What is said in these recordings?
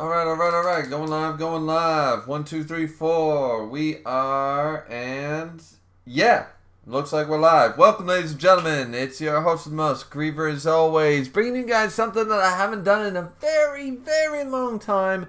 All right. Going live. 1, 2, 3, 4. We are, and yeah, looks like we're live. Welcome, ladies and gentlemen. It's your host of the most, Griever, as always, bringing you guys something that I haven't done in a very, very long time,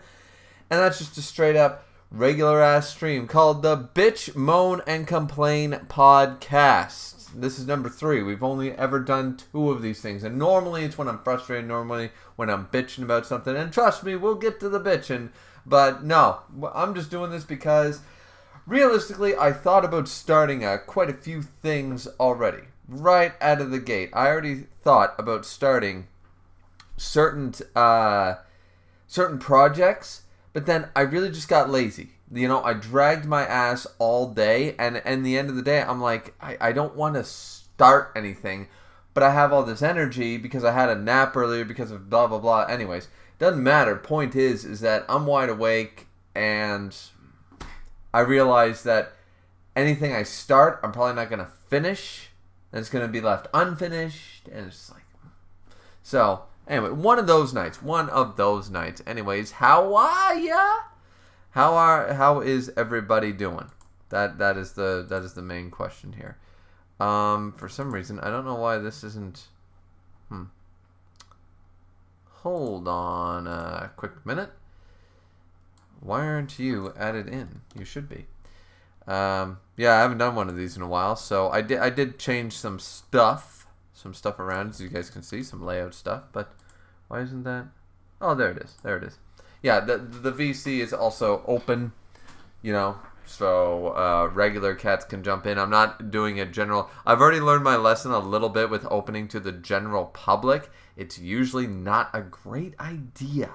and that's just a straight up regular ass stream called the Bitch, Moan, and Complain Podcast. This is number 3. We've only ever done 2 of these things. And normally it's when I'm frustrated. Normally when I'm bitching about something. And trust me, we'll get to the bitching. But no, I'm just doing this because realistically, I thought about starting quite a few things already. Right out of the gate. I already thought about starting certain projects. But then I really just got lazy. You know, I dragged my ass all day, and at the end of the day, I'm like, I don't want to start anything, but I have all this energy because I had a nap earlier because of blah, blah, blah. Anyways, doesn't matter. Point is that I'm wide awake, and I realize that anything I start, I'm probably not going to finish, and it's going to be left unfinished, and it's like, so, anyway, one of those nights. Anyways, how are ya? How is everybody doing? That is the main question here. For some reason, I don't know why this isn't. Hold on a quick minute. Why aren't you added in? You should be. Yeah, I haven't done one of these in a while, so I did change some stuff around, as you guys can see, some layout stuff. But why isn't that? Oh, there it is. Yeah, the VC is also open, you know, so regular cats can jump in. I'm not doing a general. I've already learned my lesson a little bit with opening to the general public. It's usually not a great idea.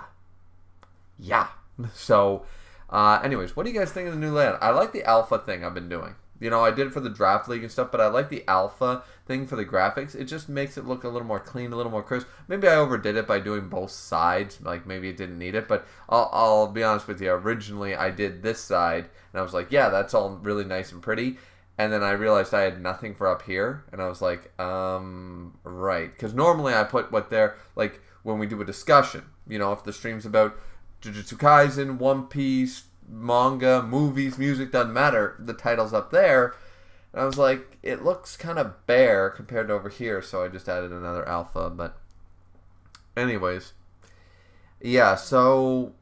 Yeah. So, anyways, what do you guys think of the new layout? I like the alpha thing I've been doing. You know, I did it for the draft league and stuff, but I like the alpha thing for the graphics. It just makes it look a little more clean, a little more crisp. Maybe I overdid it by doing both sides. Like, maybe it didn't need it. But I'll be honest with you. Originally, I did this side, and I was like, yeah, that's all really nice and pretty. And then I realized I had nothing for up here. And I was like, right. Because normally I put what they're, like, when we do a discussion. You know, if the stream's about Jujutsu Kaisen, One Piece, manga, movies, music, doesn't matter. The title's up there. And I was like, it looks kind of bare compared to over here, so I just added another alpha. But anyways, yeah, so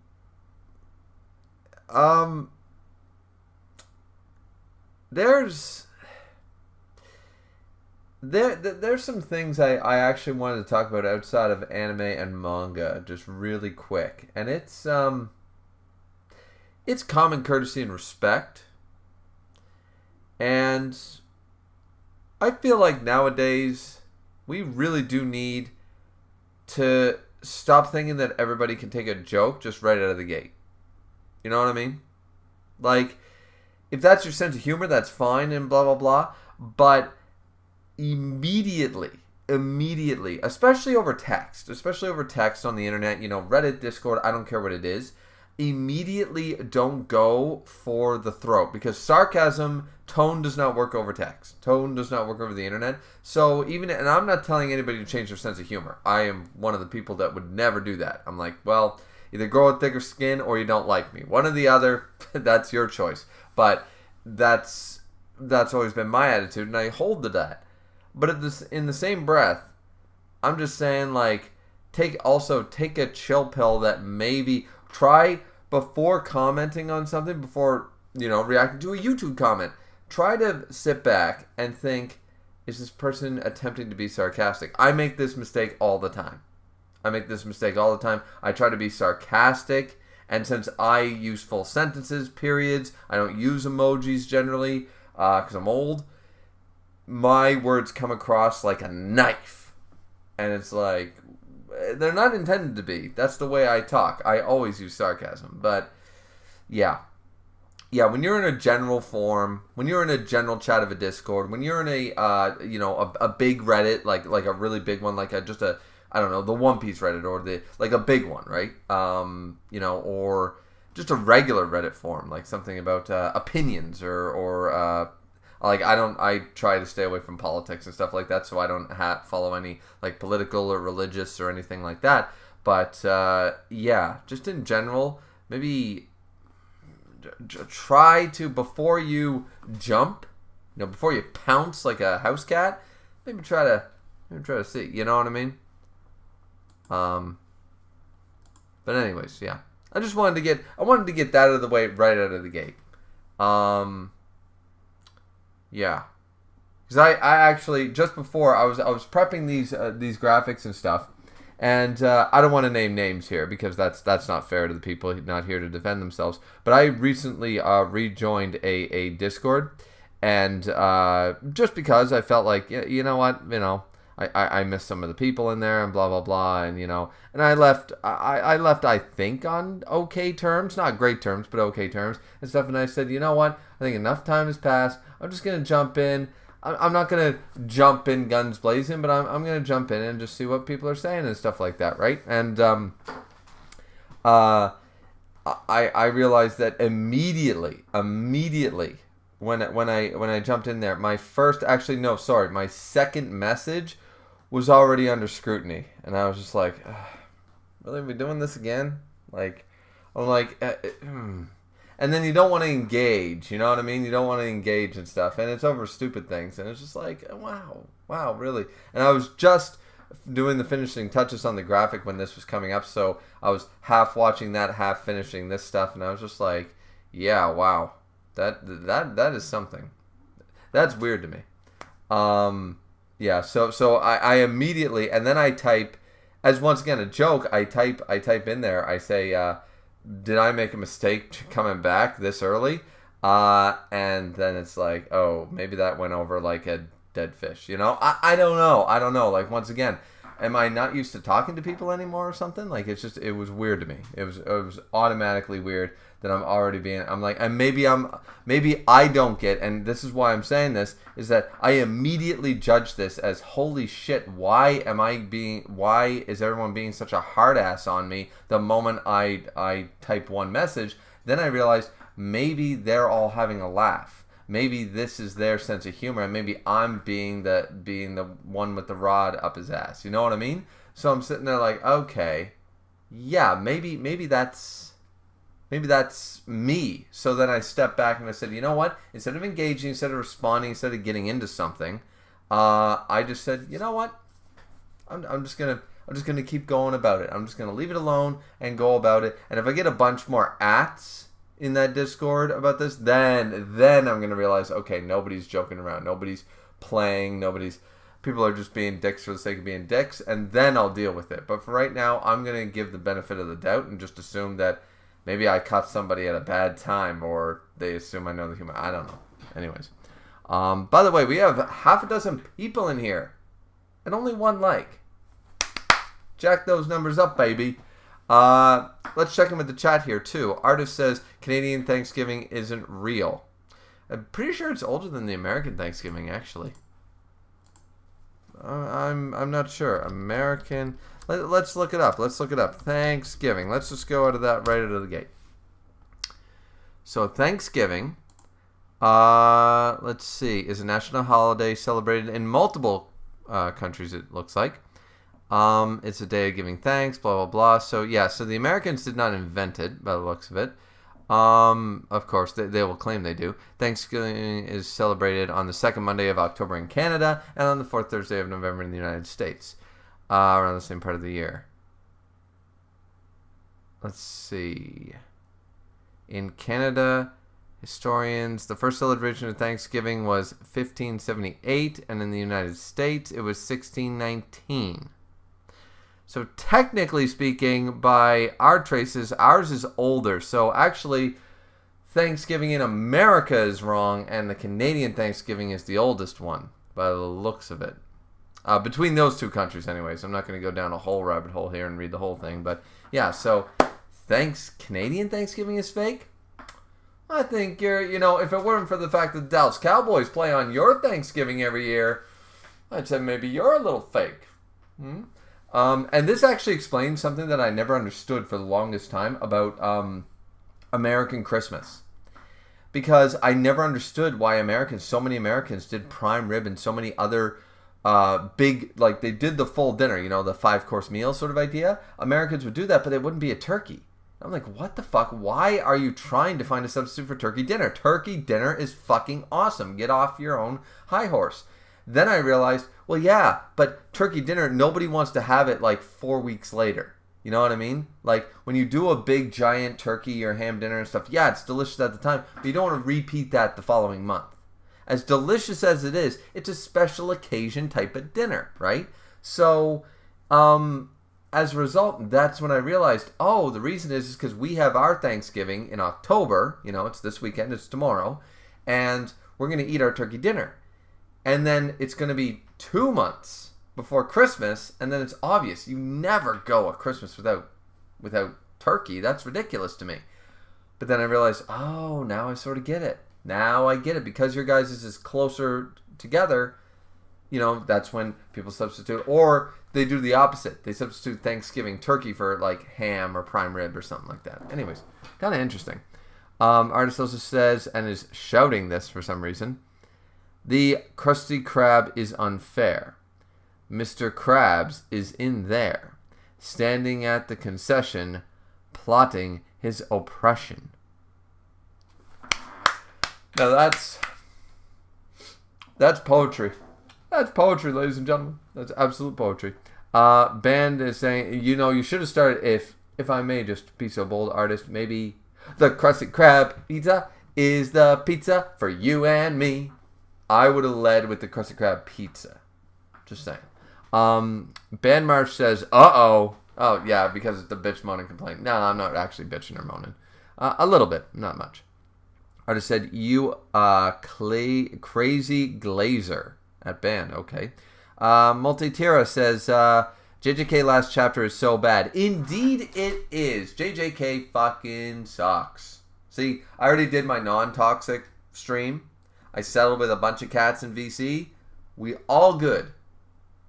there's some things I actually wanted to talk about outside of anime and manga, just really quick. And it's common courtesy and respect. And I feel like nowadays we really do need to stop thinking that everybody can take a joke just right out of the gate. You know what I mean? Like, if that's your sense of humor, that's fine and blah, blah, blah. But immediately, especially over text on the internet, you know, Reddit, Discord, I don't care what it is, immediately don't go for the throat, because sarcasm, tone does not work over text. Tone does not work over the internet. So and I'm not telling anybody to change their sense of humor. I am one of the people that would never do that. I'm like, well, either grow a thicker skin or you don't like me. One or the other, that's your choice. But that's always been my attitude, and I hold to that. But in the same breath, I'm just saying, like, take a chill pill that maybe try before commenting on something, before, you know, reacting to a YouTube comment. Try to sit back and think, is this person attempting to be sarcastic? I make this mistake all the time. I try to be sarcastic, and since I use full sentences, periods, I don't use emojis generally, because I'm old, my words come across like a knife. And it's like, they're not intended to be. That's the way I talk. I always use sarcasm. But, yeah. Yeah, when you're in a general forum, when you're in a general chat of a Discord, when you're in a big Reddit, like a really big one, like I don't know, the One Piece Reddit, or like a big one, right? Or just a regular Reddit forum, like something about opinions or I try to stay away from politics and stuff like that, so I don't follow any like political or religious or anything like that. But yeah, just in general, maybe try to, before you jump, before you pounce like a house cat, maybe try to see. You know what I mean? But anyways, yeah. I wanted to get that out of the way right out of the gate. Yeah. Because I actually, just before, I was prepping these graphics and stuff, and I don't want to name names here because that's not fair to the people not here to defend themselves. But I recently rejoined a Discord, and just because I felt like, you know what, I missed some of the people in there and blah blah blah, and and I left I think on okay terms, not great terms, but okay terms and stuff. And I said, you know what, I think enough time has passed. I'm just gonna jump in. I'm not gonna jump in guns blazing, but I'm gonna jump in and just see what people are saying and stuff like that, right? And I realized that immediately when I jumped in there, my second message was already under scrutiny, and I was just like, really, are we doing this again? Like, I'm like, and then you don't want to engage, you know what I mean? You don't want to engage and stuff, and it's over stupid things, and it's just like, wow, really? And I was just doing the finishing touches on the graphic when this was coming up, so I was half watching that, half finishing this stuff, and I was just like, yeah, wow. That is something. That's weird to me. Yeah. So I immediately, and then I type, as once again a joke. I type in there. I say, did I make a mistake coming back this early? And then it's like, oh, maybe that went over like a dead fish. I don't know. Like, once again, am I not used to talking to people anymore or something? Like, it was weird to me. It was automatically weird that I'm like, and maybe I don't get, and this is why I'm saying this, is that I immediately judge this as, holy shit, why is everyone being such a hard ass on me the moment I type one message? Then I realized maybe they're all having a laugh. Maybe this is their sense of humor, and maybe I'm being the one with the rod up his ass. You know what I mean? So I'm sitting there like, okay, yeah, maybe that's me. So then I stepped back and I said, you know what? Instead of engaging, instead of responding, instead of getting into something, I just said, you know what? I'm just gonna keep going about it. I'm just gonna leave it alone and go about it. And if I get a bunch more ats in that Discord about this, then I'm gonna realize, okay, nobody's joking around, nobody's playing, people are just being dicks for the sake of being dicks, and then I'll deal with it. But for right now, I'm gonna give the benefit of the doubt and just assume that maybe I caught somebody at a bad time, or they assume I know the humor. I don't know. Anyways, by the way, we have half a dozen people in here, and only one like. Jack those numbers up, baby. Let's check in with the chat here too. Artist says Canadian Thanksgiving isn't real. I'm pretty sure it's older than the American Thanksgiving, actually. I'm not sure. American. Let's look it up. Thanksgiving. Let's just go out of that right out of the gate. So Thanksgiving, let's see, is a national holiday celebrated in multiple countries, it looks like. It's a day of giving thanks, blah, blah, blah. So, yeah, so the Americans did not invent it, by the looks of it. Of course, they will claim they do. Thanksgiving is celebrated on the second Monday of October in Canada and on the fourth Thursday of November in the United States, around the same part of the year. Let's see. In Canada, historians, the first celebration of Thanksgiving was 1578, and in the United States, it was 1619. So technically speaking, by our traces, ours is older. So actually, Thanksgiving in America is wrong, and the Canadian Thanksgiving is the oldest one, by the looks of it. Between those two countries, anyways. I'm not going to go down a whole rabbit hole here and read the whole thing. But, yeah, so Canadian Thanksgiving is fake? I think if it weren't for the fact that the Dallas Cowboys play on your Thanksgiving every year, I'd say maybe you're a little fake. And this actually explains something that I never understood for the longest time about American Christmas. Because I never understood why so many Americans did prime rib and so many other big, like they did the full dinner, the 5-course meal sort of idea. Americans would do that, but it wouldn't be a turkey. I'm like, what the fuck? Why are you trying to find a substitute for turkey dinner? Turkey dinner is fucking awesome. Get off your own high horse. Then I realized, well, yeah, but turkey dinner, nobody wants to have it like 4 weeks later. You know what I mean? Like when you do a big giant turkey or ham dinner and stuff, yeah, it's delicious at the time, but you don't want to repeat that the following month. As delicious as it is, it's a special occasion type of dinner, right? So, as a result, that's when I realized, the reason is because we have our Thanksgiving in October. It's this weekend, it's tomorrow, and we're going to eat our turkey dinner. And then it's going to be 2 months before Christmas, and then it's obvious. You never go a Christmas without turkey. That's ridiculous to me. But then I realized, now I sort of get it. Now I get it. Because your guys is closer together, that's when people substitute. Or they do the opposite. They substitute Thanksgiving turkey for like ham or prime rib or something like that. Anyways, kind of interesting. Artist also says, and is shouting this for some reason, the Krusty Krab is unfair. Mr. Krabs is in there, standing at the concession, plotting his oppression. Now that's poetry. That's poetry, ladies and gentlemen. That's absolute poetry. Band is saying, you should have started, if I may just be so bold, artist, maybe the Krusty Krab pizza is the pizza for you and me. I would have led with the Krusty Krab pizza. Just saying. Band Marsh says, uh-oh. Oh, yeah, because it's the bitch moaning complaint. No, I'm not actually bitching or moaning. A little bit, not much. Artist said, you crazy glazer at band. Okay. Multitira says, JJK last chapter is so bad. Indeed it is. JJK fucking sucks. See, I already did my non-toxic stream. I settled with a bunch of cats in VC. We all good.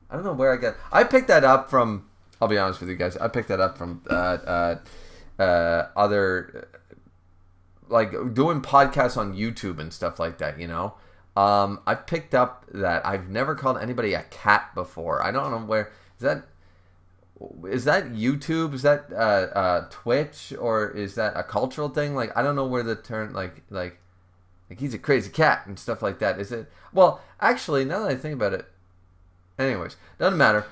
I don't know where I picked that up from, I'll be honest with you guys, I picked that up from other, like doing podcasts on YouTube and stuff like that, I picked up that I've never called anybody a cat before. I don't know where, is that YouTube? Is that Twitch? Or is that a cultural thing? Like, I don't know where the term, like he's a crazy cat and stuff like that. Is it? Well, actually, now that I think about it, anyways, doesn't matter.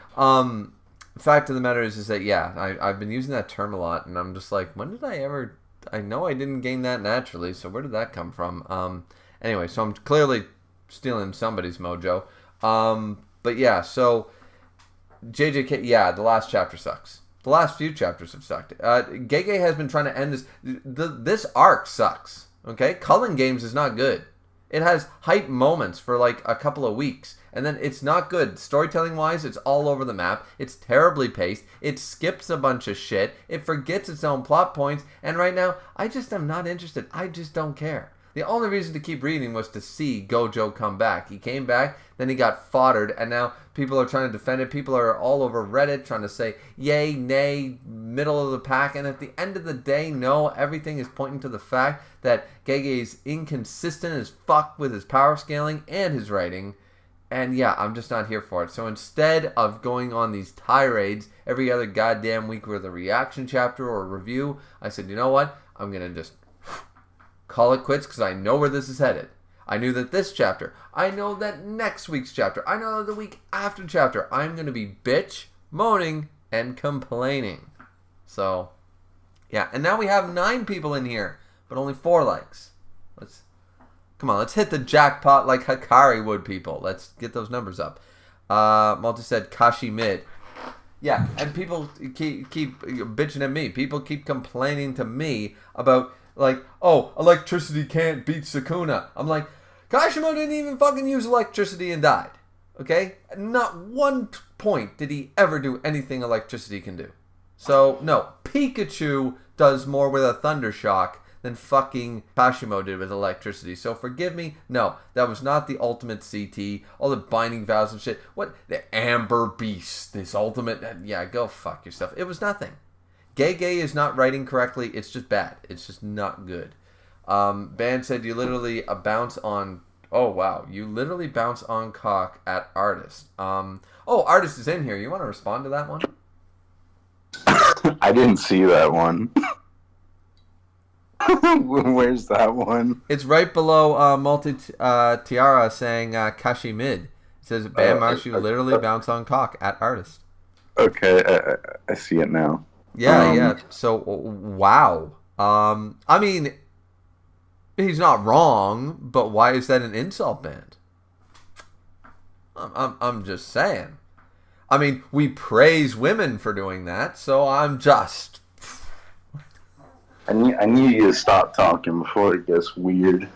Fact of the matter is that, yeah, I've been using that term a lot, and I'm just like, when did I ever, I know I didn't gain that naturally, so where did that come from? Anyway, so I'm clearly stealing somebody's mojo. But yeah, so JJK, yeah, the last chapter sucks. The last few chapters have sucked. Gege has been trying to end this. This arc sucks. Okay? Culling Games is not good. It has hype moments for like a couple of weeks, and then it's not good. Storytelling-wise, it's all over the map. It's terribly paced. It skips a bunch of shit. It forgets its own plot points, and right now, I just am not interested. I just don't care. The only reason to keep reading was to see Gojo come back. He came back, then he got foddered, and now people are trying to defend it. People are all over Reddit trying to say, yay, nay, middle of the pack. And at the end of the day, no, everything is pointing to the fact that Gege is inconsistent as fuck with his power scaling and his writing. And yeah, I'm just not here for it. So instead of going on these tirades every other goddamn week with a reaction chapter or a review, I said, you know what? I'm going to just call it quits because I know where this is headed. I knew that this chapter, I know that next week's chapter, I know that the week after chapter, I'm going to be bitch, moaning, and complaining. So, yeah. And now we have 9 people in here, but only 4 likes. Come on, let's hit the jackpot like Hikari would, people. Let's get those numbers up. Malta said Kashi mid. Yeah, and people keep bitching at me. People keep complaining to me about, like, oh, electricity can't beat Sukuna. I'm like, Kashimo didn't even fucking use electricity and died. Okay? Not one point did he ever do anything electricity can do. So, no. Pikachu does more with a Thunder Shock than fucking Kashimo did with electricity. So forgive me. No, that was not the ultimate CT. All the binding vows and shit. What? The Amber Beast. This ultimate. Yeah, go fuck yourself. It was nothing. Gege is not writing correctly. It's just bad. It's just not good. Band said you literally bounce on Oh, wow. You literally bounce on cock at artist. Artist is in here. You want to respond to that one? I didn't see that one. Where's that one? It's right below Tiara saying Kashi Mid. It says, Bam Marsh, you literally bounce on cock at artist. Okay, I see it now. Yeah. So, wow. I mean, he's not wrong, but why is that an insult band? I'm just saying. I mean, we praise women for doing that, so I'm just... I need you to stop talking before it gets weird.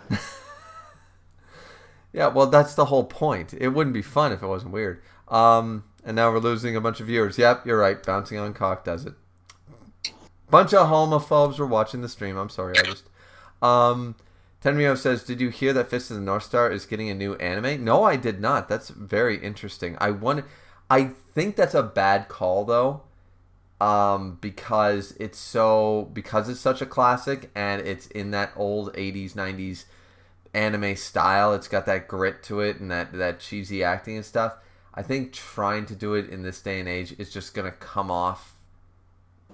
Yeah, well, that's the whole point. It wouldn't be fun if it wasn't weird. And now we're losing a bunch of viewers. Yep, you're right. Bouncing on cock does it. Bunch of homophobes were watching the stream. I'm sorry, artist. Tenryo says, did you hear that Fist of the North Star is getting a new anime? No, I did not. That's very interesting. I think that's a bad call, though. Because it's such a classic and it's in that old 80s, 90s anime style. It's got that grit to it and that cheesy acting and stuff. I think trying to do it in this day and age is just going to come off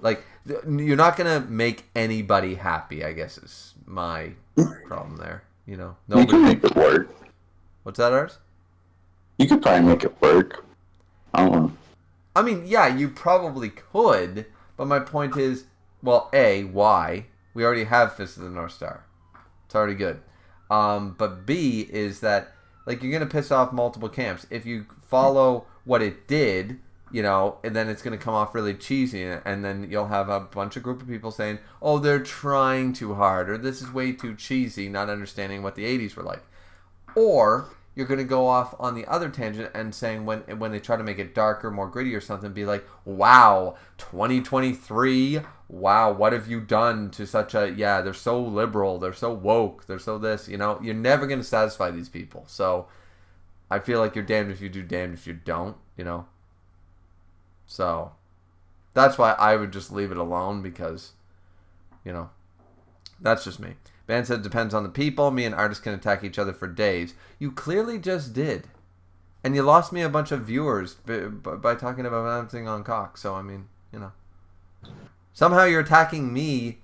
like you're not going to make anybody happy, I guess is my problem there. You know, you can make it work. What's that, Ars? You could probably make it work. I don't know. I mean, yeah, you probably could, but my point is, well, A, why? We already have Fist of the North Star. It's already good. But B is that, like, you're going to piss off multiple camps. If you follow what it did, you know, and then it's going to come off really cheesy, and then you'll have a group of people saying, oh, they're trying too hard, or this is way too cheesy, not understanding what the 80s were like. Or you're going to go off on the other tangent and saying when they try to make it darker, more gritty or something, be like, wow, 2023, wow, what have you done to such a, yeah, they're so liberal, they're so woke, they're so this, you know, you're never going to satisfy these people. So I feel like you're damned if you do, damned if you don't, you know. So that's why I would just leave it alone because, you know, that's just me. Ban said depends on the people. Me and artists can attack each other for days. You clearly just did. And you lost me a bunch of viewers by talking about bouncing on cock. So, I mean, you know. Somehow you're attacking me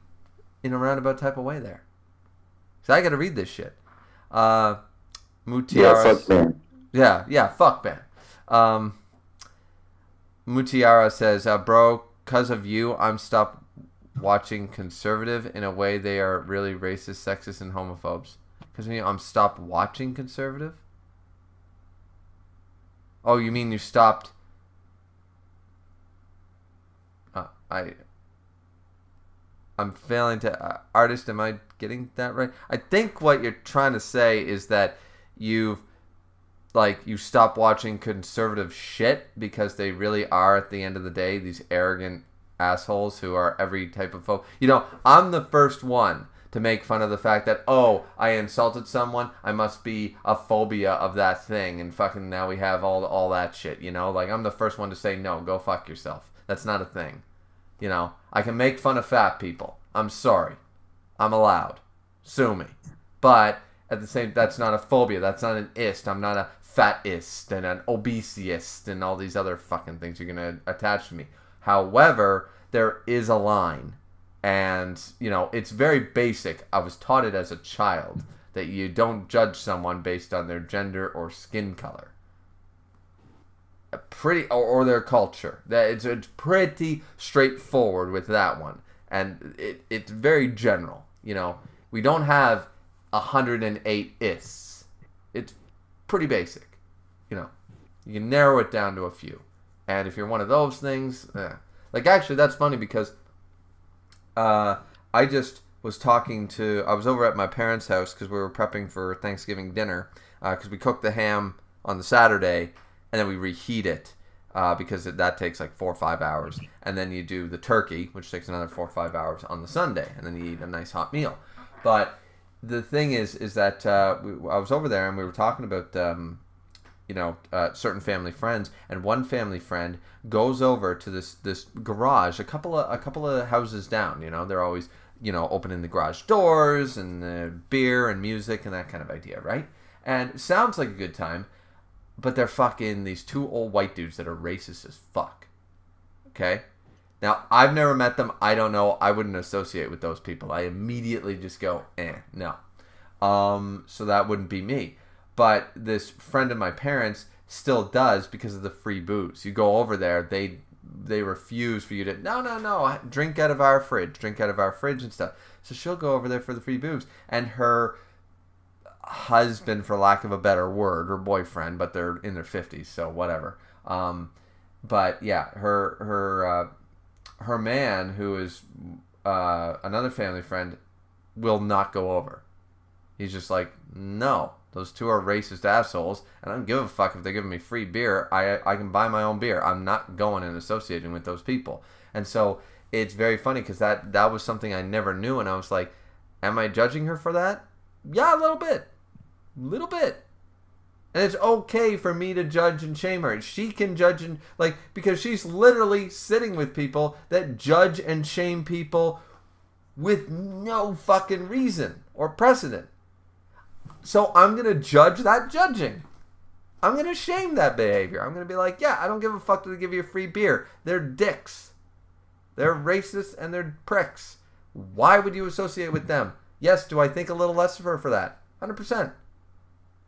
in a roundabout type of way there. So I got to read this shit. Mutiara. Yeah, fuck ban. Yeah, fuck ban. Mutiara says, bro, because of you, I'm stopped watching conservative. In a way, they are really racist, sexist, and homophobes. Because I'm stopped watching conservative? Oh, you mean you stopped... I'm failing to... artist, am I getting that right? I think what you're trying to say is that you stop watching conservative shit because they really are, at the end of the day, these arrogant assholes who are every type of folk. You know, I'm the first one to make fun of the fact that, oh, I insulted someone, I must be a phobia of that thing, and fucking now we have all that shit, you know? Like, I'm the first one to say, no, go fuck yourself. That's not a thing. You know, I can make fun of fat people. I'm sorry. I'm allowed. Sue me. But at the same, that's not a phobia. That's not an ist. I'm not a fatist and an obesiest and all these other fucking things you're going to attach to me. However, there is a line. And, you know, it's very basic. I was taught it as a child that you don't judge someone based on their gender or skin color. Or their culture. It's pretty straightforward with that one. And it's very general. You know, we don't have 108 ists. It's pretty basic. You know, you can narrow it down to a few. And if you're one of those things, like actually that's funny because I just was I was over at my parents' house because we were prepping for Thanksgiving dinner because we cooked the ham on the Saturday and then we reheat it because that takes like 4 or 5 hours. And then you do the turkey, which takes another 4 or 5 hours on the Sunday. And then you eat a nice hot meal. But the thing is that I was over there and we were talking about, certain family friends. And one family friend goes over to this garage, a couple of houses down. You know, they're always, you know, opening the garage doors and beer and music and that kind of idea, right? And it sounds like a good time, but they're fucking these two old white dudes that are racist as fuck. Okay? Now, I've never met them. I don't know. I wouldn't associate with those people. I immediately just go, no. So that wouldn't be me. But this friend of my parents still does because of the free booze. You go over there, they refuse for you to, no, drink out of our fridge and stuff. So she'll go over there for the free booze. And her husband, for lack of a better word, or boyfriend, but they're in their 50s, so whatever. But yeah, her man, who is another family friend, will not go over. He's just like, no, those two are racist assholes, and I don't give a fuck if they're giving me free beer. I can buy my own beer. I'm not going and associating with those people. And so it's very funny because that was something I never knew, and I was like, am I judging her for that? Yeah, a little bit. And it's okay for me to judge and shame her. She can judge and, because she's literally sitting with people that judge and shame people with no fucking reason or precedent. So I'm going to judge that judging. I'm going to shame that behavior. I'm going to be like, yeah, I don't give a fuck that they give you a free beer. They're dicks. They're racist and they're pricks. Why would you associate with them? Yes, do I think a little less of her for that? 100%.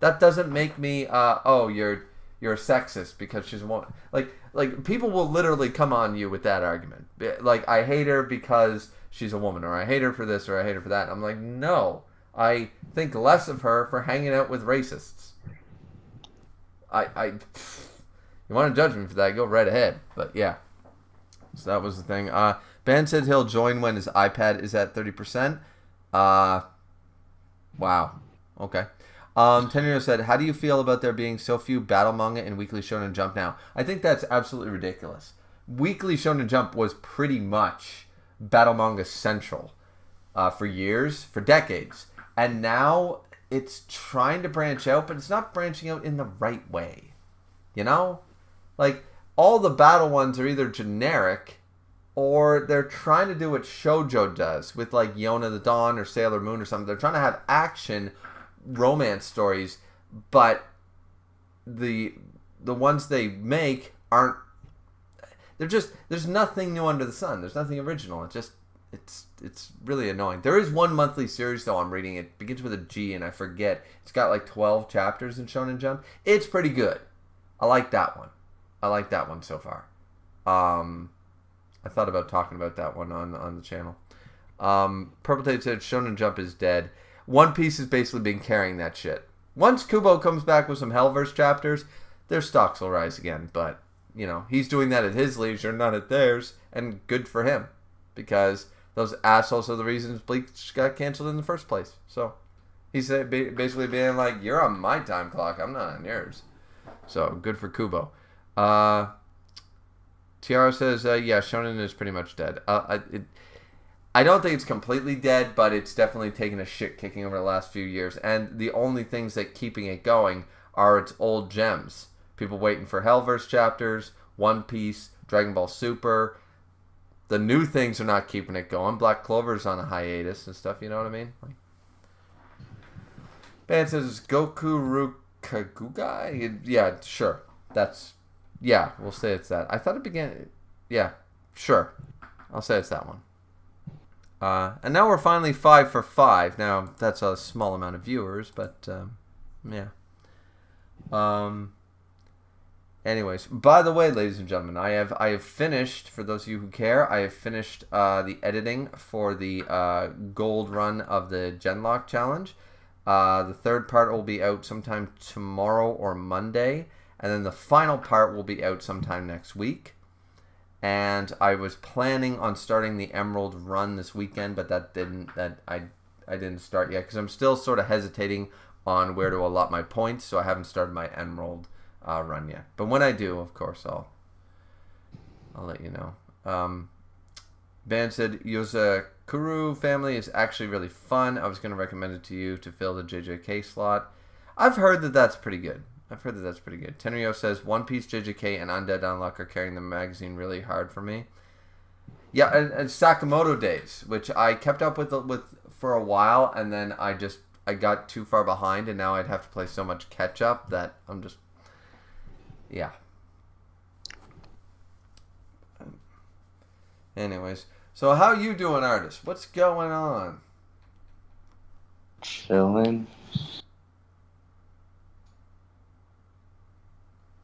That doesn't make me, you're a sexist because she's a woman. Like people will literally come on you with that argument. Like, I hate her because she's a woman, or I hate her for this, or I hate her for that. I'm like, no, I think less of her for hanging out with racists. You want to judge me for that, go right ahead. But yeah, so that was the thing. Ben said he'll join when his iPad is at 30%. Wow. Okay. Tenrio said, how do you feel about there being so few battle manga in Weekly Shonen Jump now? I think that's absolutely ridiculous. Weekly Shonen Jump was pretty much battle manga central for years, for decades. And now it's trying to branch out, but it's not branching out in the right way. You know? Like, all the battle ones are either generic, or they're trying to do what shoujo does with, like, Yona the Dawn or Sailor Moon or something. They're trying to have action romance stories, but the ones they make aren't, there's nothing new under the sun. There's nothing original. It's really annoying. There is one monthly series though I'm reading. It begins with a G and I forget. It's got like 12 chapters in Shonen Jump. It's pretty good. I like that one so far. I thought about talking about that one on the channel. Purple Tate said Shonen Jump is dead. One Piece has basically been carrying that shit. Once Kubo comes back with some Hellverse chapters, their stocks will rise again. But, you know, he's doing that at his leisure, not at theirs. And good for him. Because those assholes are the reasons Bleach got canceled in the first place. So, he's basically being like, you're on my time clock, I'm not on yours. So, good for Kubo. Tiara says, yeah, Shonen is pretty much dead. I don't think it's completely dead, but it's definitely taken a shit kicking over the last few years. And the only things that keeping it going are its old gems. People waiting for Hellverse chapters, One Piece, Dragon Ball Super. The new things are not keeping it going. Black Clover's on a hiatus and stuff, you know what I mean? Ban says, Goku Rukagugai? Yeah, sure. Yeah, we'll say it's that. I thought it began... Yeah, sure. I'll say it's that one. And now we're finally 5 for 5. Now, that's a small amount of viewers, but, yeah. Anyways, by the way, ladies and gentlemen, I have finished, for those of you who care, I have finished the editing for the gold run of the Genlock Challenge. The third part will be out sometime tomorrow or Monday, and then the final part will be out sometime next week. And I was planning on starting the Emerald run this weekend, but I didn't start yet because I'm still sort of hesitating on where to allot my points, so I haven't started my Emerald run yet. But when I do, of course, I'll let you know. Ban said Yozakuru family is actually really fun. I was going to recommend it to you to fill the JJK slot. I've heard that that's pretty good. Tenryo says, One Piece, JJK, and Undead Unluck are carrying the magazine really hard for me. Yeah, and Sakamoto Days, which I kept up with for a while, and then I just I got too far behind, and now I'd have to play so much catch up that I'm just, yeah. Anyways, so how you doing, artist? What's going on? Chilling.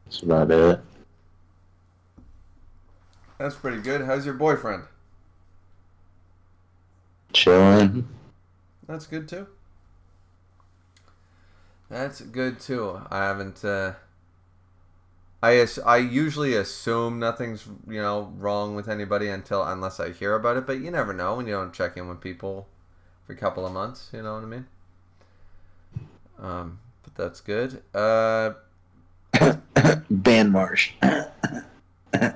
That's about it. That's pretty good. How's your boyfriend? Chilling. That's good too. That's good too. I haven't. I usually assume nothing's wrong with anybody unless I hear about it. But you never know when you don't check in with people for a couple of months. You know what I mean? But that's good. Ban Marsh.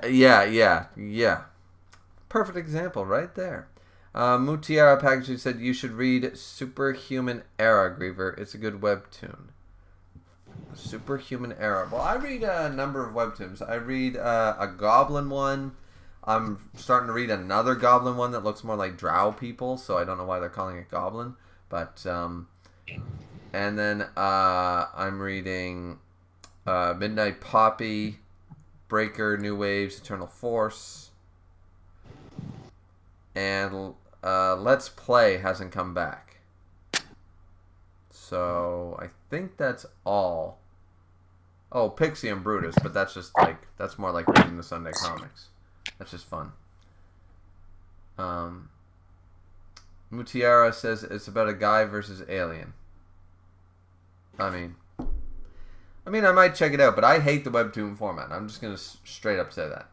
Yeah. Perfect example right there. Mutiara Packaging said you should read Superhuman Era, Griever. It's a good webtoon. Superhuman Era. Well, I read a number of webtoons. I read a Goblin one. I'm starting to read another Goblin one that looks more like Drow people, so I don't know why they're calling it Goblin. But, and then I'm reading Midnight Poppy, Breaker, New Waves, Eternal Force, and Let's Play hasn't come back. So I think that's all. Oh, Pixie and Brutus, but that's just that's more like reading the Sunday comics. That's just fun. Mutiara says it's about a guy versus alien. I mean, I might check it out, but I hate the webtoon format. I'm just going to straight up say that.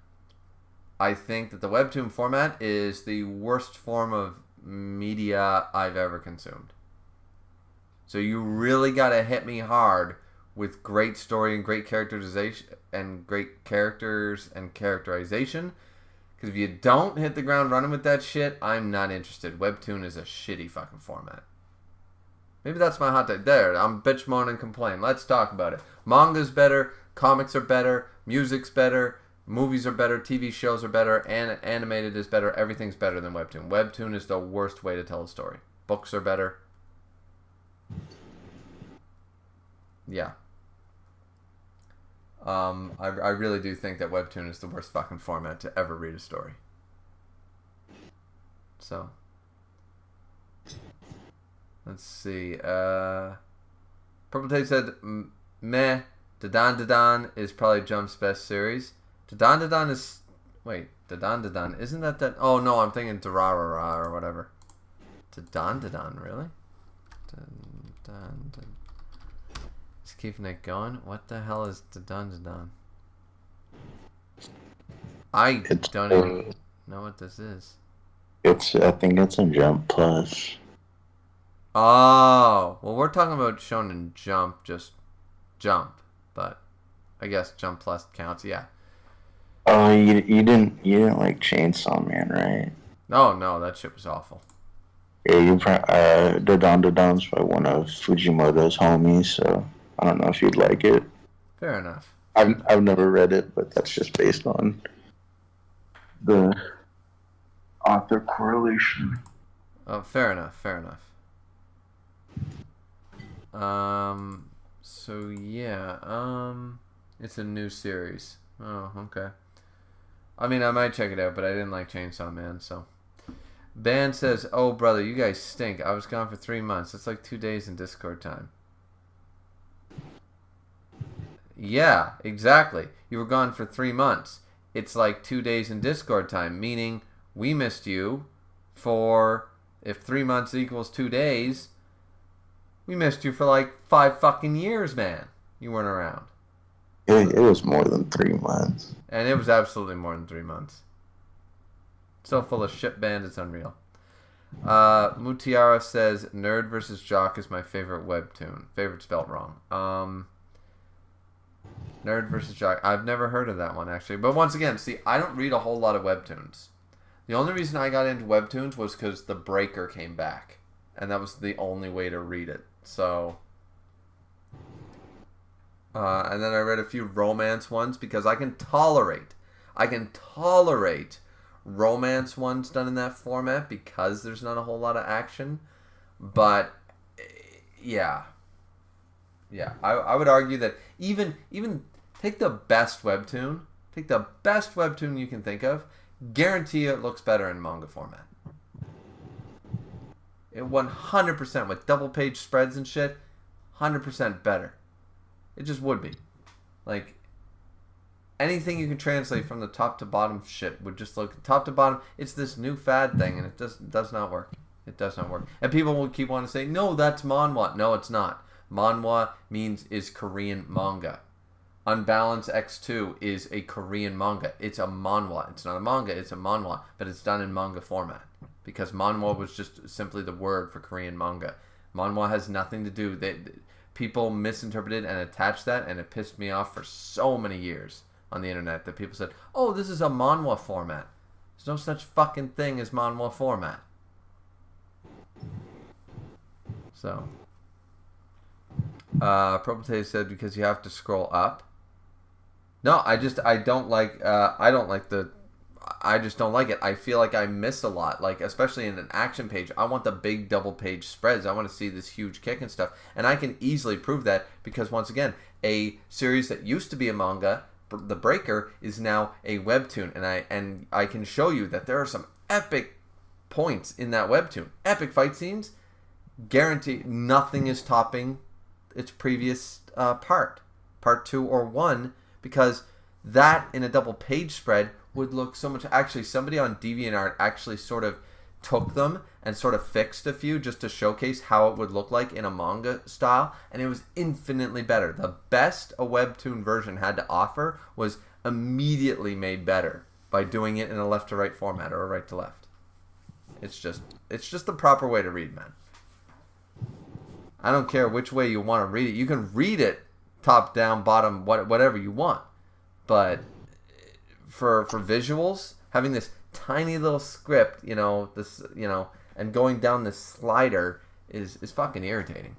I think that the webtoon format is the worst form of media I've ever consumed. So you really got to hit me hard with great story and great characterization and great characters and characterization. Because if you don't hit the ground running with that shit, I'm not interested. Webtoon is a shitty fucking format. Maybe that's my hot take. There, I'm bitch, moan, and complain. Let's talk about it. Manga's better, comics are better, music's better, movies are better, TV shows are better, and animated is better. Everything's better than Webtoon. Webtoon is the worst way to tell a story. Books are better. Yeah. I really do think that Webtoon is the worst fucking format to ever read a story. So, let's see. Purple Tate said, meh, Dadan Dadan is probably Jump's best series. Dadan Dadan is... Wait, Dadan Dadan, isn't that... Oh, no, I'm thinking Dararara or whatever. Dadan Dadan, really? Dadan Dadan. Just keeping it going. What the hell is Dadan Dadan? I don't even know what this is. I think it's a Jump Plus. Oh, well, we're talking about Shonen Jump, just Jump, but I guess Jump Plus counts. Yeah. Oh, you didn't like Chainsaw Man, right? No, that shit was awful. Yeah, Dadan Dadan's by one of Fujimoto's homies, so I don't know if you'd like it. Fair enough. I've never read it, but that's just based on the author correlation. Oh, fair enough. So yeah, it's a new series. Oh, okay. I mean, I might check it out, but I didn't like Chainsaw Man, so. Ban says, oh, brother, you guys stink. I was gone for 3 months. It's like 2 days in Discord time. Yeah, exactly. You were gone for 3 months. It's like 2 days in Discord time, meaning we missed you for, if 3 months equals 2 days, we missed you for like 5 fucking years, man. You weren't around. It was more than 3 months. And it was absolutely more than 3 months. So full of shit, band, it's unreal. Mutiara says, Nerd vs. Jock is my favorite webtoon. Favorite spelled wrong. Nerd vs. Jock. I've never heard of that one, actually. But once again, see, I don't read a whole lot of webtoons. The only reason I got into webtoons was because The Breaker came back. And that was the only way to read it. So... and then I read a few romance ones because I can tolerate romance ones done in that format because there's not a whole lot of action. But Yeah. Yeah. I would argue that even take the best webtoon, you can think of, guarantee it looks better in manga format. It 100% with double page spreads and shit, 100% better. It just would be. Like, anything you can translate from the top to bottom shit would just look top to bottom. It's this new fad thing, and it does not work. It does not work. And people will keep wanting to say, no, that's manhwa. No, it's not. Manhwa is Korean manga. Unbalanced X2 is a Korean manga. It's a manhwa. It's not a manga, it's a manhwa, but it's done in manga format. Because manhwa was just simply the word for Korean manga. Manhwa has nothing to do. People misinterpreted and attached that, and it pissed me off for so many years on the internet that people said, oh, this is a manhwa format. There's no such fucking thing as manhwa format. So, Propate said because you have to scroll up. No, I just don't like it. I feel like I miss a lot, like especially in an action page. I want the big double page spreads. I want to see this huge kick and stuff, and I can easily prove that because once again, a series that used to be a manga, The Breaker, is now a webtoon, and I can show you that there are some epic points in that webtoon, epic fight scenes. Guarantee nothing is topping its previous part 2 or 1, because that in a double page spread would look so much. Actually, somebody on DeviantArt actually sort of took them and sort of fixed a few just to showcase how it would look like in a manga style, and it was infinitely better. The best a webtoon version had to offer was immediately made better by doing it in a left to right format or a right to left. It's just the proper way to read, man. I don't care which way you want to read it. You can read it top down, bottom, whatever you want. But for visuals, having this tiny little script, and going down this slider is fucking irritating.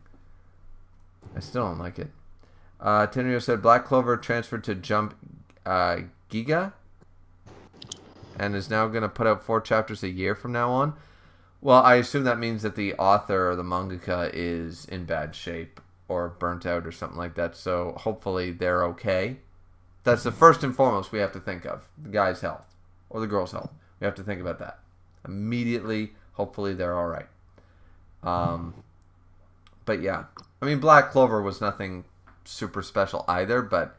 I still don't like it. Tenrio said Black Clover transferred to Jump Giga and is now going to put out 4 chapters a year from now on. Well, I assume that means that the author or the mangaka is in bad shape or burnt out or something like that. So hopefully they're okay. That's the first and foremost we have to think of. The guy's health or the girl's health. We have to think about that. Immediately, hopefully they're all right. But yeah. I mean, Black Clover was nothing super special either, but,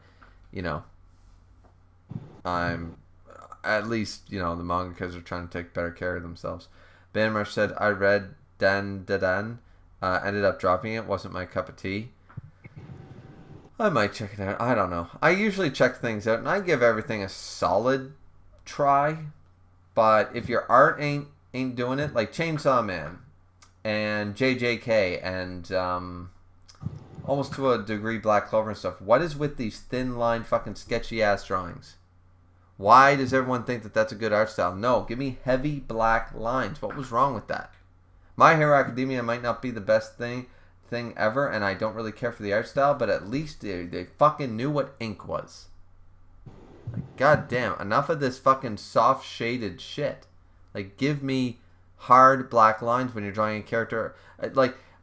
I'm... At least, the mangakas are trying to take better care of themselves. Banmarsh said, I read Dan Dadan. Ended up dropping it. Wasn't my cup of tea. I might check it out. I don't know. I usually check things out, and I give everything a solid try. But if your art ain't doing it, like Chainsaw Man and JJK and almost to a degree Black Clover and stuff, what is with these thin line fucking sketchy ass drawings? Why does everyone think that that's a good art style? No, give me heavy black lines. What was wrong with that? My Hero Academia might not be the best thing ever, and I don't really care for the art style, but at least they fucking knew what ink was. Like, goddamn, enough of this fucking soft shaded shit. Like, give me hard black lines when you're drawing a character.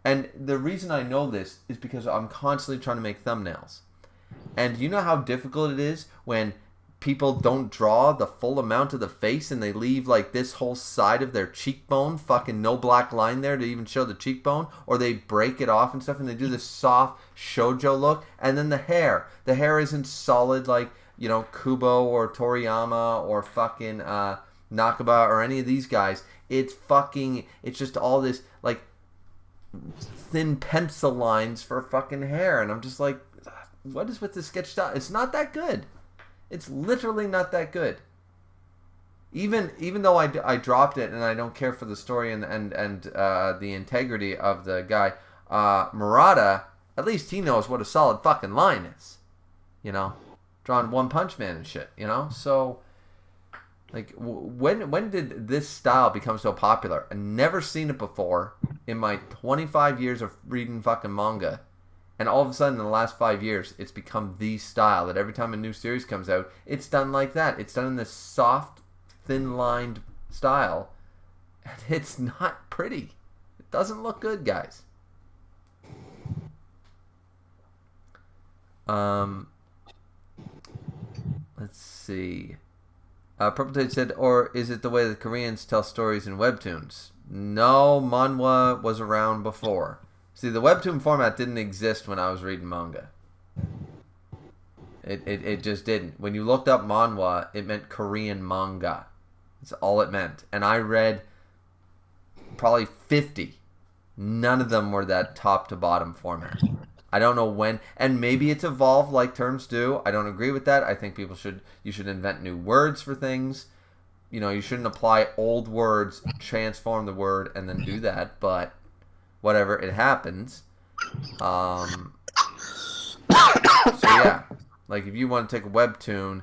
And the reason I know this is because I'm constantly trying to make thumbnails. And you know how difficult it is when people don't draw the full amount of the face and they leave like this whole side of their cheekbone, fucking no black line there to even show the cheekbone, or they break it off and stuff and they do this soft shoujo look. And then the hair isn't solid like, Kubo or Toriyama or fucking Nakaba or any of these guys. It's just all this like thin pencil lines for fucking hair, and I'm just like, what is with this sketch style? It's not that good. It's literally not that good. Even though I dropped it and I don't care for the story and the integrity of the guy, Murata, at least he knows what a solid fucking line is. Drawing One Punch Man and shit. So like when did this style become so popular? I've never seen it before in my 25 years of reading fucking manga. And all of a sudden, in the last 5 years, it's become the style that every time a new series comes out, it's done like that. It's done in this soft, thin-lined style. And it's not pretty. It doesn't look good, guys. Um, let's see. Purple Tate said, or is it the way the Koreans tell stories in webtoons? No, manhwa was around before. See, the webtoon format didn't exist when I was reading manga. It just didn't. When you looked up manhwa, it meant Korean manga. That's all it meant. And I read probably 50. None of them were that top to bottom format. I don't know when, and maybe it's evolved like terms do. I don't agree with that. I think you should invent new words for things. You shouldn't apply old words, transform the word, and then do that. But whatever, it happens. So yeah, like if you want to take a webtoon,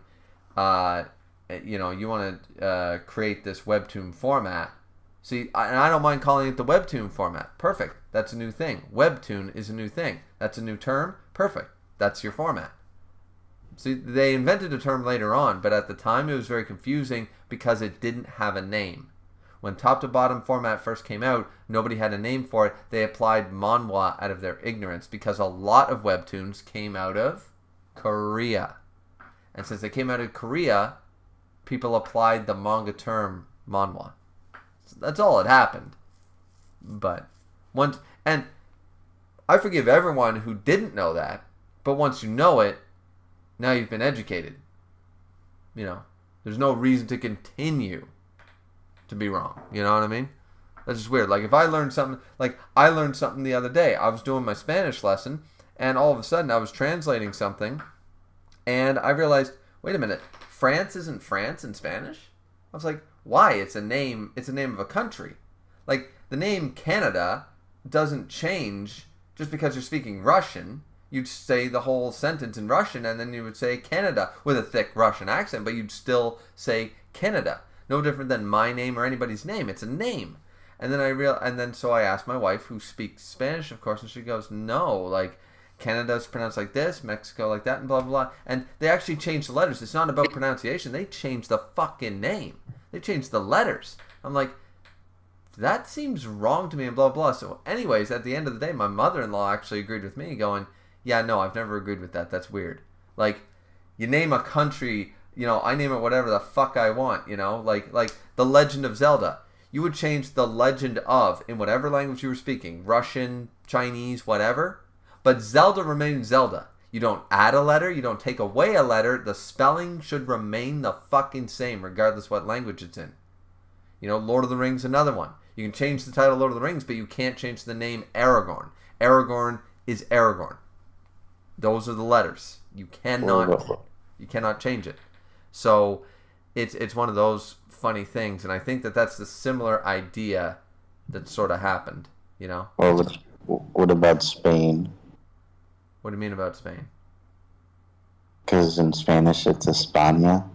you want to create this webtoon format. See, and I don't mind calling it the webtoon format. Perfect. That's a new thing. Webtoon is a new thing. That's a new term. Perfect. That's your format. See, they invented a term later on, but at the time it was very confusing because it didn't have a name. When top to bottom format first came out, nobody had a name for it. They applied manhwa out of their ignorance because a lot of webtoons came out of Korea. And since they came out of Korea, people applied the manga term manhwa. That's all that happened. But and I forgive everyone who didn't know that, but once you know it, now you've been educated. There's no reason to continue to be wrong. You know what I mean? That's just weird. Like if I learned something the other day. I was doing my Spanish lesson, and all of a sudden I was translating something, and I realized, wait a minute, France isn't France in Spanish? I was like, why? It's a name of a country. Like the name Canada doesn't change just because you're speaking Russian. You'd say the whole sentence in Russian, and then you would say Canada with a thick Russian accent, but you'd still say Canada. No different than my name or anybody's name. It's a name. And then so I asked my wife, who speaks Spanish, of course, and she goes, no, like Canada's pronounced like this, Mexico like that, and blah, blah, blah. And they actually changed the letters. It's not about pronunciation. They changed the fucking name. They changed the letters. I'm like, that seems wrong to me, and blah, blah. So anyways, at the end of the day, my mother-in-law actually agreed with me, going, yeah, no, I've never agreed with that. That's weird. Like, you name a country, I name it whatever the fuck I want, like The Legend of Zelda. You would change the legend of in whatever language you were speaking, Russian, Chinese, whatever. But Zelda remains Zelda. You don't add a letter, you don't take away a letter. The spelling should remain the fucking same, regardless what language it's in. Lord of the Rings, another one. You can change the title Lord of the Rings, but you can't change the name Aragorn. Aragorn is Aragorn. Those are the letters. You cannot change it. So it's one of those funny things, and I think that's the similar idea that sort of happened. Well, what about Spain? What do you mean about Spain? Because in Spanish it's España.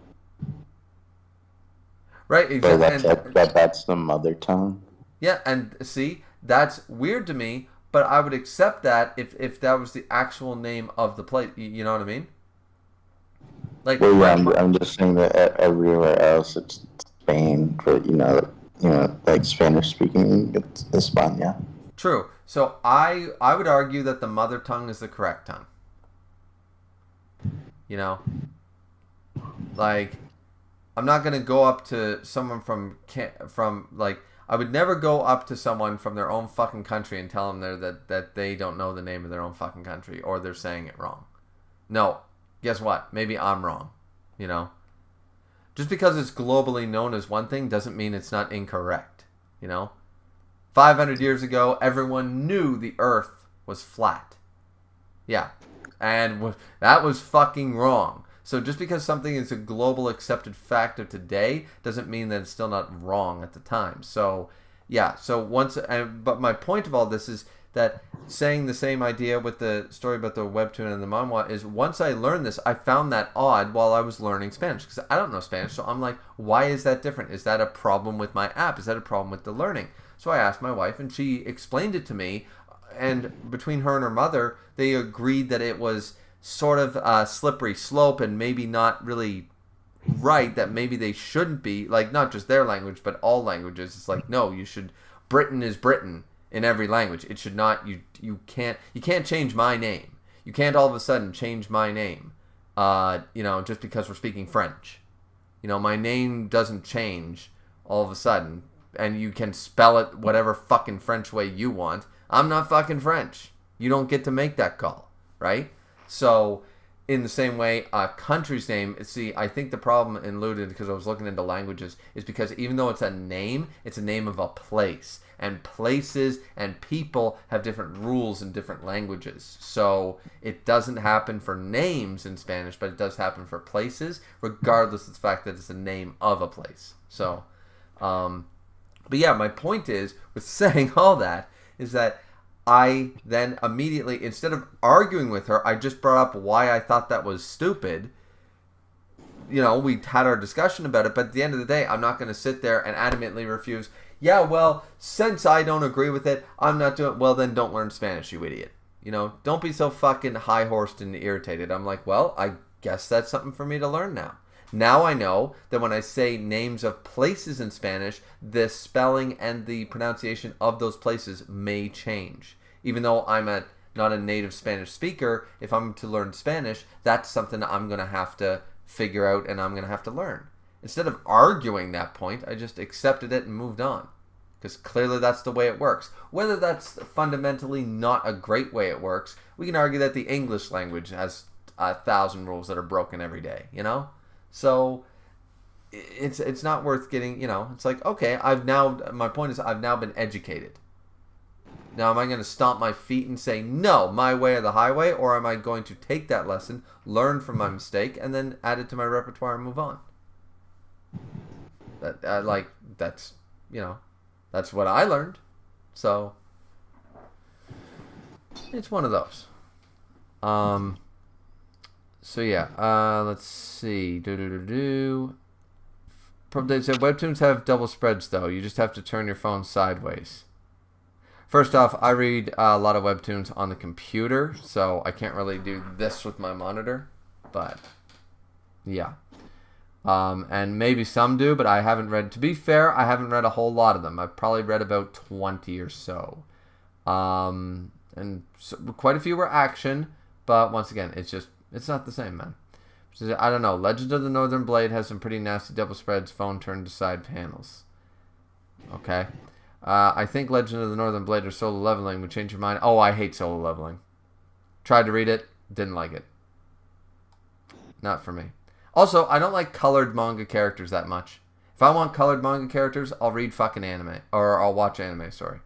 Right, exactly. So that's the mother tongue. Yeah, and see, that's weird to me, but I would accept that if that was the actual name of the place. You know what I mean? Like, well, yeah, I'm just saying that everywhere else it's Spain, but like Spanish speaking, it's España. True. So I would argue that the mother tongue is the correct tongue. Like, I'm not gonna go up to someone from like, I would never go up to someone from their own fucking country and tell them that they don't know the name of their own fucking country, or they're saying it wrong. No. Guess what? Maybe I'm wrong. Just because it's globally known as one thing doesn't mean it's not incorrect. 500 years ago, everyone knew the Earth was flat. Yeah. And that was fucking wrong. So just because something is a global accepted fact of today doesn't mean that it's still not wrong at the time. So, yeah. So but my point of all this is that saying the same idea with the story about the webtoon and the manhwa is, once I learned this, I found that odd while I was learning Spanish, because I don't know Spanish. So I'm like, why is that different? Is that a problem with my app? Is that a problem with the learning? So I asked my wife, and she explained it to me, and between her and her mother, they agreed that it was sort of a slippery slope and maybe not really right, that maybe they shouldn't be, like, not just their language, but all languages. It's like, no, you should, Britain is Britain in every language. It should not, you can't change my name. You can't all of a sudden change my name, just because we're speaking French. My name doesn't change all of a sudden, and you can spell it whatever fucking French way you want. I'm not fucking French. You don't get to make that call, right? So, in the same way, a country's name, see, I think the problem in Looted, because I was looking into languages, is because even though it's a name of a place. And places and people have different rules in different languages. So it doesn't happen for names in Spanish, but it does happen for places, regardless of the fact that it's a name of a place. So, but yeah, my point is, with saying all that, is that I then immediately, instead of arguing with her, I just brought up why I thought that was stupid. We had our discussion about it, but at the end of the day, I'm not going to sit there and adamantly refuse. Yeah, well, since I don't agree with it, I'm not doing. Well, then don't learn Spanish, you idiot. Don't be so fucking high-horsed and irritated. I'm like, well, I guess that's something for me to learn now. Now I know that when I say names of places in Spanish, the spelling and the pronunciation of those places may change. Even though I'm not a native Spanish speaker, if I'm to learn Spanish, that's something I'm going to have to figure out and I'm going to have to learn. Instead of arguing that point, I just accepted it and moved on. Because clearly that's the way it works. Whether that's fundamentally not a great way it works, we can argue that the English language has 1,000 rules that are broken every day, So it's not worth getting, it's like, okay, my point is I've now been educated. Now, am I going to stomp my feet and say, no, my way or the highway? Or am I going to take that lesson, learn from my mistake, and then add it to my repertoire and move on? That's what I learned. So, it's one of those. So yeah, let's see. They said webtoons have double spreads though. You just have to turn your phone sideways. First off, I read a lot of webtoons on the computer, so I can't really do this with my monitor. But yeah. And maybe some do, but I haven't read, to be fair, I haven't read a whole lot of them. I've probably read about 20 or so. And so, quite a few were action, but once again, it's not the same, man. I don't know. Legend of the Northern Blade has some pretty nasty double spreads, phone turned to side panels. Okay. I think Legend of the Northern Blade or solo leveling would change your mind. Oh, I hate solo leveling. Tried to read it, didn't like it. Not for me. Also, I don't like colored manga characters that much. If I want colored manga characters, I'll read fucking anime. Or I'll watch anime, sorry.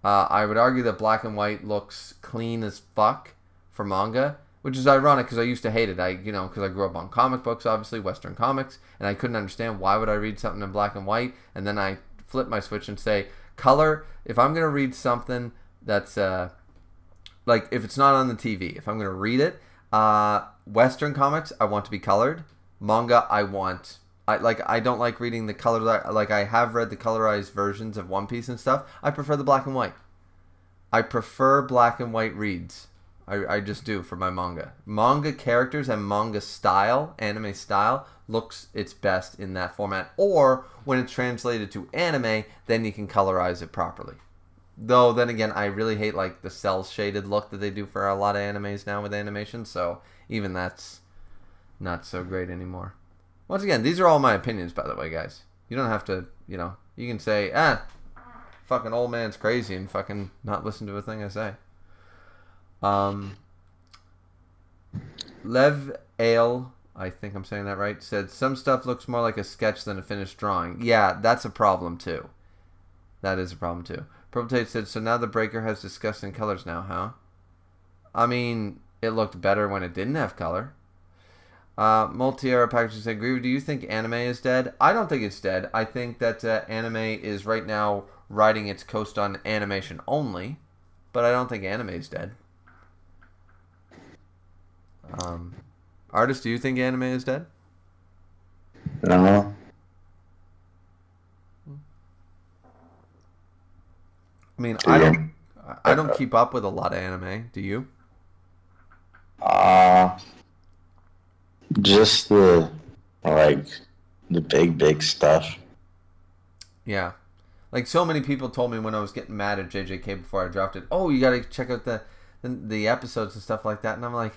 I would argue that black and white looks clean as fuck for manga, which is ironic because I used to hate it. Because I grew up on comic books, obviously, Western comics, and I couldn't understand why would I read something in black and white, and then I flip my switch and say, color, if I'm going to read something that's, like, if it's not on the TV, if I'm going to read it, Western comics, I want to be colored. Manga, I don't like reading the color. Like, I have read the colorized versions of One Piece and stuff. I prefer the black and white. I prefer black and white reads. I just do for my manga. Manga characters and manga style, anime style, looks its best in that format. Or when it's translated to anime, then you can colorize it properly. Though, then again, I really hate like the cel-shaded look that they do for a lot of animes now with animation. So even that's not so great anymore. Once again, these are all my opinions, by the way, guys. You don't have to, you can say, fucking old man's crazy and fucking not listen to a thing I say. Lev Ale, I think I'm saying that right, said some stuff looks more like a sketch than a finished drawing. Yeah, that's a problem too. That is a problem too. Prototate said, so now the Breaker has disgusting colors now, huh? I mean, it looked better when it didn't have color. Multi-era packaging said, Griever, do you think anime is dead? I don't think it's dead. I think that anime is right now riding its coast on animation only, but I don't think anime is dead. Artist, do you think anime is dead? No. I mean, I don't keep up with a lot of anime. Do you? Just the big stuff. Yeah. Like, so many people told me when I was getting mad at JJK before I dropped it, oh, you gotta check out the the episodes and stuff like that, and I'm like,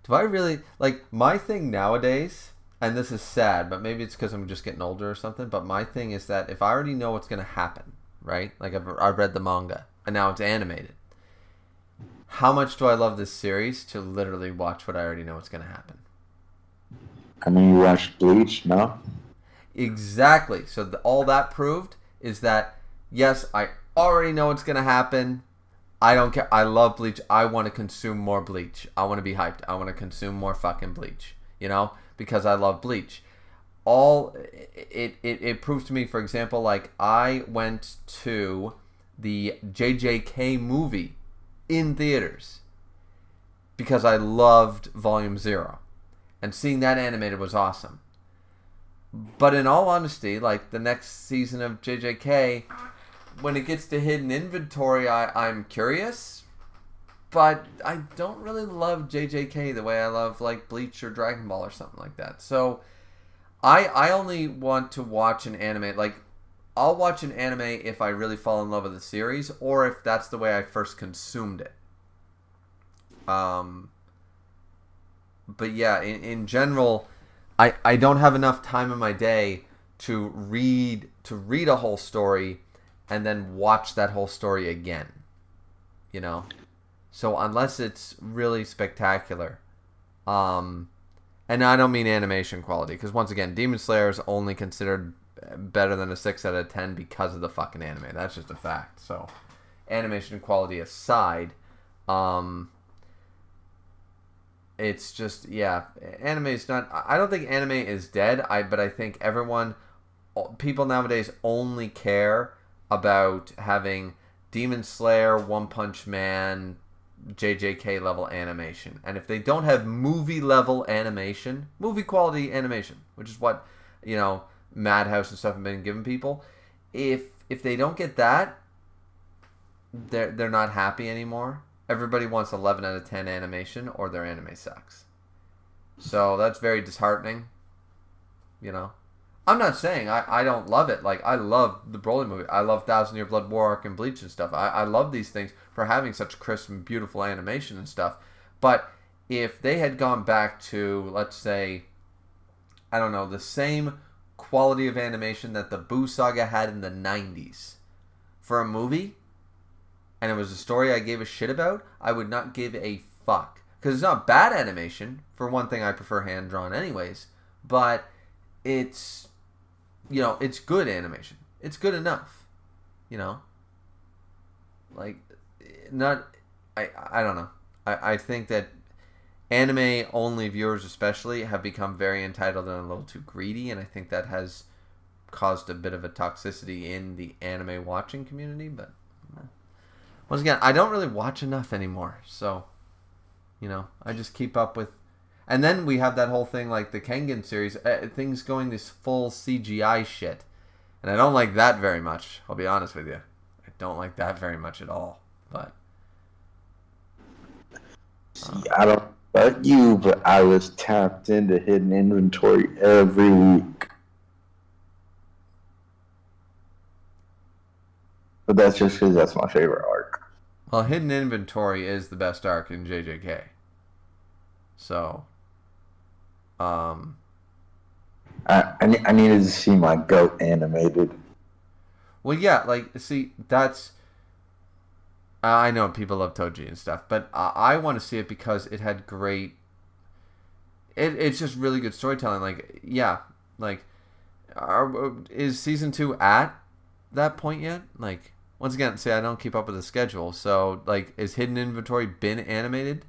do I really like my thing nowadays? And this is sad, but maybe it's because I'm just getting older or something. But my thing is that if I already know what's going to happen, right? Like I've read the manga and now it's animated. How much do I love this series to literally watch what I already know what's going to happen? I mean, you watched Bleach, no? Exactly. So all that proved is that yes, I already know what's going to happen. I don't care. I love Bleach. I want to consume more Bleach. I want to be hyped. I want to consume more fucking Bleach. You know, because I love Bleach. It proves to me, for example, like I went to the JJK movie in theaters because I loved Volume 0. And seeing that animated was awesome. But in all honesty, like the next season of JJK, when it gets to hidden inventory, I'm curious. But I don't really love JJK the way I love like Bleach or Dragon Ball or something like that. So I only want to watch an anime. Like I'll watch an anime if I really fall in love with the series or if that's the way I first consumed it. But yeah, in general, I don't have enough time in my day to read a whole story and then watch that whole story again. You know? So unless it's really spectacular, and I don't mean animation quality, because once again, Demon Slayer is only considered better than a 6 out of 10 because of the fucking anime. That's just a fact. So animation quality aside, it's just, yeah, anime is not, I don't think anime is dead, but I think people nowadays only care about having Demon Slayer, One Punch Man, JJK level animation. And if they don't have movie level animation, movie quality animation, which is what, you know, Madhouse and stuff have been giving people, if they don't get that, they're not happy anymore. Everybody wants 11 out of 10 animation or their anime sucks. So that's very disheartening, you know. I'm not saying I don't love it. Like, I love the Broly movie. I love Thousand Year Blood War Arc and Bleach and stuff. I love these things for having such crisp and beautiful animation and stuff. But if they had gone back to, let's say, I don't know, the same quality of animation that the Boo Saga had in the 90s for a movie, and it was a story I gave a shit about, I would not give a fuck. Because it's not bad animation. For one thing, I prefer hand-drawn anyways. But it's, you know, it's good animation. It's good enough. You know? Like, not, I don't know. I think that anime-only viewers especially have become very entitled and a little too greedy. And I think that has caused a bit of a toxicity in the anime watching community. But once again, I don't really watch enough anymore, so, you know, I just keep up with, and then we have that whole thing like the Kengan series, things going this full CGI shit, and I don't like that very much, I'll be honest with you. I don't like that very much at all, but. See, I don't know about you, but I was tapped into hidden inventory every week. But that's just because that's my favorite arc. Well, Hidden Inventory is the best arc in JJK. So, I needed to see my goat animated. Well, yeah, like, see, that's, I know people love Toji and stuff, but I want to see it because it had great, it's just really good storytelling. Like, yeah, like, is season 2 at that point yet? Like, once again, say I don't keep up with the schedule. So, like, is Hidden Inventory been animated?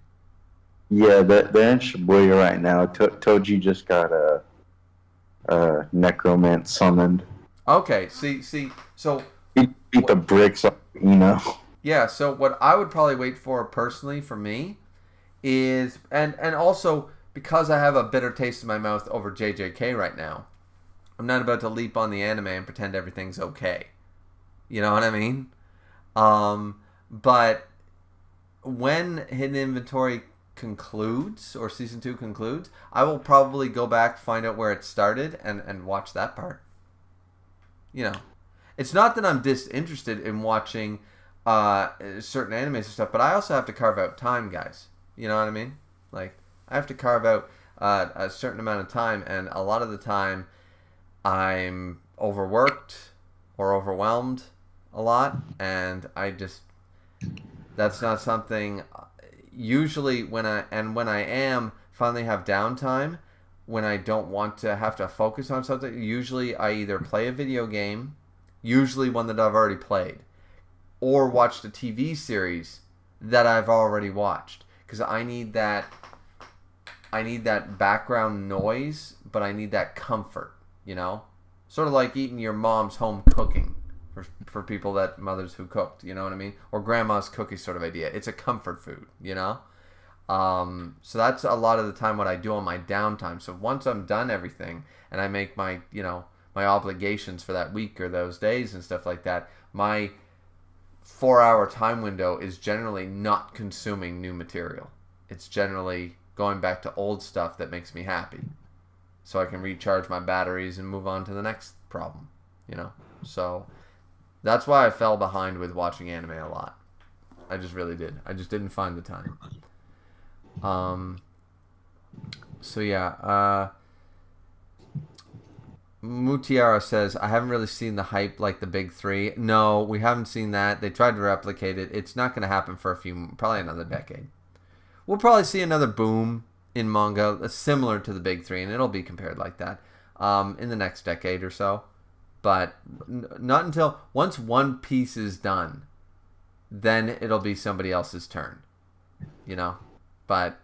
Yeah, they're in Shibuya right now. Toji just got a necromant summoned. Okay, see, so He beat the bricks up, you know. Yeah, so what I would probably wait for personally for me is, and also because I have a bitter taste in my mouth over JJK right now, I'm not about to leap on the anime and pretend everything's okay. You know what I mean? But when Hidden Inventory concludes, or Season 2 concludes, I will probably go back, find out where it started, and watch that part. You know. It's not that I'm disinterested in watching certain animes and stuff, but I also have to carve out time, guys. You know what I mean? Like, I have to carve out a certain amount of time, and a lot of the time I'm overworked or overwhelmed a lot, and that's not something. Usually, when I am finally have downtime, when I don't want to have to focus on something, usually I either play a video game, usually one that I've already played, or watched a TV series that I've already watched, because I need that background noise, but I need that comfort, you know? Sort of like eating your mom's home cooking for people mothers who cooked, you know what I mean? Or grandma's cookie sort of idea. It's a comfort food, you know? So that's a lot of the time what I do on my downtime. So once I'm done everything and I make my, my obligations for that week or those days and stuff like that, my 4-hour time window is generally not consuming new material. It's generally going back to old stuff that makes me happy, so I can recharge my batteries and move on to the next problem, So that's why I fell behind with watching anime a lot. I just really did. I just didn't find the time. So yeah, Mutiara says, I haven't really seen the hype like the big three. No, we haven't seen that. They tried to replicate it. It's not going to happen for probably another decade. We'll probably see another boom in manga similar to the big three, and it'll be compared like that in the next decade or so. But not until once One Piece is done, then it'll be somebody else's turn, But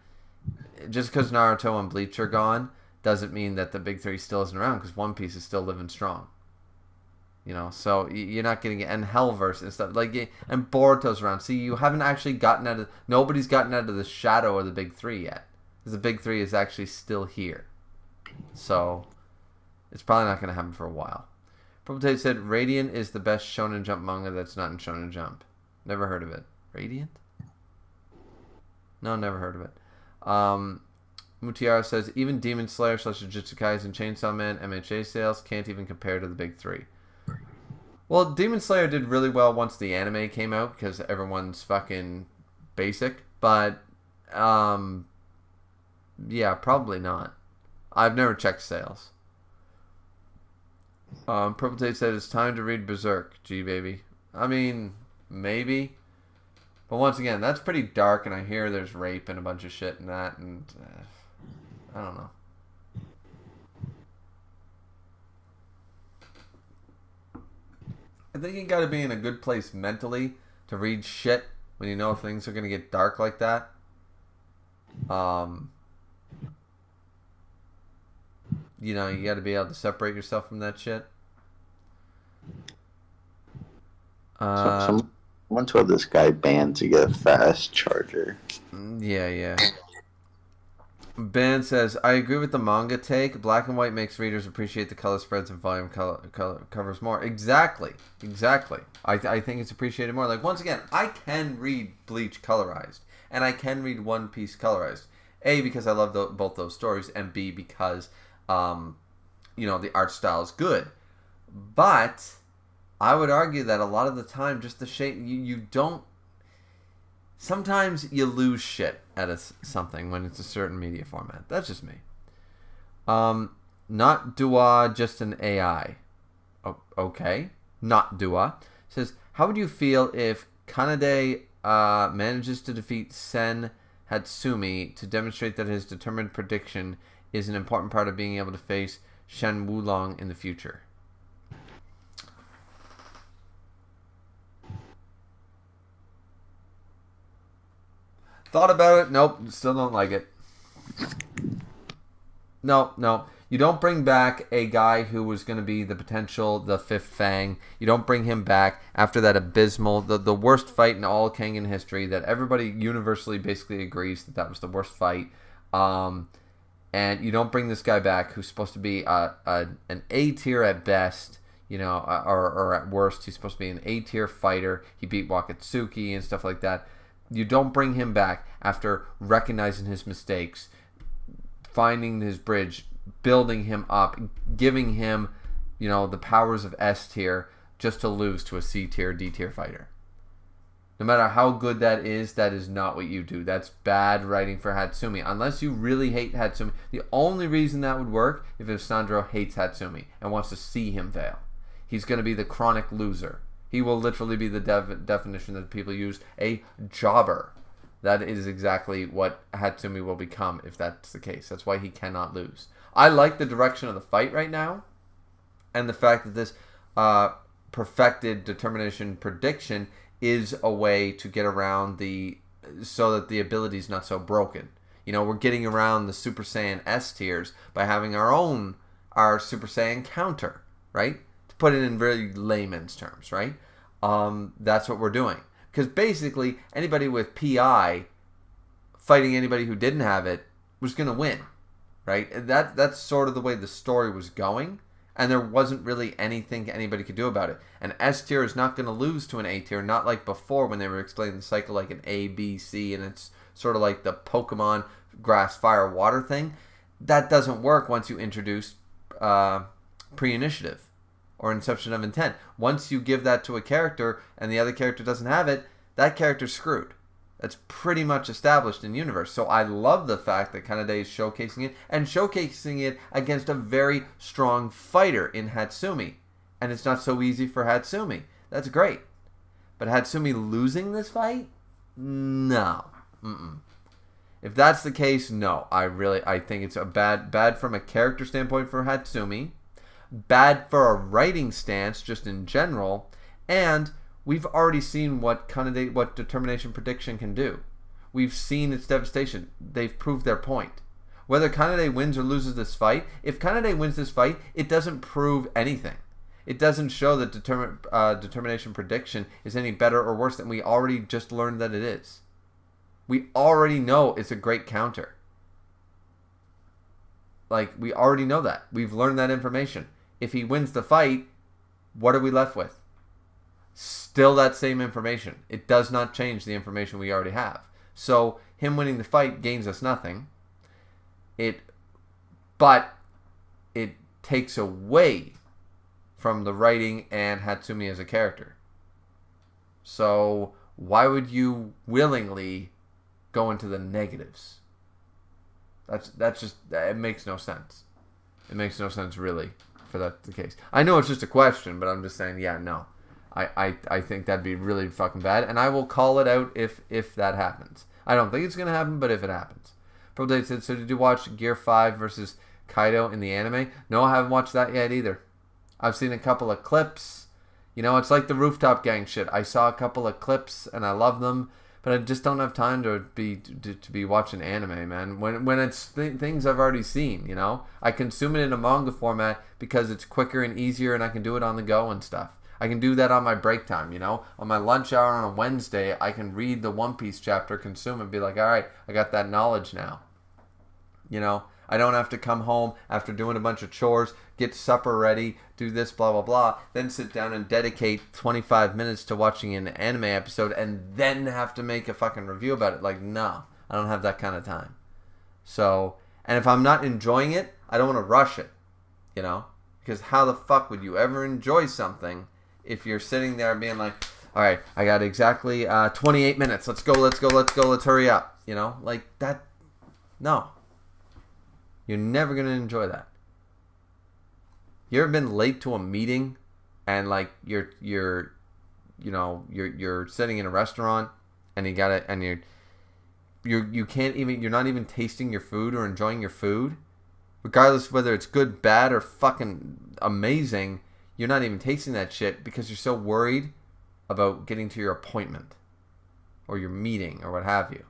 just because Naruto and Bleach are gone doesn't mean that the big three still isn't around, because One Piece is still living strong. So you're not getting it. And Hellverse and stuff and Boruto's around. See, you haven't actually nobody's gotten out of the shadow of the big three yet, because the big three is actually still here. So it's probably not going to happen for a while. Purple Tate said Radiant is the best Shonen Jump manga that's not in Shonen Jump. Never heard of it. Radiant? No, never heard of it. Mutiara says even Demon Slayer / Jujutsu Kaisen, Chainsaw Man, MHA sales can't even compare to the big three. Well, Demon Slayer did really well once the anime came out, because everyone's fucking basic. But, yeah, probably not. I've never checked sales. Purple Tate said it's time to read Berserk, G baby. I mean, maybe. But once again, that's pretty dark, and I hear there's rape and a bunch of shit in that, and I don't know. I think you gotta be in a good place mentally to read shit when you know things are gonna get dark like that. You gotta be able to separate yourself from that shit. Someone told this guy banned to get a fast charger. Yeah. Ben says, I agree with the manga take. Black and white makes readers appreciate the color spreads and volume covers more. Exactly. I think it's appreciated more. Like, once again, I can read Bleach colorized, and I can read One Piece colorized. A, because I love both those stories, and B, because, the art style is good. But I would argue that a lot of the time, just the shape, you don't... Sometimes you lose shit at something when it's a certain media format. That's just me. Not Dua, just an AI. Okay. Not Dua. Says, how would you feel if Kanade manages to defeat Sen Hatsumi to demonstrate that his determined prediction is an important part of being able to face Shen Wulong in the future? Thought about it. Nope. Still don't like it. No. You don't bring back a guy who was going to be the fifth Fang. You don't bring him back after that abysmal, the worst fight in all Kengan history that everybody universally basically agrees that was the worst fight. And you don't bring this guy back who's supposed to be an A tier at best, or at worst, he's supposed to be an A tier fighter. He beat Wakatsuki and stuff like that. You don't bring him back after recognizing his mistakes, finding his bridge, building him up, giving him, the powers of S tier just to lose to a C tier, D tier fighter. No matter how good that is not what you do. That's bad writing for Hatsumi. Unless you really hate Hatsumi. The only reason that would work if Sandro hates Hatsumi and wants to see him fail. He's going to be the chronic loser. He will literally be the definition that people use, a jobber. That is exactly what Hatsumi will become if that's the case. That's why he cannot lose. I like the direction of the fight right now. And the fact that this perfected determination prediction is a way to get around so that the ability is not so broken. You know, we're getting around the Super Saiyan S tiers by having our Super Saiyan counter, right? To put it in very layman's terms, right? That's what we're doing. Because basically, anybody with PI fighting anybody who didn't have it was going to win, right? That's sort of the way the story was going. And there wasn't really anything anybody could do about it. An S tier is not going to lose to an A tier, not like before when they were explaining the cycle like an A, B, C, and it's sort of like the Pokemon grass, fire, water thing. That doesn't work once you introduce pre-initiative or inception of intent. Once you give that to a character and the other character doesn't have it, that character's screwed. That's pretty much established in universe. So I love the fact that Kanade is showcasing it and showcasing it against a very strong fighter in Hatsumi. And it's not so easy for Hatsumi. That's great. But Hatsumi losing this fight? No. If that's the case, no. I think it's a bad from a character standpoint for Hatsumi. Bad for a writing stance just in general. And we've already seen what determination prediction can do. We've seen its devastation. They've proved their point. Whether Kanade wins or loses this fight, if Kanade wins this fight, it doesn't prove anything. It doesn't show that determination prediction is any better or worse than we already just learned that it is. We already know it's a great counter. Like, we already know that. We've learned that information. If he wins the fight, what are we left with? Still that same information. It does not change the information we already have. So him winning the fight gains us nothing. But it takes away from the writing and Hatsumi as a character. So why would you willingly go into the negatives? That's just, it makes no sense. It makes no sense really for that the case. I know it's just a question, but I'm just saying, yeah, no. I think that'd be really fucking bad, and I will call it out if that happens. I don't think it's going to happen, but if it happens. Probate said, so did you watch Gear 5 versus Kaido in the anime? No, I haven't watched that yet either. I've seen a couple of clips. You know, it's like the Rooftop Gang shit. I saw a couple of clips, and I love them, but I just don't have time to be watching anime, man. When it's things I've already seen, you know? I consume it in a manga format because it's quicker and easier, and I can do it on the go and stuff. I can do that on my break time, you know? On my lunch hour on a Wednesday, I can read the One Piece chapter, consume it, and be like, all right, I got that knowledge now. You know? I don't have to come home after doing a bunch of chores, get supper ready, do this, blah, blah, blah, then sit down and dedicate 25 minutes to watching an anime episode and then have to make a fucking review about it. Like, no, I don't have that kind of time. So, and if I'm not enjoying it, I don't want to rush it, you know? Because how the fuck would you ever enjoy something if you're sitting there being like, all right, I got exactly 28 minutes. Let's go, let's hurry up. You know, like that. No. You're never going to enjoy that. You ever been late to a meeting and like you're sitting in a restaurant and you got it and you can't even, you're not even tasting your food or enjoying your food, regardless of whether it's good, bad, or fucking amazing. You're not even tasting that shit because you're so worried about getting to your appointment or your meeting or what have you.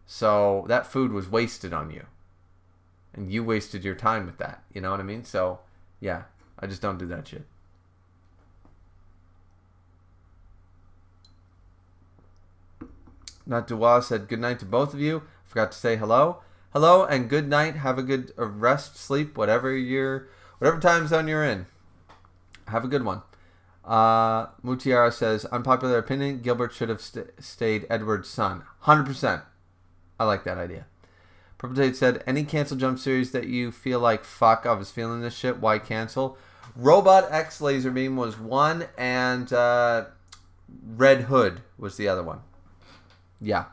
So that food was wasted on you. And you wasted your time with that. You know what I mean? So, yeah. I just don't do that shit. Not Dua said good night to both of you. Forgot to say hello. Hello and good night. Have a good rest, sleep, whatever time zone you're in. Have a good one. Mutiara says, unpopular opinion, Gilbert should have stayed Edward's son. 100%. I like that idea. Purple Tate said, any cancel jump series that you feel like, fuck, I was feeling this shit, why cancel? Robot X Laserbeam was one, and Red Hood was the other one. Yeah,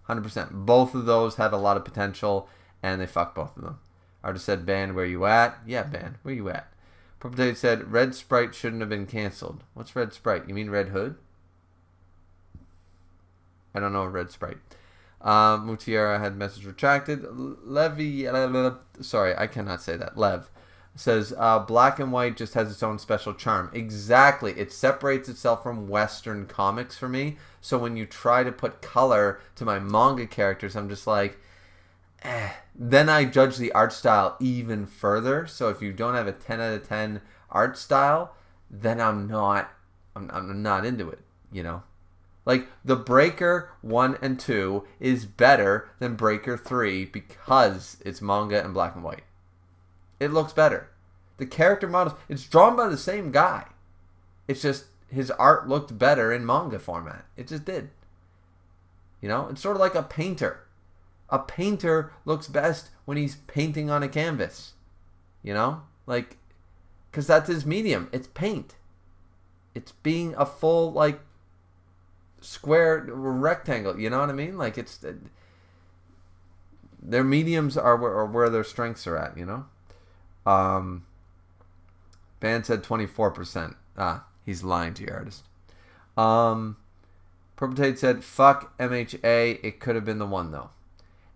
100%. Both of those had a lot of potential, and they fucked both of them. Artist said, "Ban, where you at?" Yeah, Ban, where you at? Purple Tate said, "Red Sprite shouldn't have been canceled." What's Red Sprite? You mean Red Hood? I don't know Red Sprite. Mutiara had message retracted. Levy, sorry, I cannot say that. Lev says, black and white just has its own special charm. Exactly. It separates itself from Western comics for me. So when you try to put color to my manga characters, I'm just like, eh. Then I judge the art style even further. So if you don't have a 10 out of 10 art style, then I'm not into it, you know? Like, the Breaker 1 and 2 is better than Breaker 3 because it's manga and black and white. It looks better. The character models, it's drawn by the same guy. It's just his art looked better in manga format. It just did. You know, it's sort of like a painter. A painter looks best when he's painting on a canvas. You know? Like, because that's his medium. It's paint. It's being a full, like, square rectangle. You know what I mean? Like, it's... their mediums are where their strengths are at, you know? Ban said 24%. He's lying to your artist. Purple Tate said, fuck MHA. It could have been the one, though.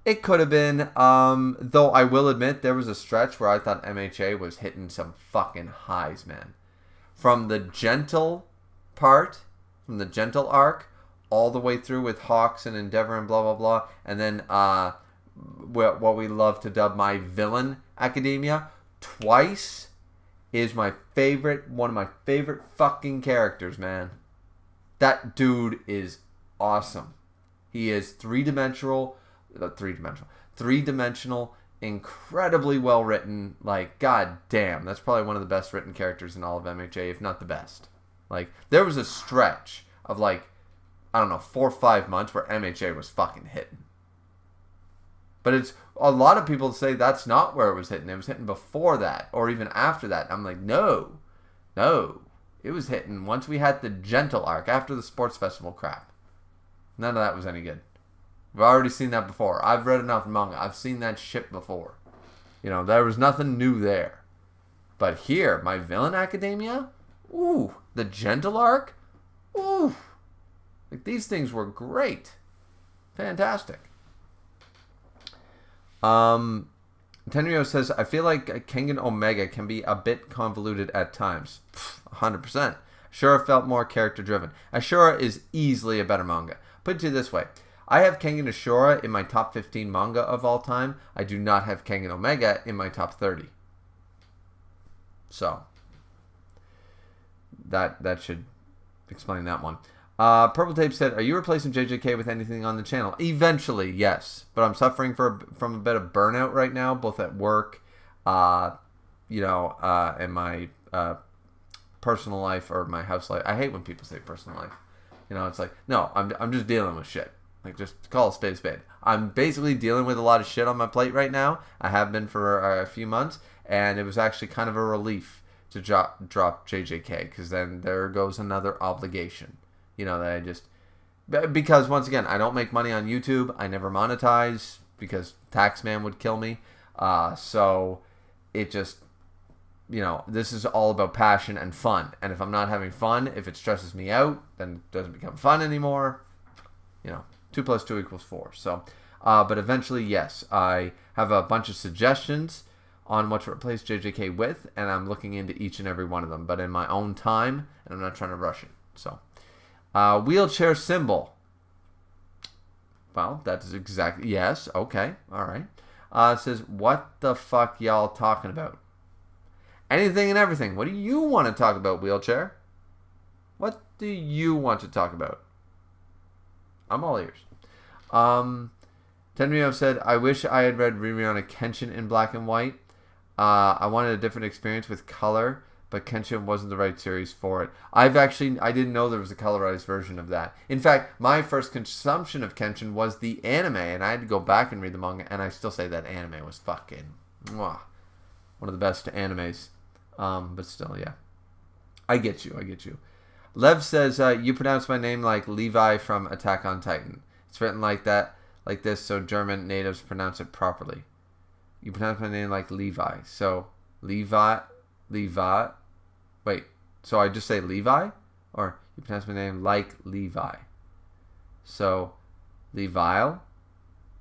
It could have been. Though I will admit, there was a stretch where I thought MHA was hitting some fucking highs, man. From the gentle part, from the gentle arc, all the way through with Hawks and Endeavor and blah, blah, blah. And then what we love to dub my villain Academia. Twice is my favorite, one of my favorite fucking characters, man. That dude is awesome. He is three-dimensional, incredibly well written. Like, god damn, that's probably one of the best written characters in all of MHA, if not the best. Like, there was a stretch of like, I don't know, 4 or 5 months where MHA was fucking hitting. But it's a lot of people say that's not where it was hitting. It was hitting before that or even after that. I'm like, no. It was hitting once we had the gentle arc after the sports festival crap. None of that was any good. We've already seen that before. I've read enough manga. I've seen that shit before. You know, there was nothing new there. But here, my villain Academia, ooh, the gentle arc, ooh. Like, these things were great. Fantastic. Tenryo says, I feel like Kengan Omega can be a bit convoluted at times. 100%. Ashura felt more character driven. Ashura is easily a better manga. Put it to you this way. I have Kengan Ashura in my top 15 manga of all time. I do not have Kengan Omega in my top 30. So, that should explain that one. Purple Tape said, are you replacing JJK with anything on the channel? Eventually, yes. But I'm suffering from a bit of burnout right now, both at work, and my personal life or my house life. I hate when people say personal life. You know, it's like, no, I'm just dealing with shit. Like, just call a spade a spade. I'm basically dealing with a lot of shit on my plate right now. I have been for a few months, and it was actually kind of a relief to drop JJK, because then there goes another obligation. You know, that I just... Because, once again, I don't make money on YouTube. I never monetize because Taxman would kill me. So, it just... You know, this is all about passion and fun. And if I'm not having fun, if it stresses me out, then it doesn't become fun anymore. You know, 2 + 2 = 4. So, but eventually, yes, I have a bunch of suggestions on what to replace JJK with, and I'm looking into each and every one of them, but in my own time, and I'm not trying to rush it. So... wheelchair symbol. Well, that's exactly... Yes, okay, alright. It says, what the fuck y'all talking about? Anything and everything. What do you want to talk about, wheelchair? What do you want to talk about? I'm all ears. Tenryo said, I wish I had read Ririyana Kenshin in black and white. I wanted a different experience with color, but Kenshin wasn't the right series for it. I didn't know there was a colorized version of that. In fact, my first consumption of Kenshin was the anime, and I had to go back and read the manga, and I still say that anime was fucking mwah, one of the best animes. But still, yeah. I get you. Lev says, you pronounce my name like Levi from Attack on Titan. It's written like that, like this, so German natives pronounce it properly. You pronounce my name like Levi. So, Levi. Wait, so I just say Levi? Or you pronounce my name like Levi. So, Levile.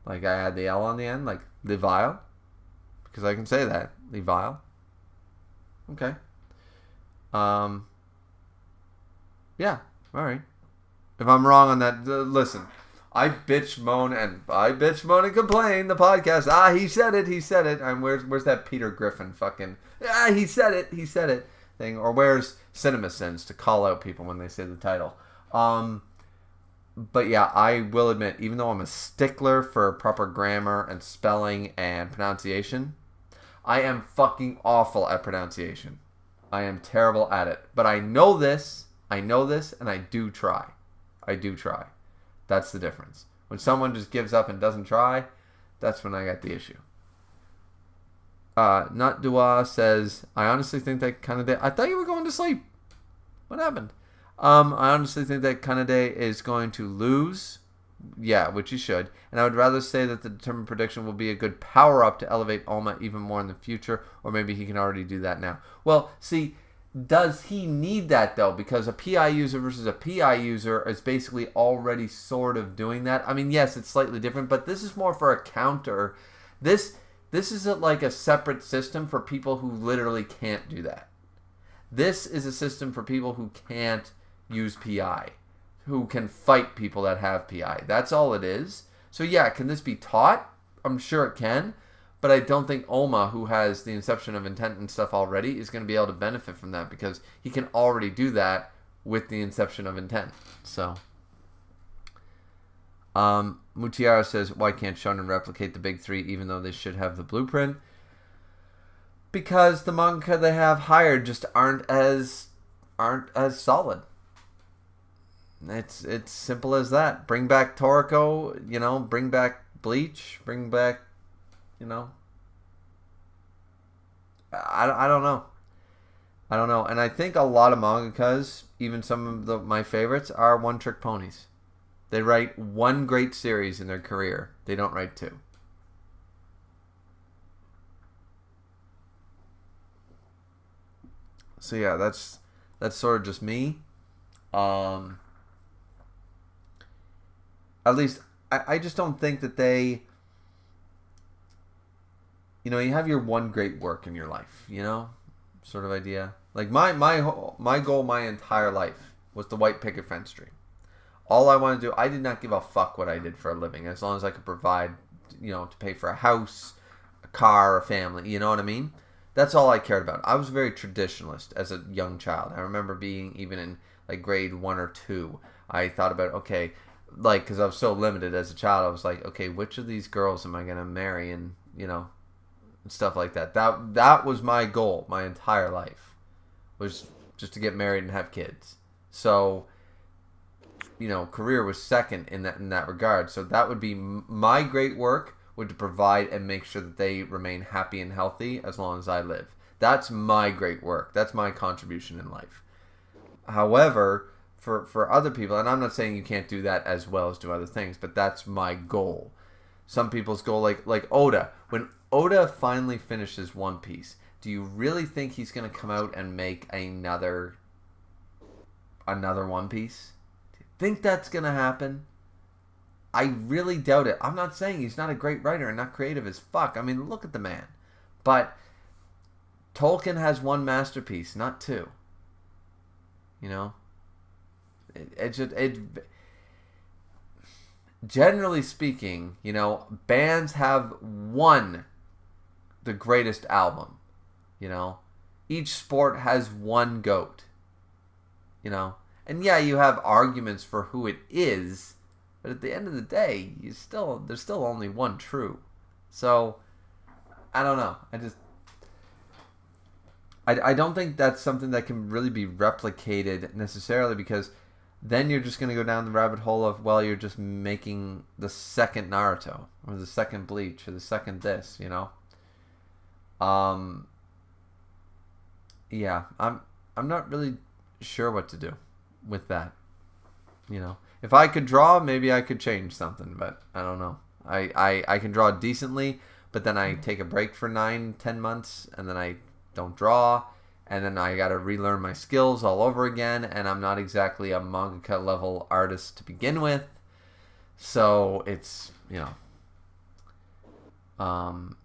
Like I add the L on the end, like Levile. Because I can say that. Levile. Okay. Yeah, alright. If I'm wrong on that, listen. I bitch, moan, and complain. The podcast. He said it. And where's that Peter Griffin fucking? He said it thing. Or where's CinemaSins to call out people when they say the title? But yeah, I will admit, even though I'm a stickler for proper grammar and spelling and pronunciation, I am fucking awful at pronunciation. I am terrible at it. But I know this, and I do try. That's the difference. When someone just gives up and doesn't try, that's when I got the issue. Not Dua says, I honestly think that Kanade... I thought you were going to sleep. What happened? I honestly think that Kanade is going to lose. Yeah, which he should. And I would rather say that the determined prediction will be a good power-up to elevate Alma even more in the future. Or maybe he can already do that now. Well, see... Does he need that, though? Because a PI user versus a PI user is basically already sort of doing that. I mean, yes, it's slightly different, but this is more for a counter. This isn't like a separate system for people who literally can't do that. This is a system for people who can't use PI, who can fight people that have PI. That's all it is. So yeah, can this be taught? I'm sure it can. But I don't think Oma, who has the inception of intent and stuff already, is going to be able to benefit from that because he can already do that with the inception of intent. So, Mutiara says, why can't Shonen replicate the big three even though they should have the blueprint? Because the manga they have hired just aren't as solid. It's simple as that. Bring back Toriko, bring back Bleach, bring back I don't know. And I think a lot of mangakas, even some of my favorites, are one-trick ponies. They write one great series in their career. They don't write two. So yeah, that's sort of just me. At least I just don't think that they... you have your one great work in your life, sort of idea. Like my goal my entire life was the white picket fence dream. All I wanted to do, I did not give a fuck what I did for a living, as long as I could provide, to pay for a house, a car, a family, you know what I mean? That's all I cared about. I was very traditionalist as a young child. I remember being even in like grade 1 or 2, I thought about, okay, like, because I was so limited as a child, I was like, okay, which of these girls am I going to marry and, stuff like that. That was my goal my entire life, was just to get married and have kids. So, career was second in that regard. So that would be my great work, would to provide and make sure that they remain happy and healthy as long as I live. That's my great work. That's my contribution in life. However, for other people, and I'm not saying you can't do that as well as do other things, but that's my goal. Some people's goal, like Oda, when Oda finally finishes One Piece, do you really think he's going to come out and make another One Piece? Do you think that's going to happen? I really doubt it. I'm not saying he's not a great writer and not creative as fuck. I mean, look at the man. But Tolkien has one masterpiece, not two. Generally speaking, bands have the greatest album. Each sport has one GOAT. And yeah, you have arguments for who it is, but at the end of the day, there's still only one true. So I don't know. I don't think that's something that can really be replicated necessarily, because then you're just going to go down the rabbit hole of, well, you're just making the second Naruto or the second Bleach or the second this, Yeah, I'm not really sure what to do with that. You know, if I could draw, maybe I could change something, but I don't know. I can draw decently, but then I take a break for 9-10 months, and then I don't draw, and then I got to relearn my skills all over again, and I'm not exactly a mangaka level artist to begin with, so it's, you know.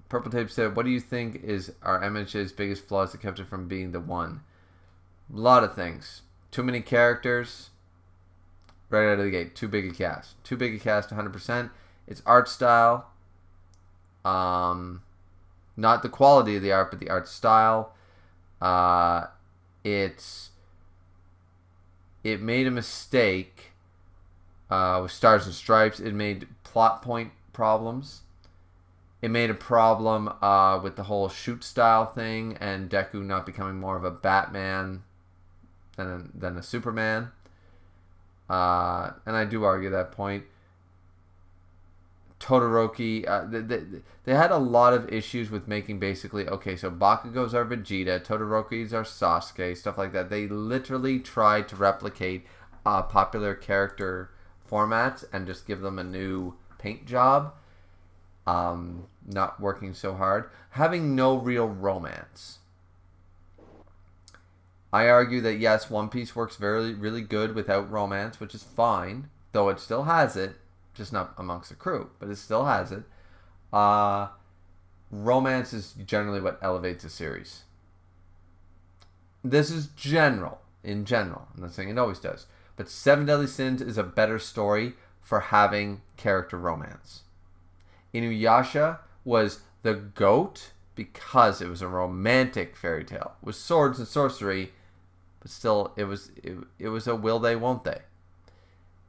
Purple Tape said, what do you think is our MHA's biggest flaws that kept it from being the one? A lot of things. Too many characters right out of the gate. Too big a cast. 100%. It's art style. Not the quality of the art, but the art style. It made a mistake with Stars and Stripes. It made plot point problems. It made a problem with the whole shoot style thing and Deku not becoming more of a Batman than a Superman. And I do argue that point. Todoroki, they had a lot of issues with making basically, okay, so Bakugo's our Vegeta, Todoroki's our Sasuke, stuff like that. They literally tried to replicate popular character formats and just give them a new paint job. Not working so hard. Having no real romance. I argue that yes, One Piece works really good without romance, which is fine, though it still has it, just not amongst the crew, but it still has it. Romance is generally what elevates a series. This is in general. I'm not saying it always does, but Seven Deadly Sins is a better story for having character romance. Inuyasha was the GOAT because it was a romantic fairy tale with swords and sorcery, but still it was a will they won't they.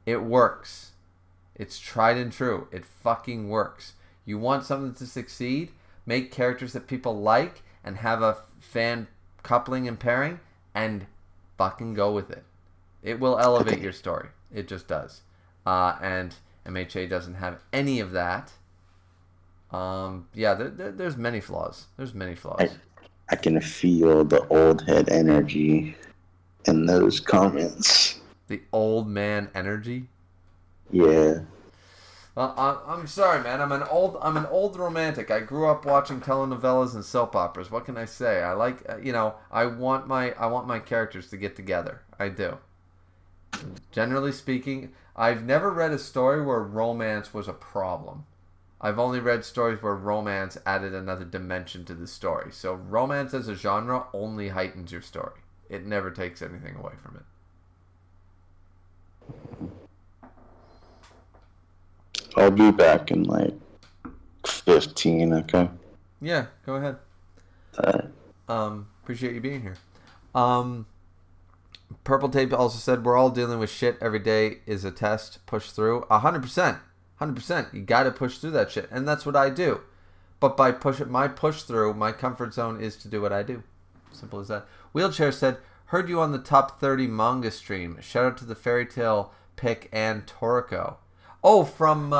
It works. It's tried and true. It fucking works. You want something to succeed? Make characters that people like and have a fan coupling and pairing and fucking go with it. It will elevate your story. It just does. And MHA doesn't have any of that. There's many flaws. I can feel the old head energy in those comments. The old man energy? Yeah. Well, I'm sorry, man. I'm an old romantic. I grew up watching telenovelas and soap operas. What can I say? I like, I want my characters to get together. I do. Generally speaking, I've never read a story where romance was a problem. I've only read stories where romance added another dimension to the story. So romance as a genre only heightens your story. It never takes anything away from it. I'll be back in like 15, okay? Yeah, go ahead. Appreciate you being here. Purple Tape also said, we're all dealing with shit. Every day is a test. Push through. 100%. 100%. You got to push through that shit. And that's what I do. But by my push through, my comfort zone is to do what I do. Simple as that. Wheelchair said, heard you on the top 30 manga stream. Shout out to the Fairy Tale pick and Toriko. Oh, from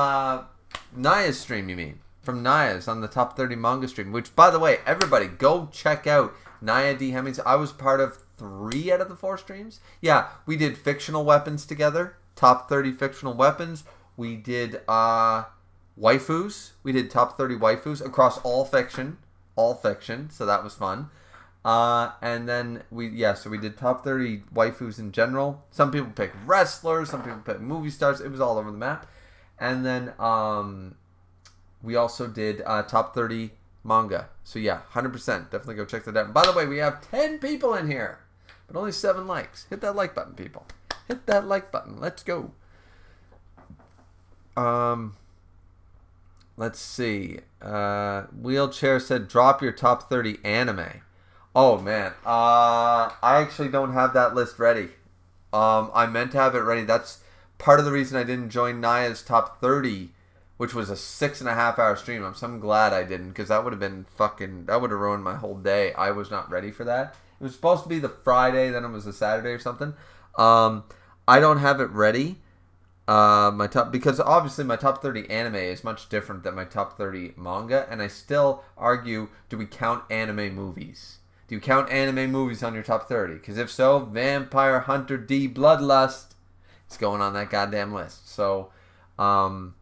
Naya's stream, you mean? From Naya's on the top 30 manga stream. Which, by the way, everybody, go check out Naya D. Hemmings. I was part of 3 out of the 4 streams. Yeah, we did fictional weapons together. Top 30 fictional weapons. We did waifus. We did top 30 waifus across all fiction. So that was fun. And then we did top 30 waifus in general. Some people picked wrestlers. Some people picked movie stars. It was all over the map. And then we also did top 30 manga. So yeah, 100%. Definitely go check that out. And by the way, we have 10 people in here, but only 7 likes. Hit that like button, people. Hit that like button. Let's go. Let's see. Wheelchair said, drop your top 30 anime. Oh, man. I actually don't have that list ready. I meant to have it ready. That's part of the reason I didn't join Naya's top 30, which was a 6.5 hour stream. I'm glad I didn't, because that would have been that would have ruined my whole day. I was not ready for that. It was supposed to be the Friday, then it was the Saturday or something. I don't have it ready. Because obviously my top 30 anime is much different than my top 30 manga, and I still argue, do we count anime movies? Do you count anime movies on your top 30? Because if so, Vampire Hunter D Bloodlust is going on that goddamn list. So, but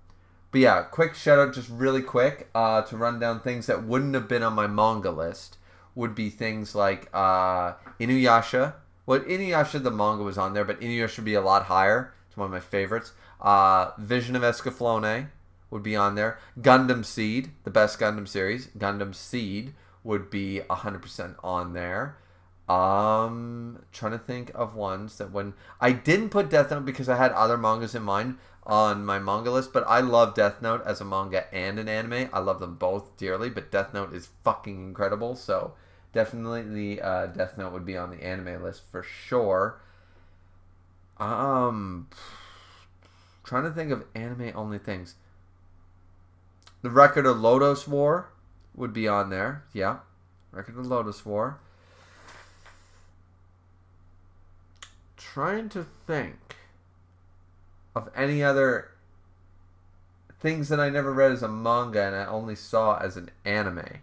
yeah, quick shout out, just really quick, to run down things that wouldn't have been on my manga list would be things like Inuyasha. Well, Inuyasha, the manga was on there, but Inuyasha would be a lot higher. It's one of my favorites. Vision of Escaflowne would be on there. Gundam Seed, the best Gundam series. Gundam Seed would be 100% on there. Trying to think of ones that when I didn't put Death Note because I had other mangas in mind on my manga list, but I love Death Note as a manga and an anime. I love them both dearly, but Death Note is fucking incredible, so definitely the Death Note would be on the anime list for sure. Trying to think of anime only things. The Record of Lodoss War would be on there. Yeah, Record of Lodoss War. Trying to think of any other things that I never read as a manga and I only saw as an anime.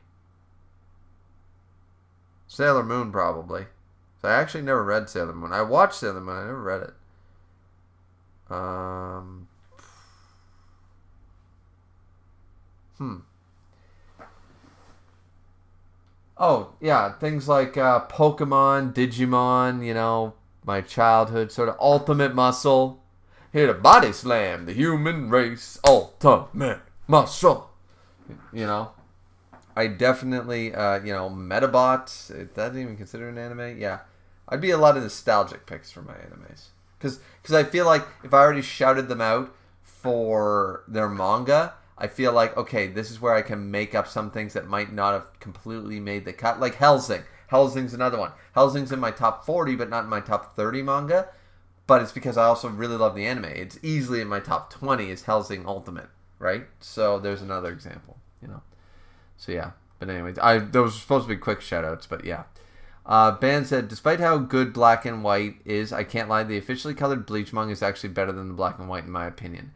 Sailor Moon, probably. So I actually never read Sailor Moon. I watched Sailor Moon. I never read it. Oh, yeah. Things like Pokemon, Digimon, you know, my childhood sort of Ultimate Muscle. Here to body slam the human race. Ultimate Muscle. You know. I definitely, Metabots. Is that even considered an anime? Yeah. I'd be a lot of nostalgic picks for my animes. Because I feel like if I already shouted them out for their manga, I feel like, okay, this is where I can make up some things that might not have completely made the cut. Like Hellsing. Hellsing's another one. Hellsing's in my top 40, but not in my top 30 manga. But it's because I also really love the anime. It's easily in my top 20 is Hellsing Ultimate, right? So there's another example, you know. So yeah, but anyways, those were supposed to be quick shoutouts, but yeah. Ban said, despite how good black and white is, I can't lie, the officially colored Bleach manga is actually better than the black and white in my opinion.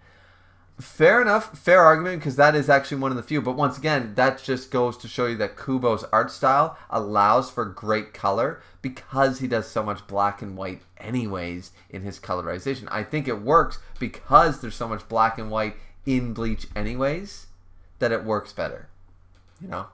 Fair enough, fair argument, because that is actually one of the few. But once again, that just goes to show you that Kubo's art style allows for great color because he does so much black and white anyways in his colorization. I think it works because there's so much black and white in Bleach anyways that it works better. You know?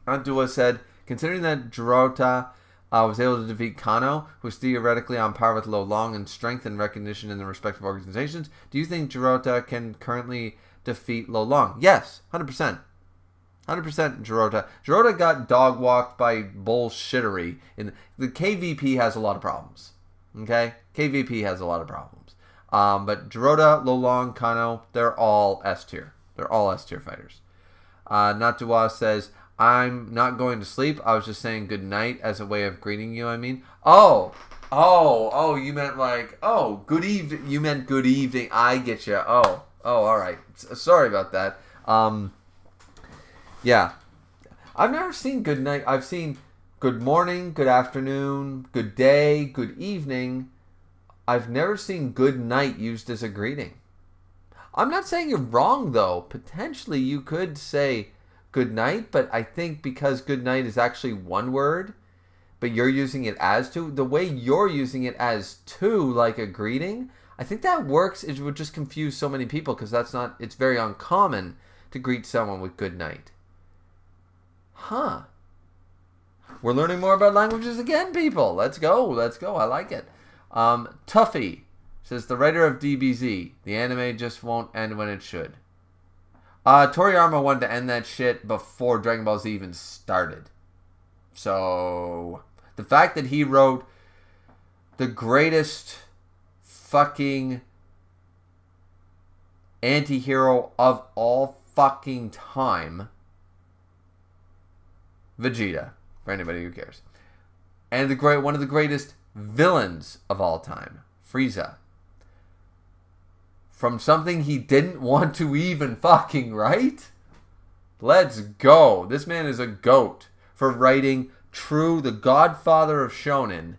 Antua said, considering that Jirota was able to defeat Kano, who was theoretically on par with Lo Long in strength and recognition in the respective organizations, do you think Jirota can currently defeat Lo Long? Yes, 100%. 100% Jirota. Jirota got dog walked by bullshittery. The KVP has a lot of problems. Okay? KVP has a lot of problems. But Jirota, Lo Long, Kano, they're all S tier. They're all S tier fighters. Natsuwa says, I'm not going to sleep. I was just saying good night as a way of greeting you, I mean. Oh, you meant like, good evening. You meant good evening. I get you. Oh, all right. Sorry about that. Yeah. I've never seen good night. I've seen good morning, good afternoon, good day, good evening. I've never seen good night used as a greeting. I'm not saying you're wrong, though. Potentially you could say good night, but I think because good night is actually one word, but you're using it as two, the way you're using it as two, like a greeting, I think that works. It would just confuse so many people because it's very uncommon to greet someone with good night. Huh. We're learning more about languages again, people. Let's go. I like it. Tuffy says, the writer of DBZ, the anime just won't end when it should. Toriyama wanted to end that shit before Dragon Ball Z even started. So, the fact that he wrote the greatest fucking anti-hero of all fucking time, Vegeta, for anybody who cares, and one of the greatest villains of all time, Frieza, from something he didn't want to even fucking write? Let's go. This man is a goat for writing the godfather of shonen,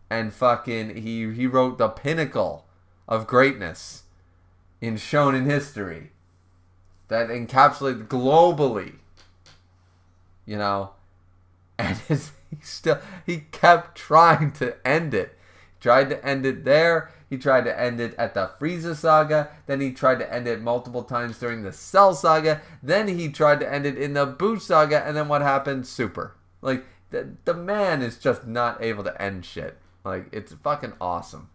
and fucking he wrote the pinnacle of greatness in shonen history. that encapsulated globally. You know, and he kept trying to end it. He tried to end it there. He tried to end it at the Frieza saga. Then he tried to end it multiple times during the Cell saga. Then he tried to end it in the Boo saga. And then what happened? Super. Like, the man is just not able to end shit. Like, it's fucking awesome.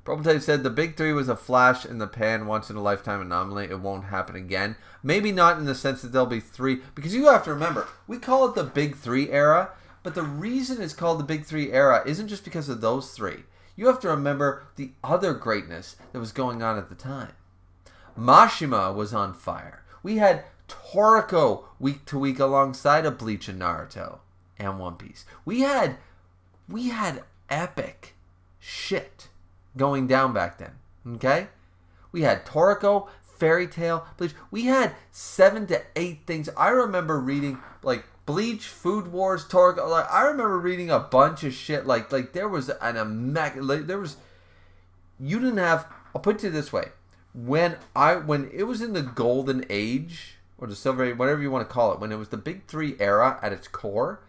Prototype said the big three was a flash in the pan, once in a lifetime anomaly. It won't happen again. Maybe not in the sense that there'll be three, because you have to remember, we call it the big three era, but the reason it's called the big three era isn't just because of those three. You have to remember the other greatness that was going on at the time. Mashima was on fire. We had Toriko week to week alongside of Bleach and Naruto and One Piece. We had epic shit going down back then, okay? We had Toriko, Fairy Tail, Bleach. We had 7 to 8 things. I remember reading, like, Bleach, Food Wars, Toriko. Like, I remember reading a bunch of shit. Like there was you didn't have, I'll put it this way. When it was in the golden age, or the silver age, whatever you want to call it, when it was the big three era at its core,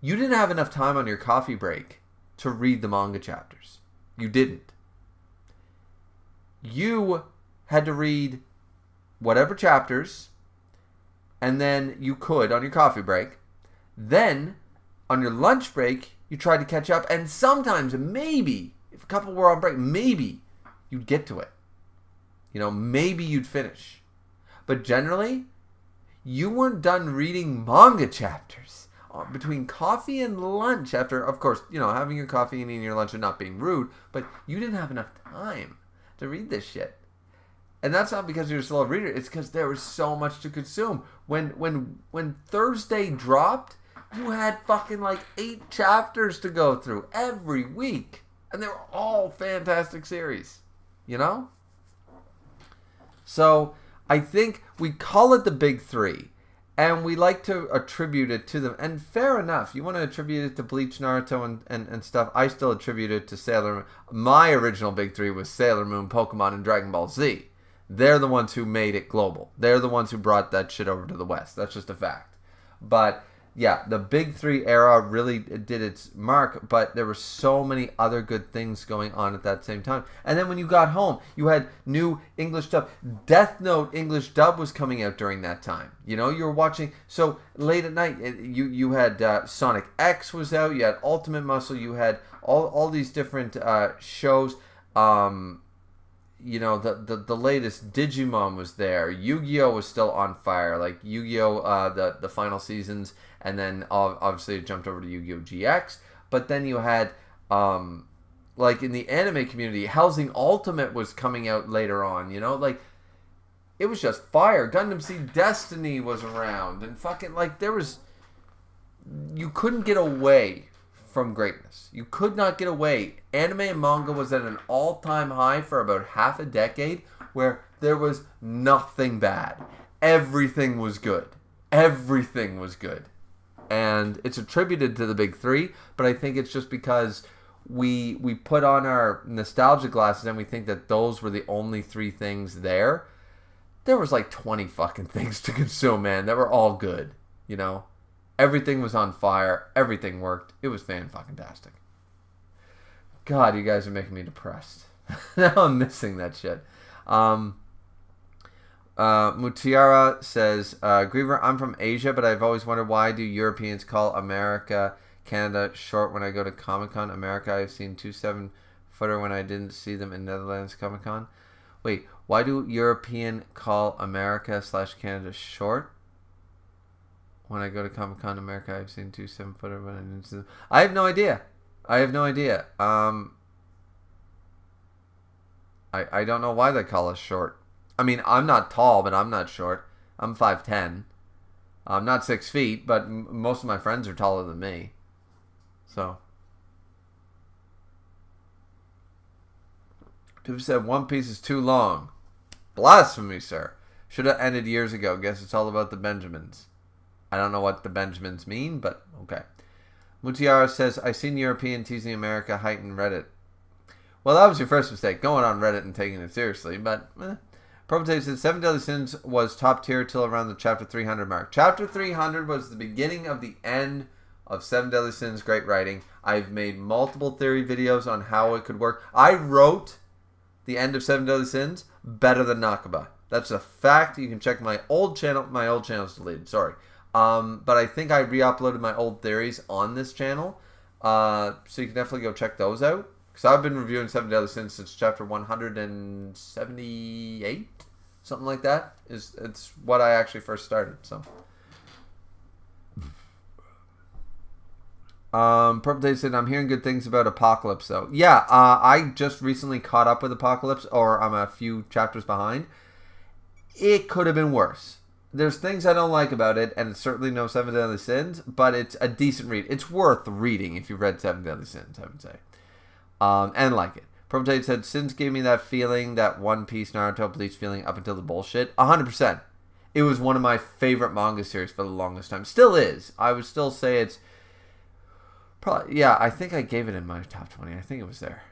you didn't have enough time on your coffee break to read the manga chapters. You didn't. You had to read whatever chapters, and then you could on your coffee break. Then, on your lunch break, you tried to catch up, and sometimes, maybe, if a couple were on break, maybe you'd get to it. You know, maybe you'd finish. But generally, you weren't done reading manga chapters between coffee and lunch after, of course, you know, having your coffee and eating your lunch and not being rude, but you didn't have enough time to read this shit. And that's not because you're a slow reader, it's because there was so much to consume. When Thursday dropped, you had fucking like 8 chapters to go through every week. And they were all fantastic series. You know? So, I think we call it the big three. And we like to attribute it to them. And fair enough. You want to attribute it to Bleach, Naruto, and stuff. I still attribute it to Sailor Moon. My original big three was Sailor Moon, Pokemon, and Dragon Ball Z. They're the ones who made it global. They're the ones who brought that shit over to the West. That's just a fact. But, yeah, the big three era really did its mark. But there were so many other good things going on at that same time. And then when you got home, you had new English dub. Death Note English dub was coming out during that time. You know, you were watching. So late at night, you had Sonic X was out. You had Ultimate Muscle. You had all these different shows. You know, the latest Digimon was there. Yu-Gi-Oh was still on fire. Like Yu-Gi-Oh, the final seasons, and then obviously it jumped over to Yu-Gi-Oh GX. But then you had, like in the anime community, Hellsing Ultimate was coming out later on. You know, like it was just fire. Gundam Seed Destiny was around, and fucking like there was, you couldn't get away from greatness. You could not get away. Anime and manga was at an all-time high for about half a decade where there was nothing bad. Everything was good. Everything was good. And it's attributed to the big three, but I think it's just because we put on our nostalgia glasses and we think that those were the only 3 things there. There was like 20 fucking things to consume, man, that were all good, you know? Everything was on fire. Everything worked. It was fan-fucking-tastic. God, you guys are making me depressed. Now I'm missing that shit. Mutiara says, Griever, I'm from Asia, but I've always wondered why do Europeans call America, Canada short when I go to Comic-Con? America, I've seen 2 7-footer when I didn't see them in Netherlands Comic-Con. Wait, why do European call America/Canada short? When I go to Comic-Con America, I've seen 2 7-footer when I didn't see them. I have no idea. I don't know why they call us short. I mean, I'm not tall, but I'm not short. I'm 5'10". I'm not 6 feet, but most of my friends are taller than me. So. People said One Piece is too long. Blasphemy, sir. Should have ended years ago. Guess it's all about the Benjamins. I don't know what the Benjamins mean, but okay. Mutiara says, I seen European teasing America heighten Reddit. Well, that was your first mistake, going on Reddit and taking it seriously, but Prototype said 7 Deadly Sins was top tier till around the chapter 300 mark. Chapter 300 was the beginning of the end of 7 Deadly Sins great writing. I've made multiple theory videos on how it could work. I wrote the end of 7 Deadly Sins better than Nakaba. That's a fact. You can check my old channel. My old channel's deleted, sorry. But I think I re-uploaded my old theories on this channel. So you can definitely go check those out. Because I've been reviewing 7 Deadly Sins since chapter 178, something like that. It's what I actually first started. So, Purple Day said, I'm hearing good things about Apocalypse, though. Yeah, I just recently caught up with Apocalypse, or I'm a few chapters behind. It could have been worse. There's things I don't like about it, and it's certainly no 7 Deadly Sins, but it's a decent read. It's worth reading if you've read 7 Deadly Sins, I would say. And like it. Prototype said, Sins gave me that feeling, that One Piece, Naruto, Bleach feeling up until the bullshit. 100%. It was one of my favorite manga series for the longest time. Still is. I would still say it's probably, yeah, I think I gave it in my top 20. I think it was there.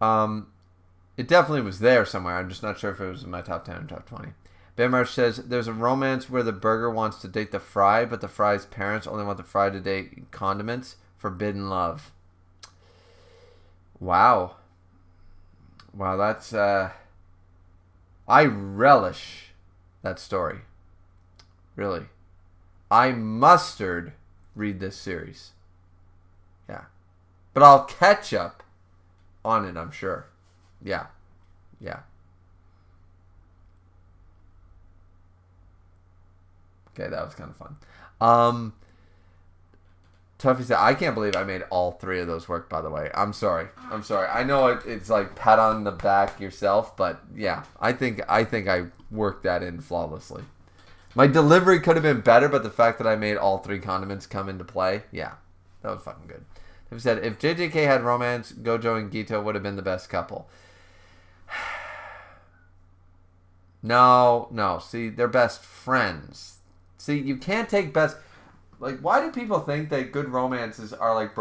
It definitely was there somewhere. I'm just not sure if it was in my top 10 or top 20. Bammarsh says, there's a romance where the burger wants to date the fry, but the fry's parents only want the fry to date condiments. Forbidden love. Wow. Wow, that's, I relish that story. Really. I mustard read this series. Yeah. But I'll catch up on it, I'm sure. Yeah. Yeah. Okay, that was kind of fun. Tuffy said, I can't believe I made all 3 of those work, by the way. I'm sorry. I know it's like pat on the back yourself, but yeah, I think I worked that in flawlessly. My delivery could have been better, but the fact that I made all 3 condiments come into play, yeah, that was fucking good. Tuffy said, if JJK had romance, Gojo and Gito would have been the best couple. No. See, they're best friends. See, you can't take best... Like, why do people think that good romances are like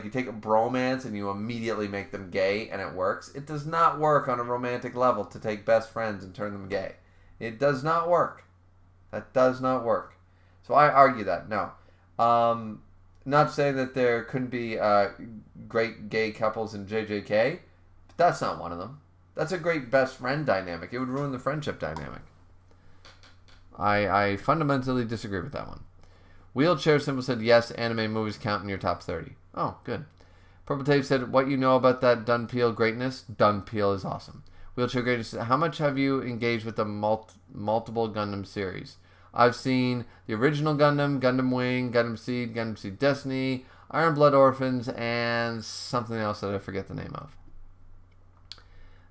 you take a bromance and you immediately make them gay and it works? It does not work on a romantic level to take best friends and turn them gay. It does not work. That does not work. So I argue that. No. Not saying that there couldn't be great gay couples in JJK, but that's not one of them. That's a great best friend dynamic. It would ruin the friendship dynamic. I fundamentally disagree with that one. Wheelchair Symbol said, yes, anime movies count in your top 30. Oh, good. Purple Tape said, what you know about that Dunpeel greatness? Dunpeel is awesome. Wheelchair Greatness said, how much have you engaged with the multiple Gundam series? I've seen the original Gundam, Gundam Wing, Gundam Seed Destiny, Iron Blood Orphans, and something else that I forget the name of.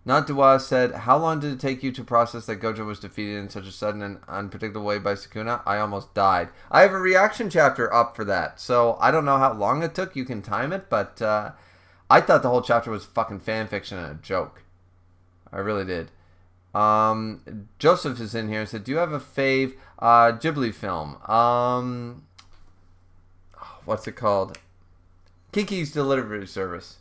Not Dua said, how long did it take you to process that Gojo was defeated in such a sudden and unpredictable way by Sukuna? I almost died. I have a reaction chapter up for that, so I don't know how long it took. You can time it, but I thought the whole chapter was fucking fanfiction and a joke. I really did. Joseph is in here and said, do you have a fave Ghibli film? What's it called? Kiki's Delivery Service.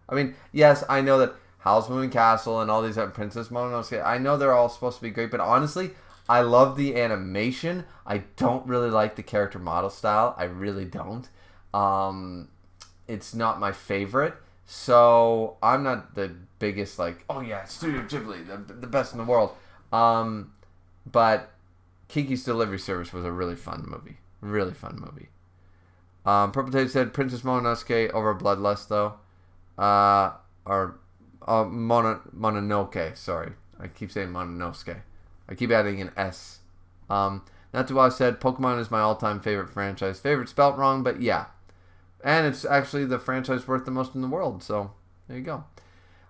I mean, yes, I know that Howl's Moving Castle and all these other Princess Mononoke, I know they're all supposed to be great, but honestly, I love the animation. I don't really like the character model style. I really don't. It's not my favorite, so I'm not the biggest, like, oh yeah, Studio Ghibli, the best in the world. But Kiki's Delivery Service was a really fun movie. Really fun movie. Purple Tape said Princess Mononoke over Bloodlust, though. Mononoke, sorry. I keep saying Mononosuke. I keep adding an S. Natuwa said, Pokemon is my all-time favorite franchise. Favorite spelt wrong, but yeah. And it's actually the franchise worth the most in the world, so there you go.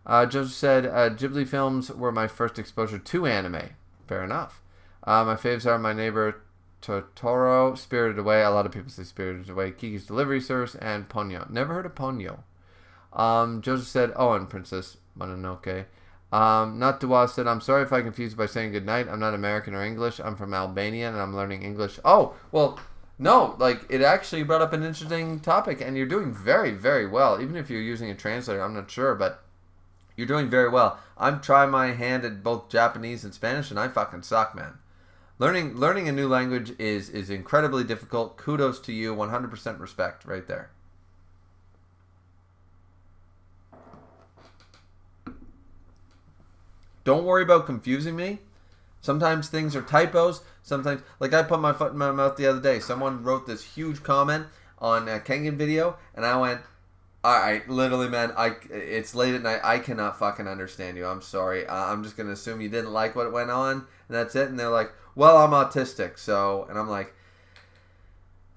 Joseph said, Ghibli films were my first exposure to anime. Fair enough. My faves are My Neighbor Totoro, Spirited Away. A lot of people say Spirited Away. Kiki's Delivery Service, and Ponyo. Never heard of Ponyo. Joseph said, oh, and Princess Mononoke. Not Dua said, I'm sorry if I confused by saying goodnight. I'm not American or English. I'm from Albania and I'm learning English. Oh, well, no, like, it actually brought up an interesting topic and you're doing very, very well. Even if you're using a translator, I'm not sure, but You're doing very well. I'm trying my hand at both Japanese and Spanish, and I fucking suck, man. Learning a new language is incredibly difficult. Kudos to you. 100% respect right there. Don't worry about confusing me. Sometimes things are typos. Sometimes, like I put my foot in my mouth the other day. Someone wrote this huge comment on a Kengan video, and I went, all right, literally, man, it's late at night. I cannot fucking understand you. I'm sorry. I'm just going to assume you didn't like what went on, and that's it. And they're like, well, I'm autistic, so... And I'm like,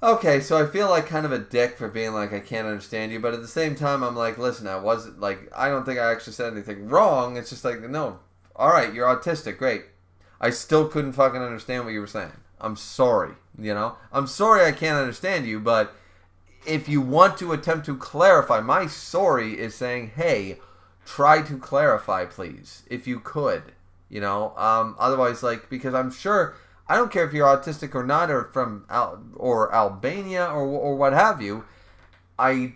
okay, so I feel like kind of a dick for being like, I can't understand you. But at the same time, I'm like, listen, I wasn't, like, I don't think I actually said anything wrong. It's just like, no, all right, you're autistic, great. I still couldn't fucking understand what you were saying. I'm sorry, you know? I'm sorry I can't understand you, but if you want to attempt to clarify, my sorry is saying, hey, try to clarify, please, if you could, you know? Otherwise, like, because I'm sure, I don't care if you're autistic or not, or from Albania or what have you, I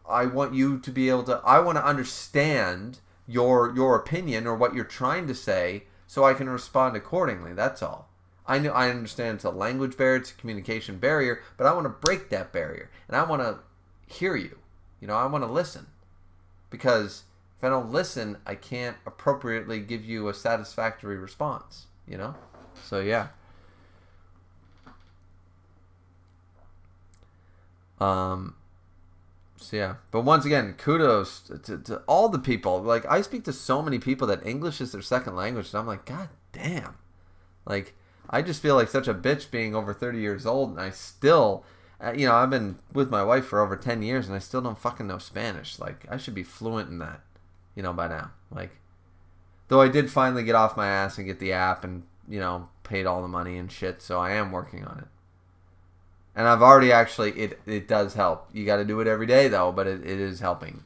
want you to be able to, I want to understand your opinion or what you're trying to say, so I can respond accordingly. That's all. I understand it's a language barrier, it's a communication barrier, but I want to break that barrier, and I want to hear you. You know, I want to listen, because if I don't listen, I can't appropriately give you a satisfactory response. You know, so yeah. So yeah, but once again, kudos to all the people. Like, I speak to so many people that English is their second language, and I'm like, God damn. Like, I just feel like such a bitch being over 30 years old, and I still, you know, I've been with my wife for over 10 years, and I still don't fucking know Spanish. Like, I should be fluent in that, you know, by now. Like, though I did finally get off my ass and get the app and, you know, paid all the money and shit, so I am working on it. And I've already actually, it does help. You got to do it every day, though, but it is helping.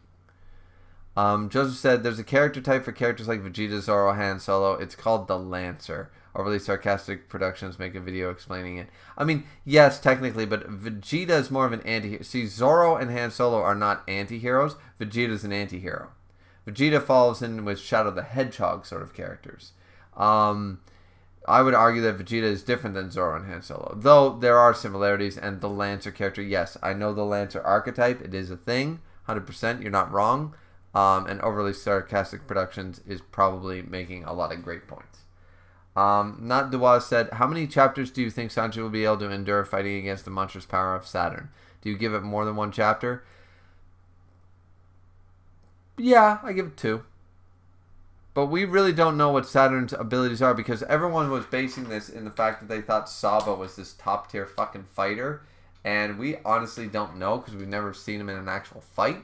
Joseph said, there's a character type for characters like Vegeta, Zoro, Han Solo. It's called the Lancer. Overly sarcastic productions make a video explaining it. I mean, yes, technically, but Vegeta is more of an anti-hero. See, Zoro and Han Solo are not anti-heroes. Vegeta's an anti-hero. Vegeta falls in with Shadow the Hedgehog sort of characters. I would argue that Vegeta is different than Zoro and Han Solo, though there are similarities. And the Lancer character, yes, I know the Lancer archetype. It is a thing, 100%. You're not wrong. And overly sarcastic productions is probably making a lot of great points. Not Dewaz said, how many chapters do you think Sanji will be able to endure fighting against the monstrous power of Saturn? Do you give it more than one chapter? Yeah, I give it 2. But we really don't know what Saturn's abilities are, because everyone was basing this in the fact that they thought Saba was this top tier fucking fighter. And we honestly don't know, because we've never seen him in an actual fight.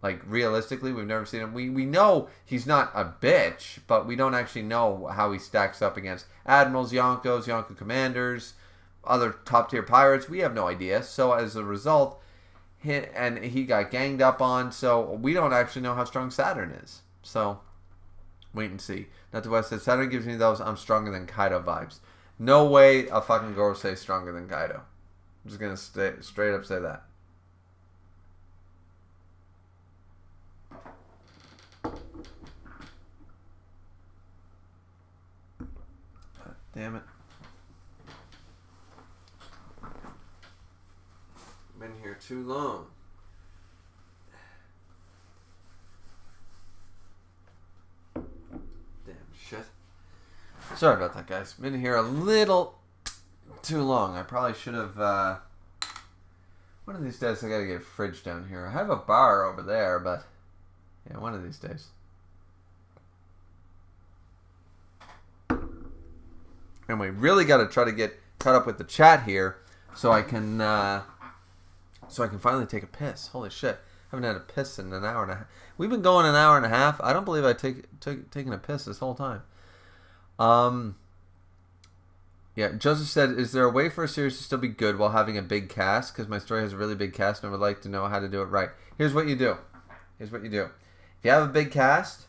Like, realistically, we've never seen him. We know he's not a bitch, but we don't actually know how he stacks up against Admirals, Yonkos, Yonko Commanders, other top-tier pirates. We have no idea. So, as a result, he got ganged up on, so we don't actually know how strong Saturn is. So, wait and see. Not the West said, Saturn gives me those I'm stronger than Kaido vibes. No way a fucking Gorosei stronger than Kaido. I'm just going to straight up say that. Damn it. Been here too long. Damn shit. Sorry about that, guys. Been here a little too long. I probably should have, one of these days I gotta get a fridge down here. I have a bar over there, but yeah, one of these days. And we really got to try to get caught up with the chat here, so I can finally take a piss. Holy shit! I haven't had a piss in an hour and a half. We've been going an hour and a half. I don't believe I taken a piss this whole time. Yeah, Joseph said, "Is there a way for a series to still be good while having a big cast? Because my story has a really big cast, and I would like to know how to do it right." Here's what you do. If you have a big cast,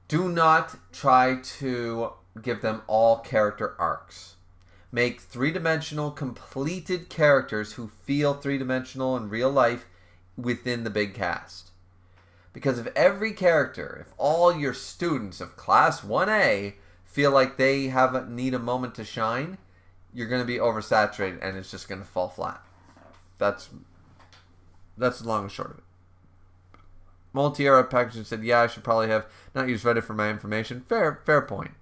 do not try to give them all character arcs. Make three-dimensional completed characters who feel three-dimensional in real life within the big cast. Because if every character, if all your students of Class 1A feel like they need a moment to shine, you're going to be oversaturated and it's just going to fall flat. That's the long and short of it. Multi-era packaging said, yeah, I should probably have not used Reddit for my information. Fair point.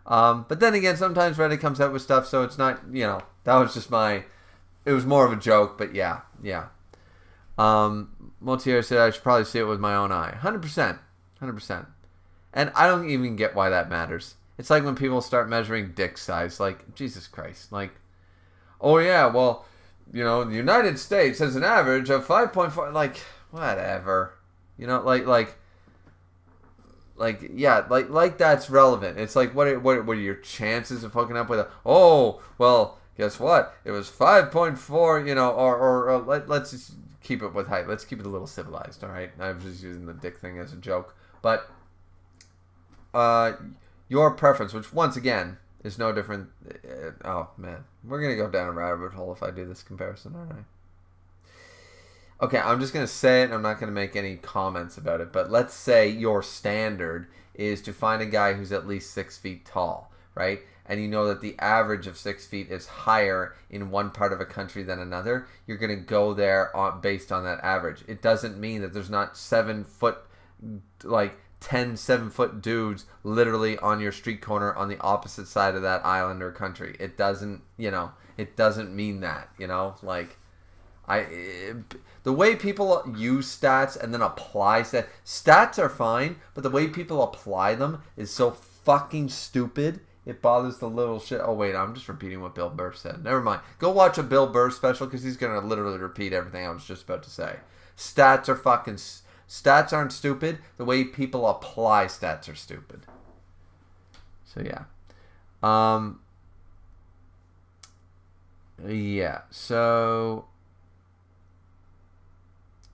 But then again, sometimes Reddit comes out with stuff, so it's not, that was just it was more of a joke, but yeah. Multi-era said, I should probably see it with my own eye. 100%. And I don't even get why that matters. It's like when people start measuring dick size. Like, Jesus Christ. Like, oh yeah, well, the United States has an average of 5.4. Like, whatever. Like that's relevant. It's like, what are your chances of hooking up with guess what? It was 5.4, let's just keep it with height. Let's keep it a little civilized, all right? I'm just using the dick thing as a joke. But your preference, which once again is no different. Oh, man. We're going to go down a rabbit hole if I do this comparison, aren't I? Okay, I'm just going to say it and I'm not going to make any comments about it. But let's say your standard is to find a guy who's at least 6 feet tall, right? And you know that the average of 6 feet is higher in one part of a country than another. You're going to go there based on that average. It doesn't mean that there's not 10 7-foot dudes literally on your street corner on the opposite side of that island or country. It doesn't mean that, the way people use stats and then apply stats are fine, but the way people apply them is so fucking stupid. It bothers the little shit. Oh wait, I'm just repeating what Bill Burr said. Never mind. Go watch a Bill Burr special because he's gonna literally repeat everything I was just about to say. Stats aren't stupid. The way people apply stats are stupid. So yeah. So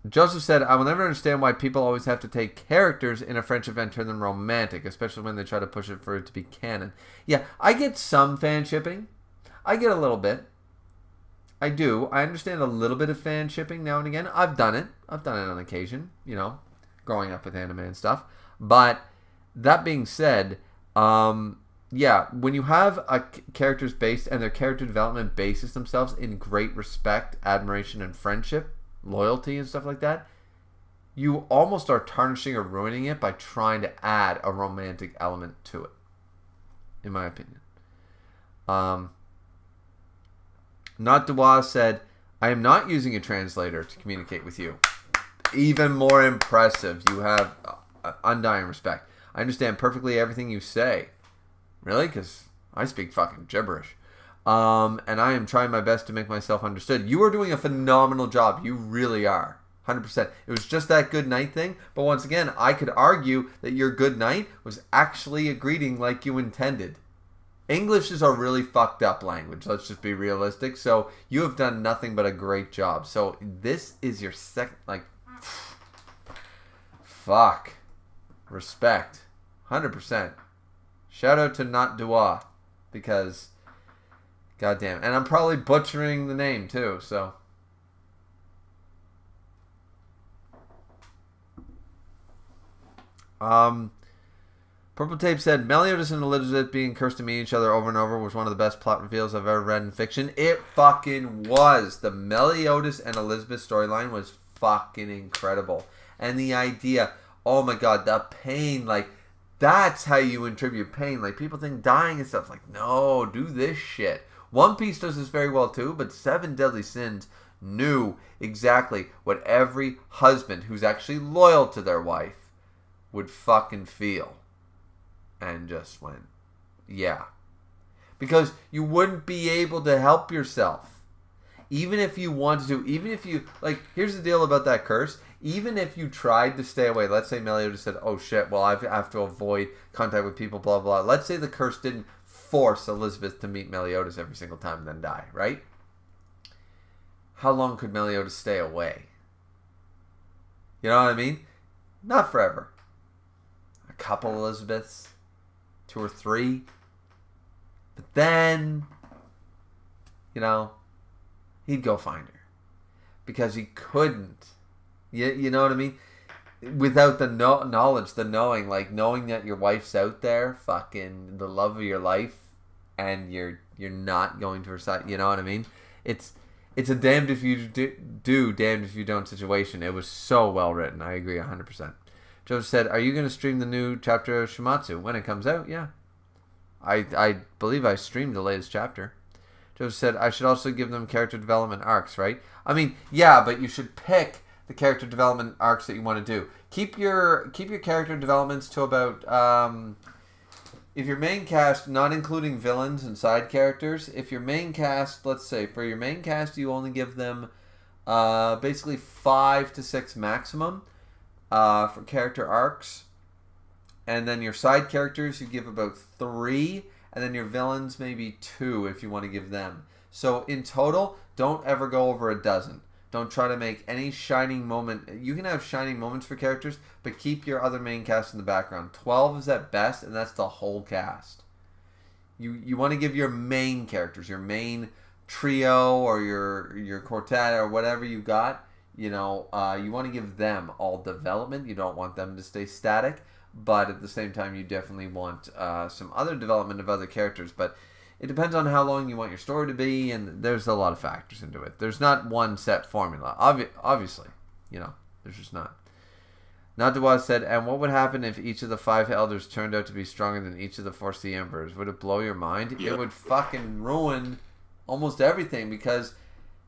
Joseph said, I will never understand why people always have to take characters in a friendship and turn them romantic, especially when they try to push it for it to be canon. Yeah, I get some fan shipping. I get a little bit. I do. I understand a little bit of fan shipping now and again. I've done it on occasion, growing up with anime and stuff. But that being said, when you have characters based and their character development bases themselves in great respect, admiration, and friendship, loyalty and stuff like that, you almost are tarnishing or ruining it by trying to add a romantic element to it, in my opinion. Not Dewa said, I am not using a translator to communicate with you. Even more impressive. You have undying respect. I understand perfectly everything you say. Really? Because I speak fucking gibberish. And I am trying my best to make myself understood. You are doing a phenomenal job. You really are. 100%. It was just that good night thing. But once again, I could argue that your good night was actually a greeting like you intended. English is a really fucked up language. Let's just be realistic. So you have done nothing but a great job. So this is your second, fuck. Respect. 100%. Shout out to Not Dua. Because, goddamn. And I'm probably butchering the name too, so. Purple Tape said, Meliodas and Elizabeth being cursed to meet each other over and over was one of the best plot reveals I've ever read in fiction. It fucking was. The Meliodas and Elizabeth storyline was fucking incredible. And the idea, oh my god, the pain, that's how you attribute pain. People think dying and stuff. No, do this shit. One Piece does this very well too, but Seven Deadly Sins knew exactly what every husband who's actually loyal to their wife would fucking feel. And just went, yeah. Because you wouldn't be able to help yourself. Even if you wanted to, even if you, here's the deal about that curse. Even if you tried to stay away, let's say Meliodas said, oh shit, well I have to avoid contact with people, blah, blah. Let's say the curse didn't force Elizabeth to meet Meliodas every single time and then die, right? How long could Meliodas stay away? You know what I mean? Not forever. A couple Elizabeths. 2 or 3. But then, he'd go find her. Because he couldn't. You know what I mean? without the knowledge, the knowing that your wife's out there, fucking the love of your life, and you're not going to her side. You know what I mean? It's a damned if you do, damned if you don't situation. It was so well written. I agree 100%. Joe said, "Are you going to stream the new chapter of Shimatsu when it comes out?" Yeah, I believe I streamed the latest chapter. Joe said, "I should also give them character development arcs, right?" I mean, yeah, but you should pick the character development arcs that you want to do. Keep your character developments to about if your main cast, not including villains and side characters, if your main cast, let's say for your main cast, you only give them basically 5 to 6 maximum for character arcs, and then your side characters you give about 3, and then your villains maybe 2 if you want to give them. So in total, don't ever go over a dozen. Don't try to make any shining moment. You can have shining moments for characters, but keep your other main cast in the background. 12 is at best, and that's the whole cast. You want to give your main characters, your main trio or your quartet or whatever you got, you want to give them all development. You don't want them to stay static, but at the same time, you definitely want some other development of other characters. But it depends on how long you want your story to be, and there's a lot of factors into it. There's not one set formula. Obviously, there's just not. Nadawaz said, "And what would happen if each of the 5 elders turned out to be stronger than each of the 4 sea emperors? Would it blow your mind?" Yep. It would fucking ruin almost everything, because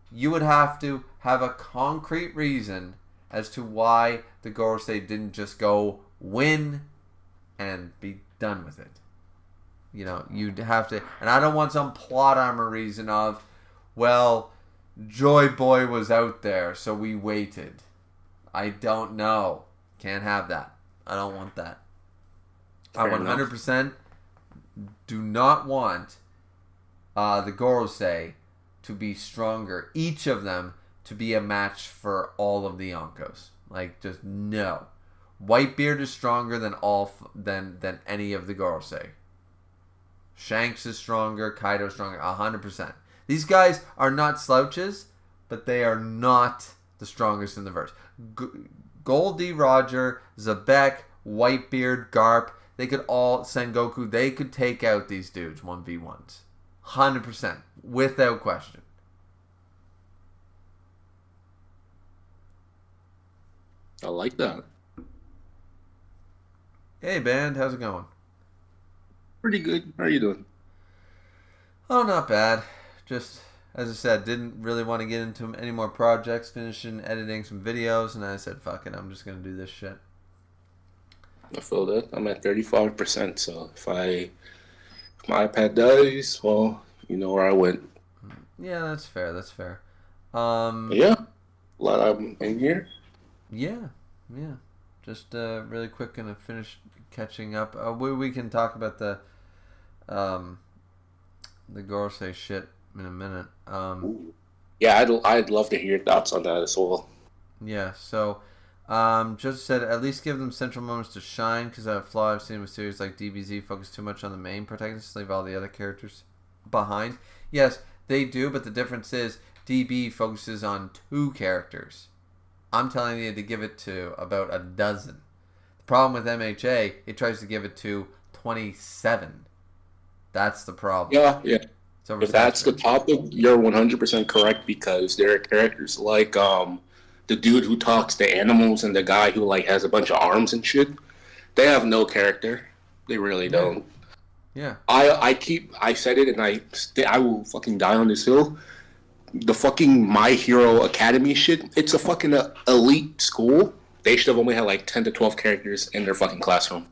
you would have to have a concrete reason as to why the Gorosei didn't just go win and be done with it. You'd have to, and I don't want some plot armor reason of, well, Joy Boy was out there, so we waited. I don't know. Can't have that. I don't want that. I 100% do not want the Gorosei to be stronger. Each of them to be a match for all of the Yonkos. Just no. Whitebeard is stronger than than any of the Gorosei. Shanks is stronger, Kaido's stronger, 100%. These guys are not slouches, but they are not the strongest in the verse. Goldie, Roger, Zebek, Whitebeard, Garp, they could all, Sengoku, they could take out these dudes 1v1s. 100%, without question. I like that. Hey, band, how's it going? Pretty good. How are you doing? Oh, not bad. Just, as I said, didn't really want to get into any more projects, finishing editing some videos, and I said, fuck it, I'm just going to do this shit. I feel that. I'm at 35%, so if my iPad dies, well, you know where I went. Yeah, that's fair, yeah, a lot of them in here. Yeah. Just really quick, gonna finish catching up. We can talk about the Gorosei shit in a minute. Yeah, I'd love to hear your thoughts on that as well. Yeah, so just said at least give them central moments to shine, because that flaw I've seen with series like DBZ focus too much on the main protagonist, leave all the other characters behind. Yes, they do, but the difference is DB focuses on 2 characters. I'm telling you to give it to about a dozen. The problem with MHA, it tries to give it to 27. That's the problem. Yeah. If that's the topic, you're 100% correct, because there are characters like the dude who talks to animals and the guy who has a bunch of arms and shit. They have no character. They really don't. Yeah. I said it, and I will fucking die on this hill. The fucking My Hero Academy shit, it's a fucking elite school. They should have only had 10 to 12 characters in their fucking classroom.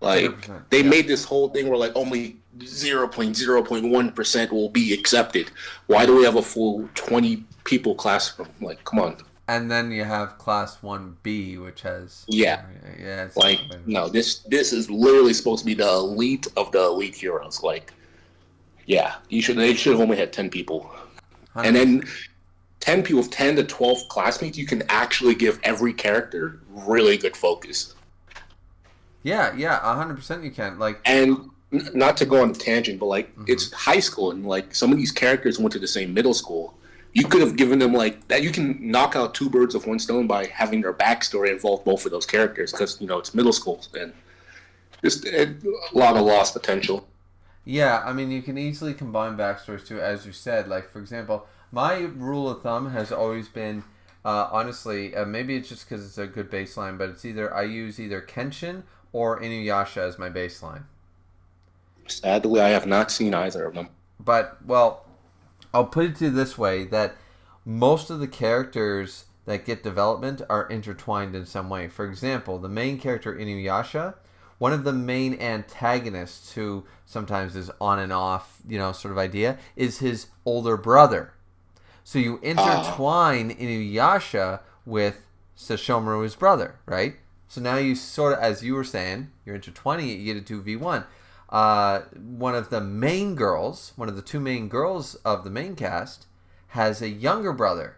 They made this whole thing where only 0.0.1% will be accepted. Why do we have a full 20 people classroom? Come on. And then you have Class 1B, which has... Yeah. Yeah. No, this is literally supposed to be the elite of the elite heroes. Yeah, they should have only had 10 people. 100%. And then 10 people, 10 to 12 classmates, you can actually give every character really good focus. Yeah, 100% you can. And not to go on a tangent, but it's high school, and some of these characters went to the same middle school. you could have given them like that. You can knock out two birds with one stone by having their backstory involve both of those characters because it's middle school and just a lot of lost potential. Yeah, I mean, you can easily combine backstories too, as you said. Like, for example, my rule of thumb has always been, honestly, maybe it's just because it's a good baseline, but it's I use either Kenshin or Inuyasha as my baseline. Sadly, I have not seen either of them. But, well, I'll put it to you this way, that most of the characters that get development are intertwined in some way. For example, the main character Inuyasha, one of the main antagonists who sometimes is on and off, sort of idea, is his older brother. So you intertwine Inuyasha with Sesshomaru's brother, right? So now you sort of, as you were saying, you're intertwining it, you get a 2v1. One of the main girls, one of the two main girls of the main cast, has a younger brother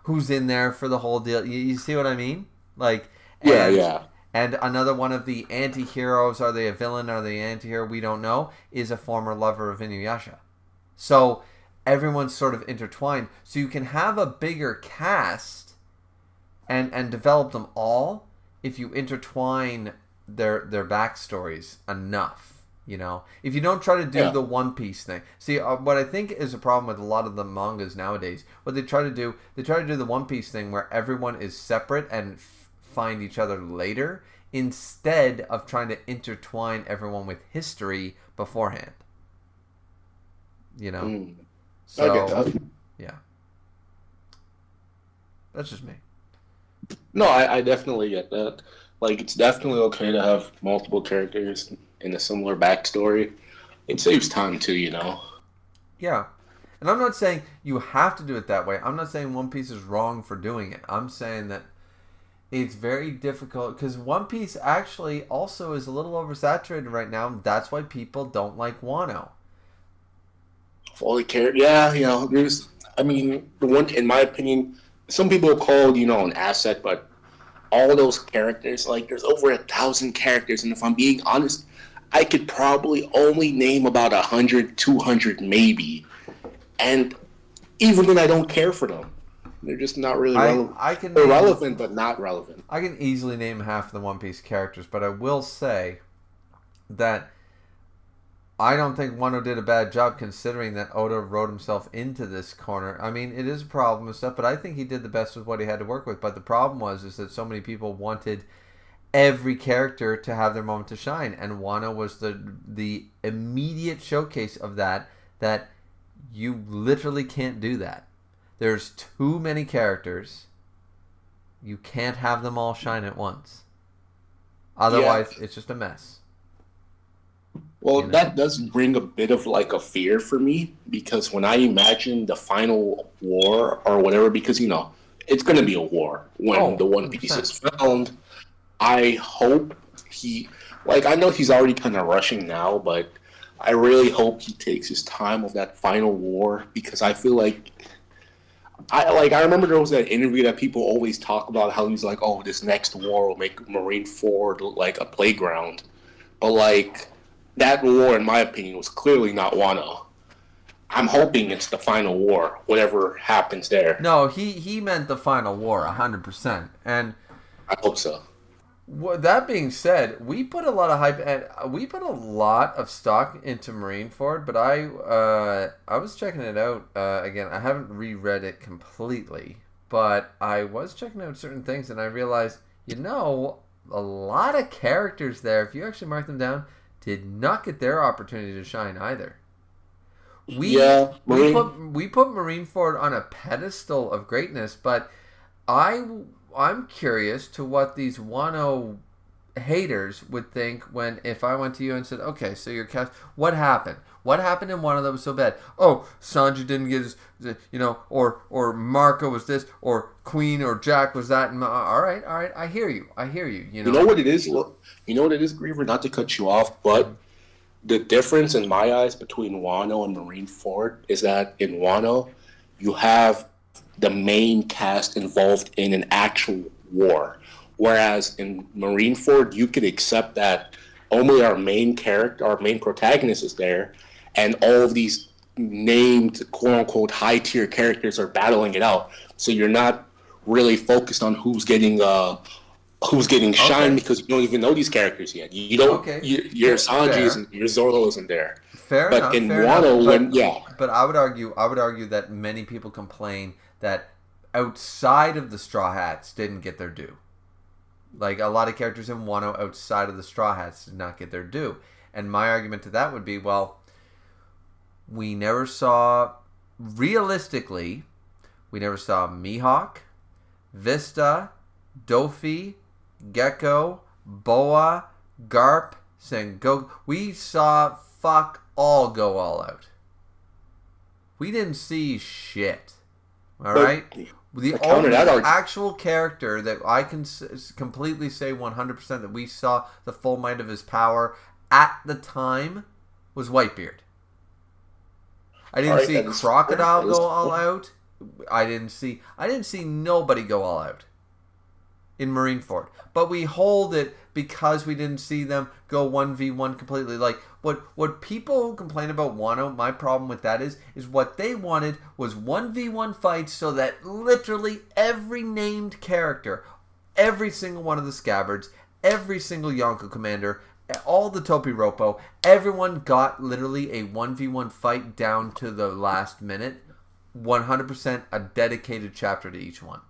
who's in there for the whole deal. You see what I mean? Like, yeah. And another one of the anti-heroes, are they a villain, are they an anti-hero, we don't know, is a former lover of Inuyasha. So everyone's sort of intertwined. So you can have a bigger cast and develop them all if you intertwine their backstories enough. If you don't try to do the One Piece thing. See, what I think is a problem with a lot of the mangas nowadays, what they try to do the One Piece thing where everyone is separate and find each other later, instead of trying to intertwine everyone with history beforehand. So, I get that. Yeah. That's just me. No, I definitely get that. Like, it's definitely okay to have multiple characters in a similar backstory. It saves time too, Yeah. And I'm not saying you have to do it that way. I'm not saying One Piece is wrong for doing it. I'm saying that it's very difficult because One Piece actually also is a little oversaturated right now. That's why people don't like Wano. Fully care. Yeah, there's. I mean, the one in my opinion, some people call an asset, but all those characters, like, there's over 1,000 characters, and if I'm being honest, I could probably only name about 100, 200 maybe, and even then, I don't care for them. They're just not really relevant. They're relevant, but not relevant. I can easily name half the One Piece characters, but I will say that I don't think Wano did a bad job considering that Oda wrote himself into this corner. I mean, it is a problem and stuff, but I think he did the best with what he had to work with. But the problem is that so many people wanted every character to have their moment to shine, and Wano was the immediate showcase of that you literally can't do that. There's too many characters. You can't have them all shine at once. Otherwise, it's just a mess. Well, that does bring a bit of like a fear for me because when I imagine the final war or whatever, because it's going to be a war when the One Piece is found. I hope I know he's already kind of rushing now, but I really hope he takes his time with that final war because I feel like I remember there was that interview that people always talk about how he's like, oh, this next war will make Marineford look like a playground, but like. That war, in my opinion, was clearly not Wano. I'm hoping it's the final war, whatever happens there. No, he meant the final war, 100%. And I hope so. That being said, we put a lot of hype and we put a lot of stock into Marineford, but I was checking it out again. I haven't reread it completely, but I was checking out certain things, and I realized, a lot of characters there, if you actually mark them down, did not get their opportunity to shine either. We put Marineford on a pedestal of greatness, but I'm curious to what these Wano haters would think if I went to you and said, okay, so your cast, what happened? What happened in Wano that was so bad? Oh, Sanji didn't get his, or Marco was this, or Queen or Jack was that. And all right, I hear you. You know what it is? Look, you know what it is, Griever? Not to cut you off, but the difference in my eyes between Wano and Marineford is that in Wano, you have the main cast involved in an actual war. Whereas in Marineford, you could accept that only our main character, our main protagonist is there, and all of these named quote-unquote high-tier characters are battling it out. So you're not really focused on who's getting shine because you don't even know these characters yet. You don't. Okay. Your Sanji isn't. Your Zoro isn't there. Fair but enough. in fair Wano, enough. But I would argue that many people complain that outside of the Straw Hats didn't get their due. Like a lot of characters in Wano outside of the Straw Hats did not get their due. And my argument to that would be, well, we never saw, realistically, we never saw Mihawk, Vista, Dofi, Gecko, Boa, Garp, Sengoku. We saw fuck all go all out. We didn't see shit. Alright? The only actual character that I can completely say 100% that we saw the full might of his power at the time was Whitebeard. I didn't see Crocodile go all out. I didn't see nobody go all out in Marineford. But we hold it because we didn't see them go 1v1 completely. Like what people complain about Wano, my problem with that is what they wanted was 1v1 fights so that literally every named character, every single one of the Scabbards, every single Yonko commander, all the Topiropo, everyone got literally a 1v1 fight down to the last minute. 100% a dedicated chapter to each one.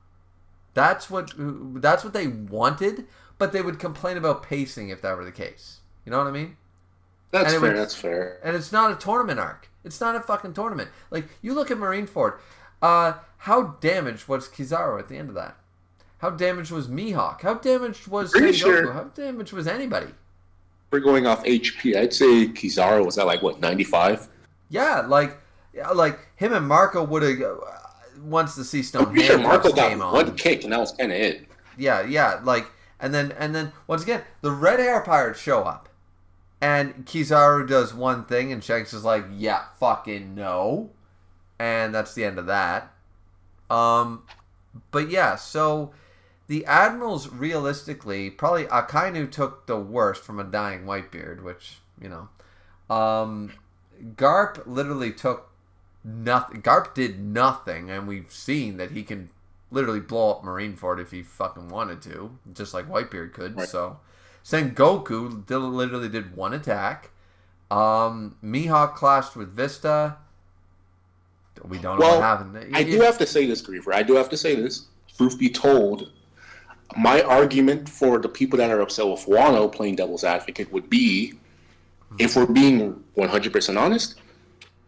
That's what they wanted, but they would complain about pacing if that were the case. You know what I mean? That's fair. And it's not a tournament arc. It's not a fucking tournament. Like, you look at Marineford. How damaged was Kizaru at the end of that? How damaged was Mihawk? How damaged was Sengoku? How damaged was anybody? We're going off HP. I'd say Kizaru was at 95? Yeah, like him and Marco would have once the Sea Stone Marco came got on. one kick and that was kind of it. Yeah, like and then once again the Red Hair Pirates show up, and Kizaru does one thing, and Shanks is like, yeah, fucking no, and that's the end of that. But yeah, so the Admirals realistically probably Akainu took the worst from a dying Whitebeard, which Garp literally took nothing. Garp did nothing, and we've seen that he can literally blow up Marineford if he fucking wanted to, just like Whitebeard could. Right. So Sengoku literally did one attack. Mihawk clashed with Vista. We don't know what happened. I do have to say this, Griever. I do have to say this. Truth be told, my argument for the people that are upset with Wano playing devil's advocate would be, if we're being 100% honest,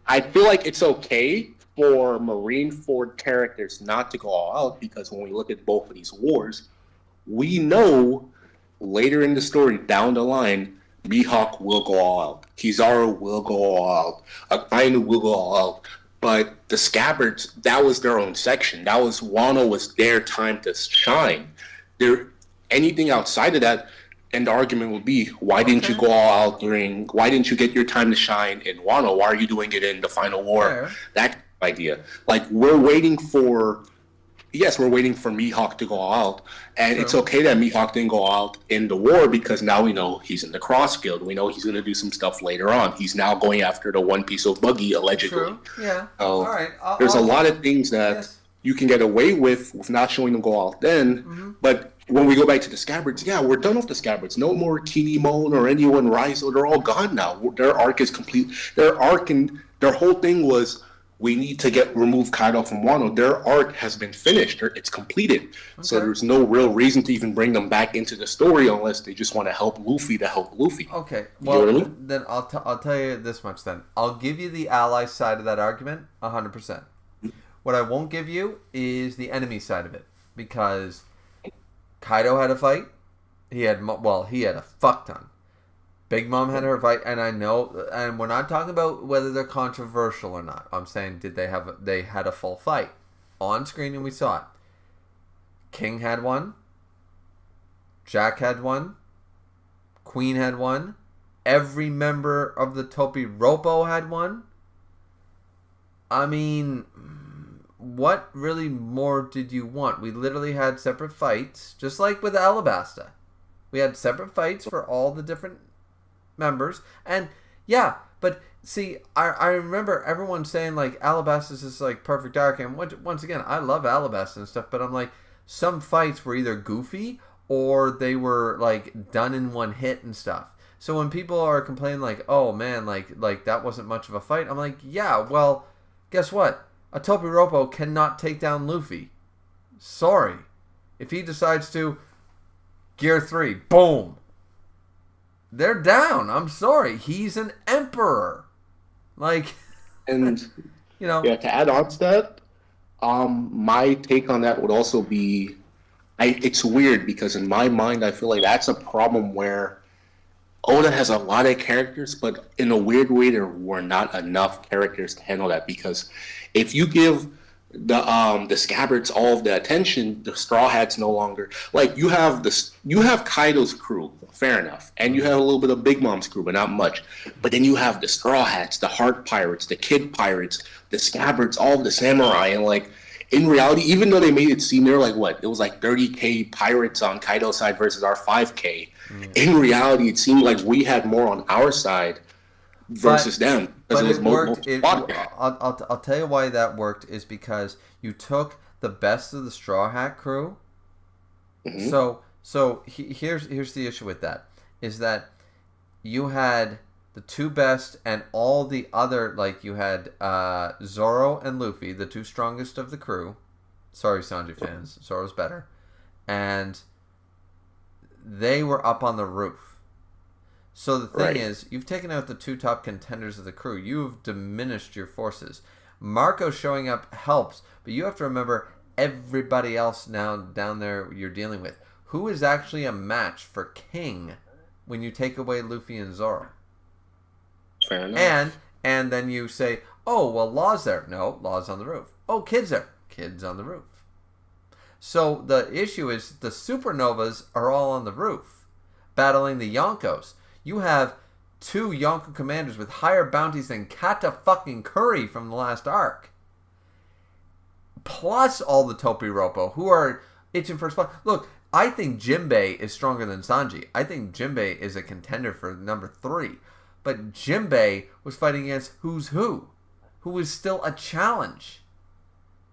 I feel like it's okay for Marineford characters not to go all out, because when we look at both of these wars, we know later in the story, down the line, Mihawk will go all out. Kizaru will go all out. Akainu will go all out. But the Scabbards, that was their own section. That was Wano was their time to shine. Anything outside of that, and the argument would be, why didn't you go all out why didn't you get your time to shine in Wano? Why are you doing it in the final war? Fair. That idea. Like, we're waiting for Mihawk to go all out, and It's okay that Mihawk didn't go all out in the war, because now we know he's in the Cross Guild. We know he's going to do some stuff later on. He's now going after the one piece of buggy, allegedly. True. Yeah. All right. There's a lot of things that you can get away with not showing them go all out then, but when we go back to the Scabbards, we're done with the Scabbards. No more Kini Moan or anyone Rise. They're all gone now. Their arc is complete. Their arc and their whole thing was, we need to remove Kaido from Wano. Their arc has been finished. It's completed. Okay. So there's no real reason to even bring them back into the story unless they just want to help Luffy Okay. Well, you know what I mean? Then I'll tell you this much then. I'll give you the ally side of that argument 100%. What I won't give you is the enemy side of it, because Kaido had a fight. He had a fuck ton. Big Mom had her fight, and I know, and we're not talking about whether they're controversial or not. I'm saying, they had a full fight on screen, and we saw it. King had one. Jack had one. Queen had one. Every member of the Topiropo had one. I mean, what really more did you want? We literally had separate fights, just like with Alabasta. We had separate fights for all the different members, and but See, I remember everyone saying like Alabastus is like perfect arc, and once again, I love Alabastus and stuff, but I'm like, some fights were either goofy or they were like done in one hit and stuff. So when people are complaining like, oh man, like that wasn't much of a fight, I'm like, yeah, well, guess what? A Topiropo cannot take down Luffy. Sorry. If he decides to, Gear 3, boom. They're down. I'm sorry. He's an emperor. Like, And you know. yeah, to add on to that, my take on that would also be, it's weird because in my mind, I feel like that's a problem where Oda has a lot of characters, but in a weird way, there were not enough characters to handle that. Because if you give the Scabbards all of the attention, the Straw Hats no longer, like you have Kaido's crew, fair enough, and you have a little bit of Big Mom's crew, but not much. But then you have the Straw Hats, the Heart Pirates, the Kid Pirates, the Scabbards, all of the Samurai, and like in reality, even though they made it seem they're like what, it was like 30k pirates on Kaido's side versus our 5k. In reality, it seemed like we had more on our side versus them. But it worked. I'll tell you why that worked is because you took the best of the Straw Hat crew. Mm-hmm. So here's the issue with that is that you had the two best and all the other, like you had Zoro and Luffy, the two strongest of the crew. Sorry, Sanji fans, Zoro's better, and they were up on the roof. So the thing is, you've taken out the two top contenders of the crew. You've diminished your forces. Marco showing up helps, but you have to remember everybody else now down there you're dealing with. Who is actually a match for King when you take away Luffy and Zoro? Fair enough. And then you say, oh, well, Law's there. No, Law's on the roof. Oh, Kid's there. Kid's on the roof. So the issue is the Supernovas are all on the roof battling the Yonkos. You have two Yonko commanders with higher bounties than Kata fucking Curry from the last arc. Plus all the Topiropo who are itching for a spot. Look, I think Jinbei is stronger than Sanji. I think Jinbei is a contender for number 3. But Jinbei was fighting against who's who is still a challenge.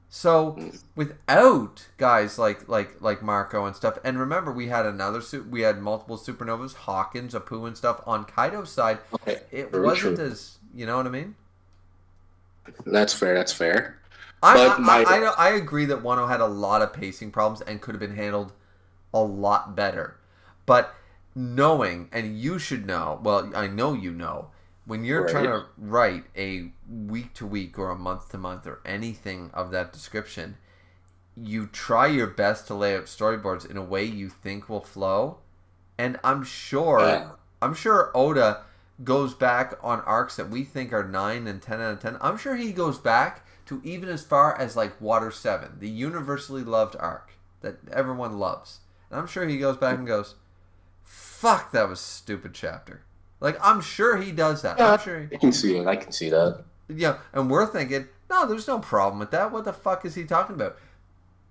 So without guys like Marco and stuff, and remember we had multiple supernovas, Hawkins, Apu and stuff on Kaido's side. Okay, it wasn't as, you know what I mean? That's fair. I agree that Wano had a lot of pacing problems and could have been handled a lot better. But knowing, and you should know, well, I know you know, when you're trying to write a week-to-week or a month-to-month or anything of that description, you try your best to lay out storyboards in a way you think will flow. And I'm sure Oda goes back on arcs that we think are 9 and 10 out of 10. I'm sure he goes back to even as far as like Water 7, the universally loved arc that everyone loves. And I'm sure he goes back and goes, fuck, that was a stupid chapter. Like, I'm sure he does that. Yeah, I'm sure I can see it. I can see that. Yeah, and we're thinking, no, there's no problem with that. What the fuck is he talking about?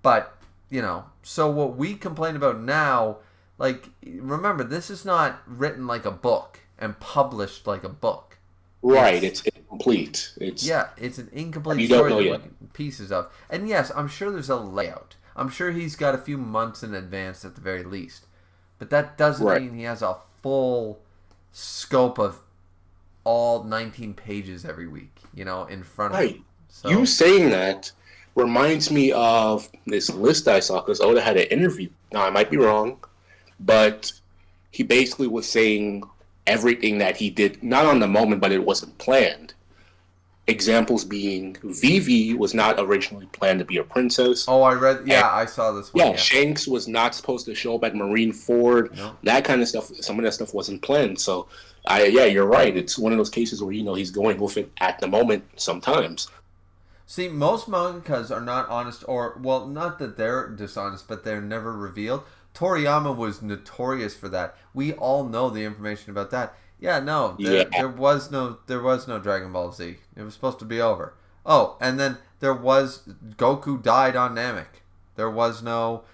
But, you know, so what we complain about now, like, remember, this is not written like a book and published like a book. Right, it's incomplete. It's an incomplete story that we're pieces of. And yes, I'm sure there's a layout. I'm sure he's got a few months in advance at the very least. But that doesn't mean he has a full scope of all 19 pages every week, you know, in front of him. So, you saying that reminds me of this list I saw because Oda had an interview. Now, I might be wrong, but he basically was saying everything that he did, not on the moment, but it wasn't planned. Examples being Vivi was not originally planned to be a princess. Oh, I read. Yeah, I saw this one. Yeah, Shanks was not supposed to show up at Marine Ford. No. That kind of stuff. Some of that stuff wasn't planned. So, you're right. It's one of those cases where he's going with it at the moment. Sometimes. See, most mangakas are not honest, or well, not that they're dishonest, but they're never revealed. Toriyama was notorious for that. We all know the information about that. Yeah, no, there was no Dragon Ball Z. It was supposed to be over. Oh, and then there was Goku died on Namek. There was no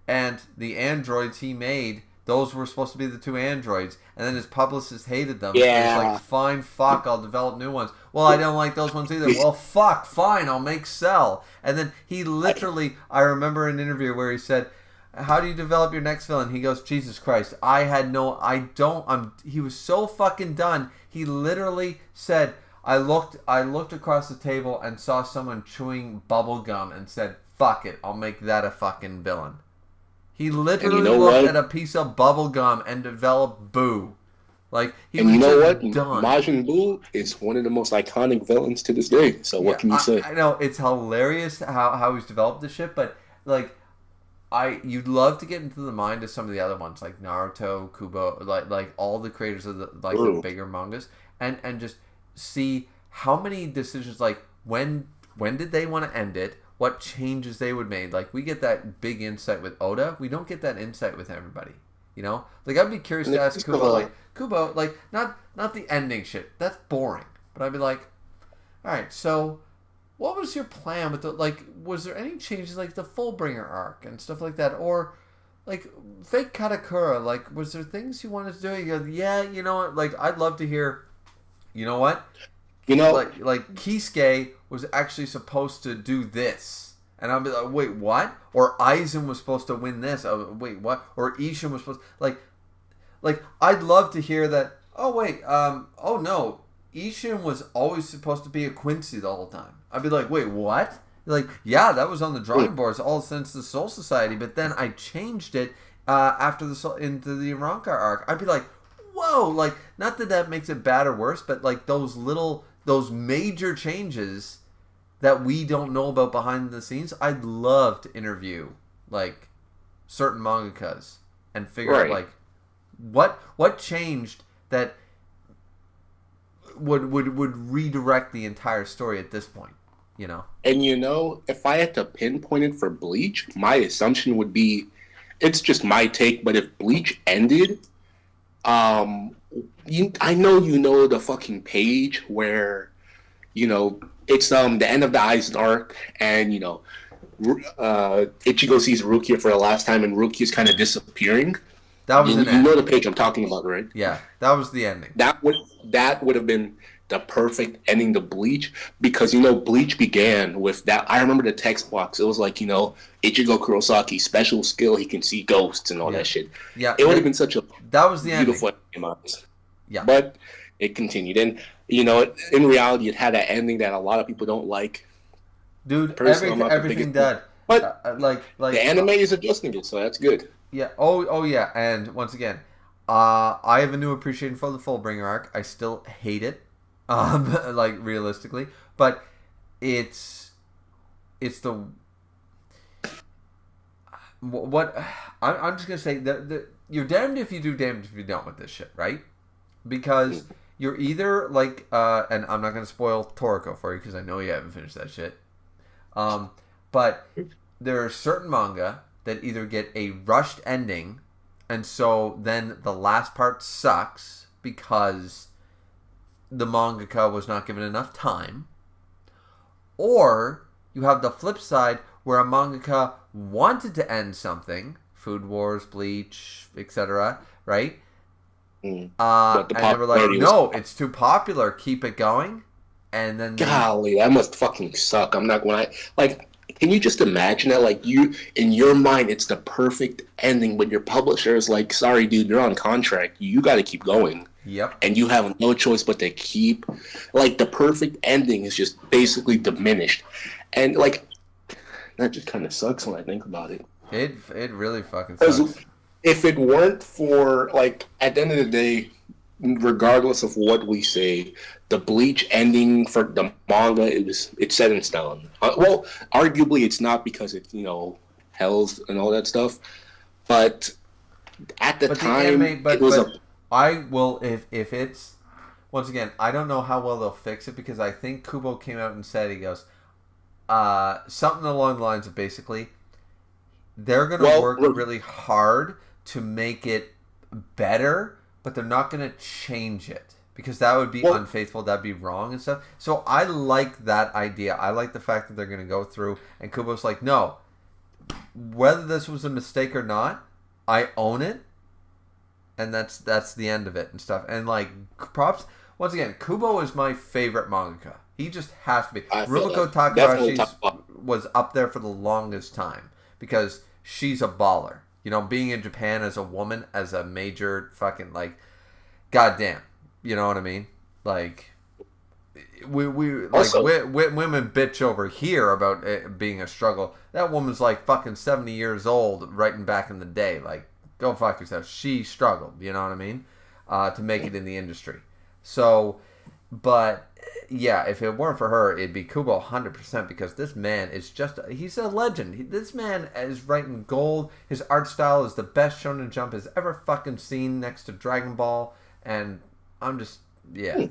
and the androids he made those were supposed to be the two androids, and then his publicist hated them. Yeah. So he's like, fine, fuck, I'll develop new ones. Well, I don't like those ones either. Well, fuck, fine, I'll make Cell. And then he literally, I remember an interview where he said, how do you develop your next villain? He goes, Jesus Christ, he was so fucking done. He literally said, I looked across the table and saw someone chewing bubble gum and said, fuck it, I'll make that a fucking villain. He literally looked at a piece of bubble gum and developed Boo. Like, he was done. Majin Buu is one of the most iconic villains to this day. So what can you say? I know, it's hilarious how he's developed this shit, but like, you'd love to get into the mind of some of the other ones, like Naruto, Kubo, like all the creators of the bigger mangas, and just see how many decisions, like when did they want to end it, what changes they would make. Like, we get that big insight with Oda. We don't get that insight with everybody. You know? Like, I'd be curious to ask Kubo, like, not the ending shit. That's boring. But I'd be like, alright, so what was your plan with was there any changes, like the Fullbringer arc and stuff like that? Or, like, fake Katakura, like, was there things you wanted to do? You go, yeah, you know what? Like, I'd love to hear, you know what? You know, like Kisuke was actually supposed to do this, and I'll be like, wait, what? Or Aizen was supposed to win this. Oh, wait, what? Or Ishin was supposed like I'd love to hear that. Oh wait, oh no, Ishin was always supposed to be a Quincy the whole time. I'd be like, wait, what? Like, yeah, that was on the drawing boards all since the Soul Society, but then I changed it after into the Iranka arc. I'd be like, whoa, like, not that makes it bad or worse, but like those major changes that we don't know about behind the scenes, I'd love to interview like certain mangakas and figure out like what changed that would redirect the entire story at this point, you know? And you know, if I had to pinpoint it for Bleach, my assumption would be, it's just my take, but if Bleach ended, I know you know the fucking page where, you know, it's the end of the Aizen arc, and you know, Ichigo sees Rukia for the last time, and Rukia's kind of disappearing. That was you know the page I'm talking about, right? Yeah, that was the ending. That would have been the perfect ending to Bleach, because you know Bleach began with that. I remember the text box. It was like, you know, Ichigo Kurosaki, special skill, he can see ghosts and all that shit. Yeah, it would have been such a beautiful ending. Yeah, but it continued, and you know, in reality, it had an ending that a lot of people don't like. Dude, everything dead. But like the anime is adjusting it, so that's good. Yeah. Oh yeah. And once again, I have a new appreciation for the Fullbringer arc. I still hate it, like realistically, but it's the what I'm just gonna say that you're damned if you do, damned if you don't with this shit, right? Because you're either like, and I'm not gonna spoil Toriko for you because I know you haven't finished that shit. But there are certain manga that either get a rushed ending, and so then the last part sucks because the mangaka was not given enough time, or you have the flip side where a mangaka wanted to end something, Food Wars, Bleach, etc., right? And they were like, no, it's too popular, keep it going. And then golly, that must fucking suck. I'm not going to like. Can you just imagine that? Like, you, in your mind, it's the perfect ending, but your publisher is like, sorry, dude, you're on contract. You got to keep going. Yep. And you have no choice but to keep. Like, the perfect ending is just basically diminished. And, like, that just kind of sucks when I think about it. It really fucking sucks. If it weren't for, like, at the end of the day, regardless of what we say, the Bleach ending for the manga, it's set in stone. Well, arguably it's not, because it's, you know, Hells and all that stuff, but at the time, I will, if it's, once again, I don't know how well they'll fix it, because I think Kubo came out and said, he goes, something along the lines of basically, they're going to work really hard to make it better, but they're not going to change it, because that would be unfaithful, that'd be wrong and stuff. So I like that idea. I like the fact that they're going to go through, and Kubo's like, no, whether this was a mistake or not, I own it, and that's the end of it and stuff. And like props once again, Kubo is my favorite mangaka. He just has to be. Rumiko Takahashi was up there for the longest time because she's a baller. You know, being in Japan as a woman, as a major fucking like, goddamn, you know what I mean? Like, we like Also, women bitch over here about it being a struggle. That woman's like fucking 70 years old, writing back in the day. Like, go fuck yourself. She struggled, you know what I mean, to make it in the industry. So, but yeah, if it weren't for her, it'd be Kubo 100% because this man is he's a legend. This man is writing gold. His art style is the best Shonen Jump has ever fucking seen next to Dragon Ball. And I'm just, yeah.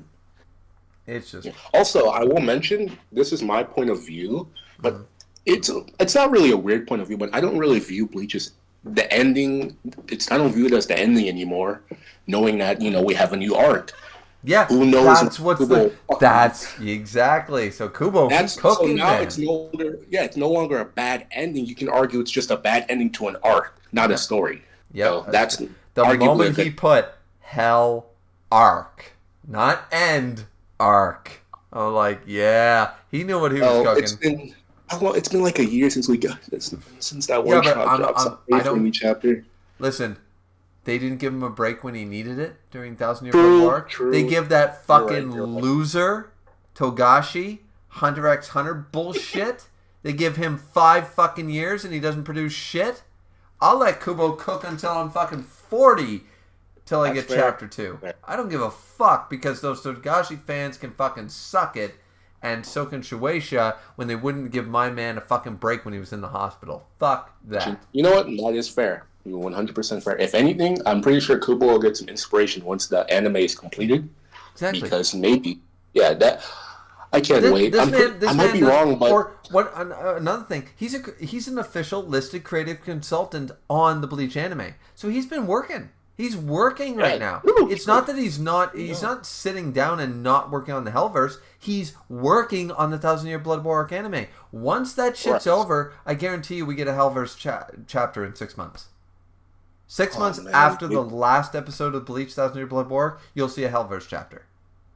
It's just... Also, I will mention, this is my point of view, but it's not really a weird point of view, but I don't really view Bleach as the ending. I don't view it as the ending anymore, knowing that, you know, we have a new arc. Yeah, who knows? That's exactly. So Kubo, that's cooking. So now it's no longer a bad ending. You can argue it's just a bad ending to an arc, not a story. Yeah, so that's the moment he put Hell arc, not end arc. I'm like, yeah, he knew what he was cooking. It's been like a year since we got this, since that workshop dropped. I don't chapter. Listen. They didn't give him a break when he needed it during Thousand Year Blood War. They give that fucking loser, Togashi, Hunter x Hunter bullshit. They give him 5 fucking years and he doesn't produce shit. I'll let Kubo cook until I'm fucking 40 till I get chapter 2. I don't give a fuck because those Togashi fans can fucking suck it, and so can Shueisha when they wouldn't give my man a fucking break when he was in the hospital. Fuck that. You know what? That is fair. You're 100% fair. If anything, I'm pretty sure Kubo will get some inspiration once the anime is completed. Exactly. Because maybe, that I can't wait. I might be wrong, but or what? Another thing, he's an official listed creative consultant on the Bleach anime, so he's been working. He's working right now. It's not that he's not sitting down and not working on the Hellverse. He's working on the Thousand Year Blood War arc anime. Once that shit's over, I guarantee you we get a Hellverse chapter in 6 months. 6 months after the last episode of Bleach Thousand Year Blood War, you'll see a Hellverse chapter.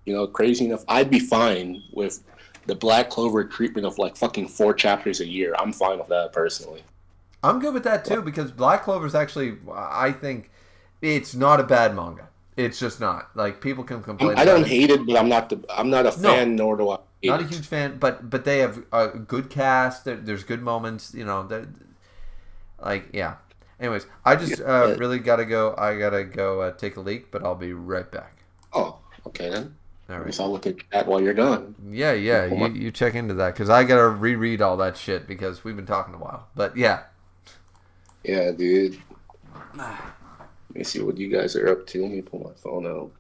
You know, crazy enough, I'd be fine with the Black Clover treatment of like fucking 4 chapters a year. I'm fine with that personally. I'm good with that too because Black Clover's actually, I think, it's not a bad manga. It's just not. Like, people can complain. I don't hate it, but I'm not a fan, nor do I hate not a huge fan, but they have a good cast. There's good moments, you know. Like, yeah. Anyways, I just really gotta go. I gotta go take a leak, but I'll be right back. Oh, okay then. All right. So I'll look at that while you're gone. Yeah. You check into that because I gotta reread all that shit because we've been talking a while. But yeah. Yeah, dude. Let me see what you guys are up to. Let me pull my phone out.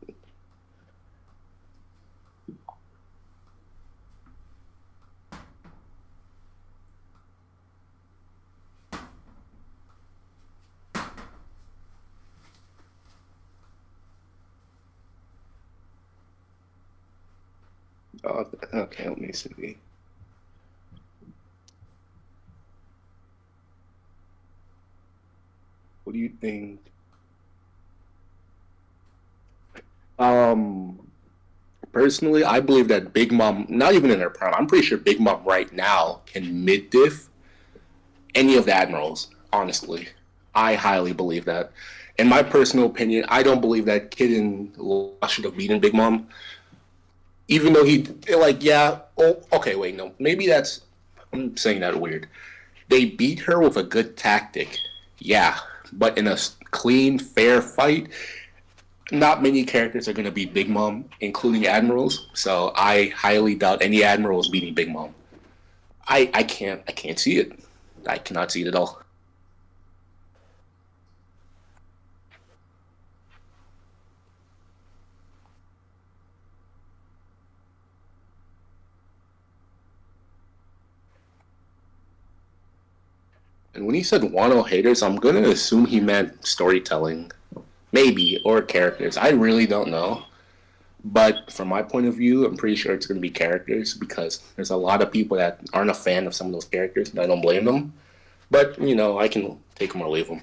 Oh, okay, let me see. What do you think? Personally, I believe that Big Mom, not even in her prime, I'm pretty sure Big Mom right now can mid-diff any of the admirals, honestly. I highly believe that. In my personal opinion, I don't believe that Kid and Law should have beaten Big Mom. Even though maybe I'm saying that weird. They beat her with a good tactic, yeah, but in a clean, fair fight, not many characters are going to beat Big Mom, including admirals. So I highly doubt any admirals beating Big Mom. I can't see it. I cannot see it at all. And when he said Wano haters, I'm going to assume he meant storytelling. Maybe, or characters. I really don't know. But from my point of view, I'm pretty sure it's going to be characters because there's a lot of people that aren't a fan of some of those characters, and I don't blame them. But, you know, I can take them or leave them.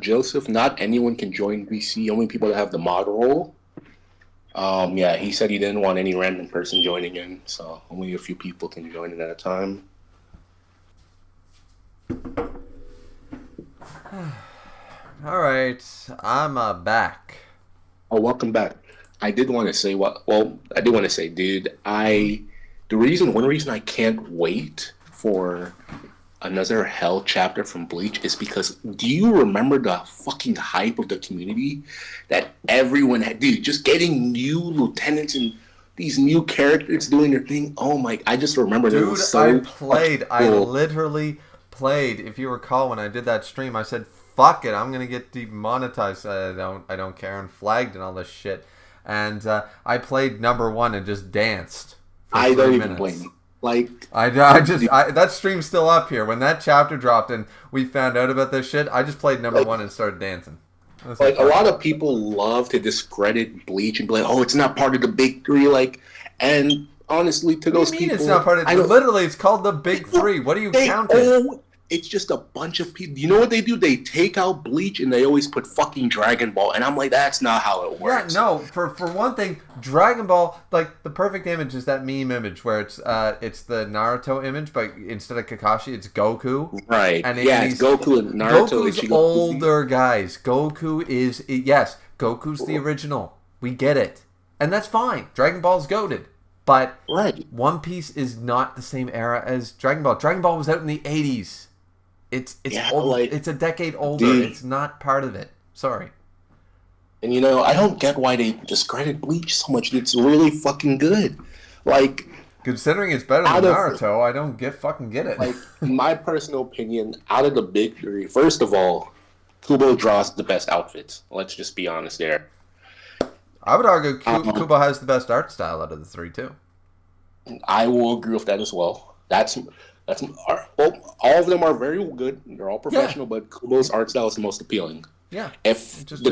Joseph, not anyone can join VC. Only people that have the mod role. Yeah, he said he didn't want any random person joining in, so only a few people can join in at a time. All right, I'm back. Oh, welcome back. I did want to say dude, one reason I can't wait for another Hell chapter from Bleach is because do you remember the fucking hype of the community that everyone had? Dude, just getting new lieutenants and these new characters doing their thing. Oh my! I just remember that was so. I literally played. If you recall, when I did that stream, I said, "Fuck it, I'm gonna get demonetized. I don't care," and flagged and all this shit. And I played number 1 and just danced. I don't even blame you. That stream's still up here. When that chapter dropped and we found out about this shit, I just played number 1 and started dancing. A lot of people love to discredit Bleach and be like, "Oh, it's not part of the big three." And honestly, to those people, it's not part of. Literally, it's called the big three. What are you counting? It's just a bunch of people. You know what they do? They take out Bleach and they always put fucking Dragon Ball. And I'm like, that's not how it works. Yeah, no. For one thing, Dragon Ball, like the perfect image is that meme image where it's the Naruto image, but instead of Kakashi, it's Goku. Right. And it's Goku and Naruto. Goku's older guys. Goku's the original. We get it, and that's fine. Dragon Ball's goated. But One Piece is not the same era as Dragon Ball. Dragon Ball was out in the 80s. It's old. It's a decade older. Dude. It's not part of it. Sorry. And I don't get why they discredit Bleach so much. It's really fucking good. Considering it's better than Naruto, I don't fucking get it. In my personal opinion, out of the big three, first of all, Kubo draws the best outfits. Let's just be honest there. I would argue Kubo has the best art style out of the three too. I will agree with that as well. All of them are very good. They're all professional, but Kubo's art style is the most appealing. Yeah.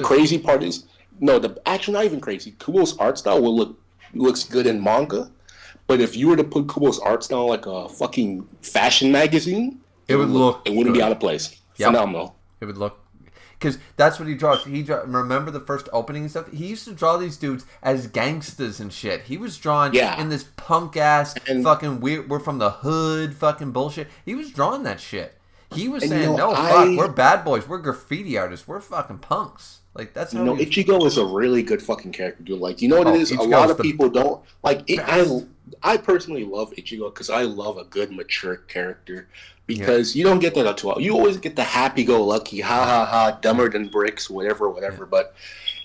Crazy part is not even crazy. Kubo's art style looks good in manga, but if you were to put Kubo's art style like a fucking fashion magazine, it wouldn't be out of place. Yep. Phenomenal. It would look. Because that's what he draws. Remember the first opening and stuff? He used to draw these dudes as gangsters and shit. He was drawn in this punk-ass fucking we're from the hood fucking bullshit. He was drawing that shit. He was saying, we're bad boys. We're graffiti artists. We're fucking punks. That's how Ichigo is a really good fucking character, dude. It is? Ichigo's a lot of people don't... I personally love Ichigo because I love a good, mature character. Because you don't get that at 12. You always get the happy-go-lucky, ha-ha-ha, dumber than bricks, whatever. Yeah. But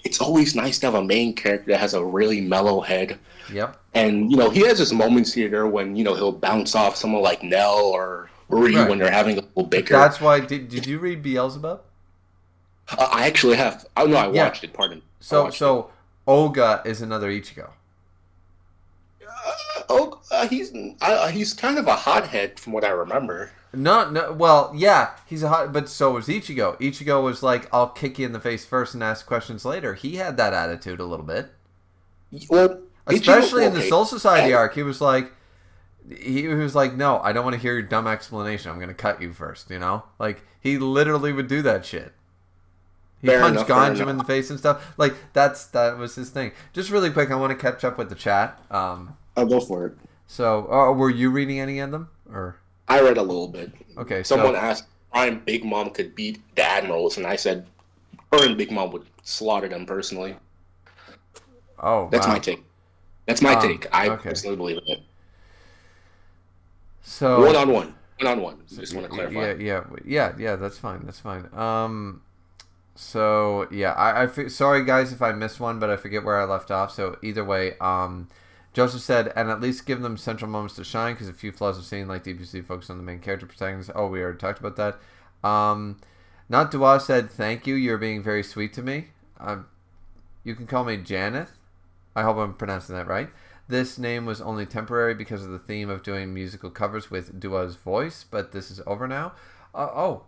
it's always nice to have a main character that has a really mellow head. Yep. And, he has his moments here there when, he'll bounce off someone like Nell or Ryu when they're having a little bicker. That's why... Did you read Beelzebub? I actually have. Oh, no, I watched it, pardon. So Oga is another Ichigo. He's kind of a hothead from what I remember. He's a hot, but so was Ichigo. Ichigo was like, I'll kick you in the face first and ask questions later. He had that attitude a little bit. Well, especially in the Soul Society arc, he was like, no, I don't want to hear your dumb explanation. I'm going to cut you first, He literally would do that shit. He punched Ganjam in the face and stuff. That was his thing. Just really quick, I want to catch up with the chat. I'll go for it. So, were you reading any of them? Or I read a little bit. Okay, Someone asked Brian Big Mom could beat the Admirals, and I said her and Big Mom would slaughter them personally. Oh, That's my take. I personally believe in it. So one-on-one. Just want to clarify. Yeah. That's fine. So yeah, sorry guys if I missed one, but I forget where I left off. So either way, Joseph said, and at least give them central moments to shine, because a few flaws are seen, like DPC focus on the main character protagonist. Oh, we already talked about that. Not Dua said, thank you, you're being very sweet to me. You can call me Janeth. I hope I'm pronouncing that right. This name was only temporary because of the theme of doing musical covers with Dua's voice, but this is over now. All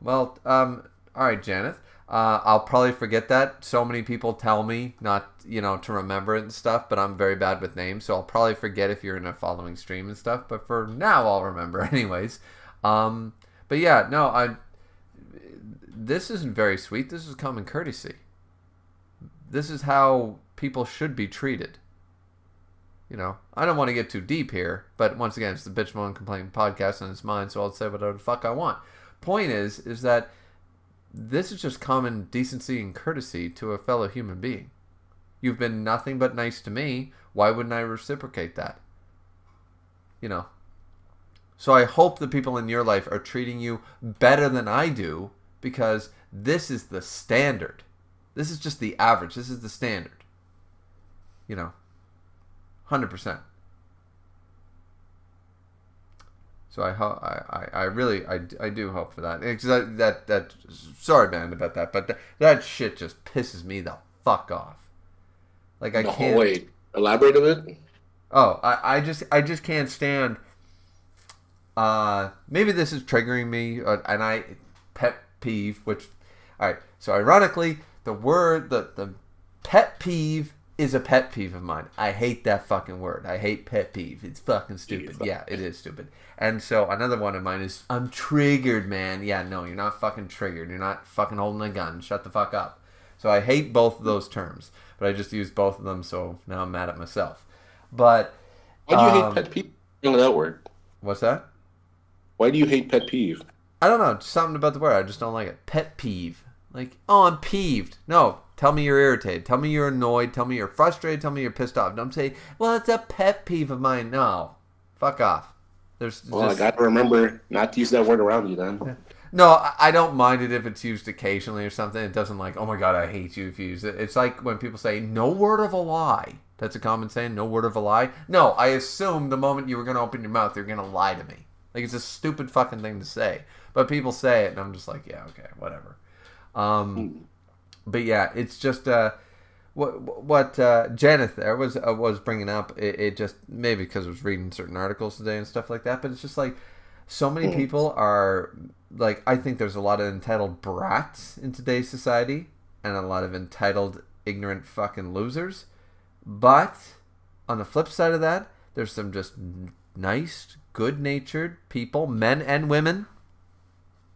right, Janeth. I'll probably forget that. So many people tell me not, to remember it and stuff, but I'm very bad with names, so I'll probably forget if you're in a following stream and stuff, but for now I'll remember anyways. But yeah, no, this isn't very sweet. This is common courtesy. This is how people should be treated. You know, I don't want to get too deep here, but once again, it's the Bitch Moan Complaint podcast and it's mine, so I'll say whatever the fuck I want. Point is that this is just common decency and courtesy to a fellow human being. You've been nothing but nice to me. Why wouldn't I reciprocate that? You know. So I hope the people in your life are treating you better than I do, because this is the standard. This is just the average. This is the standard. You know. 100%. So I do hope for that. That sorry, man, about that, but that shit just pisses me the fuck off. Like, I can't. Wait, elaborate a bit. Oh, I just can't stand. Maybe this is triggering me, and I pet peeve. Which, all right. So ironically, the pet peeve is a pet peeve of mine. I hate that fucking word. I hate pet peeve. It's fucking stupid. Yeah, it is stupid. And so another one of mine is, I'm triggered, man. Yeah, no, you're not fucking triggered. You're not fucking holding a gun. Shut the fuck up. So I hate both of those terms, but I just used both of them, so now I'm mad at myself. But why do you hate pet peeve? That word. What's that? Why do you hate pet peeve? I don't know. Something about the word. I just don't like it. Pet peeve. Like, oh, I'm peeved. No. Tell me you're irritated. Tell me you're annoyed. Tell me you're frustrated. Tell me you're pissed off. Don't say, well, it's a pet peeve of mine. No. Fuck off. I got to remember not to use that word around you then. No, I don't mind it if it's used occasionally or something. It doesn't like, oh my God, I hate you if you use it. It's like when people say, no word of a lie. That's a common saying, no word of a lie. No, I assumed the moment you were going to open your mouth, you're going to lie to me. Like, it's a stupid fucking thing to say. But people say it, and I'm just like, yeah, okay, whatever. But yeah, it's just what Janet there was bringing up. It just, maybe because I was reading certain articles today and stuff like that. But it's just like, so many people are like, I think there's a lot of entitled brats in today's society, and a lot of entitled, ignorant fucking losers. But on the flip side of that, there's some just nice, good-natured people, men and women,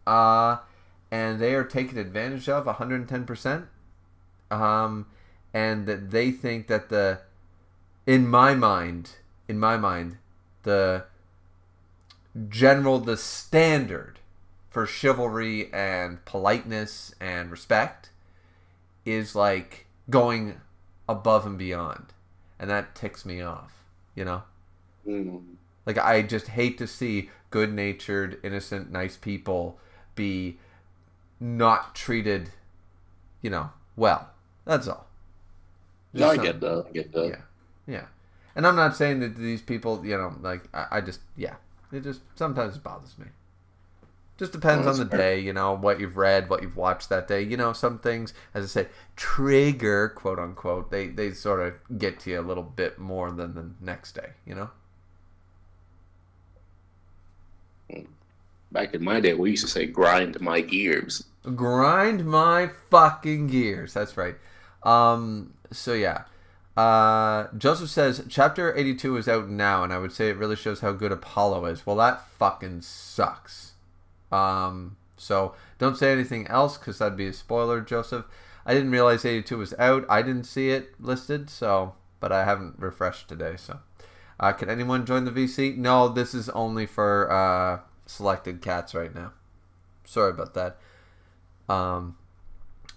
and they are taken advantage of 110%. And that they think that in my mind, the standard for chivalry and politeness and respect is like going above and beyond. And that ticks me off, you know? Like, I just hate to see good-natured, innocent, nice people be not treated, you know, well. That's all. No, I get that. Yeah. And I'm not saying that these people, you know, like, I just, yeah. It just, sometimes it bothers me. Just depends on the day, you know, what you've read, what you've watched that day. You know, some things, as I said, trigger, quote unquote, they sort of get to you a little bit more than the next day, you know? Back in my day, we used to say, grind my gears. Grind my fucking gears. That's right. So yeah. Joseph says, Chapter 82 is out now, and I would say it really shows how good Apollo is. Well, that fucking sucks. So don't say anything else, because that'd be a spoiler, Joseph. I didn't realize 82 was out. I didn't see it listed, so, but I haven't refreshed today, so. Can anyone join the VC? No, this is only for, selected cats right now. Sorry about that.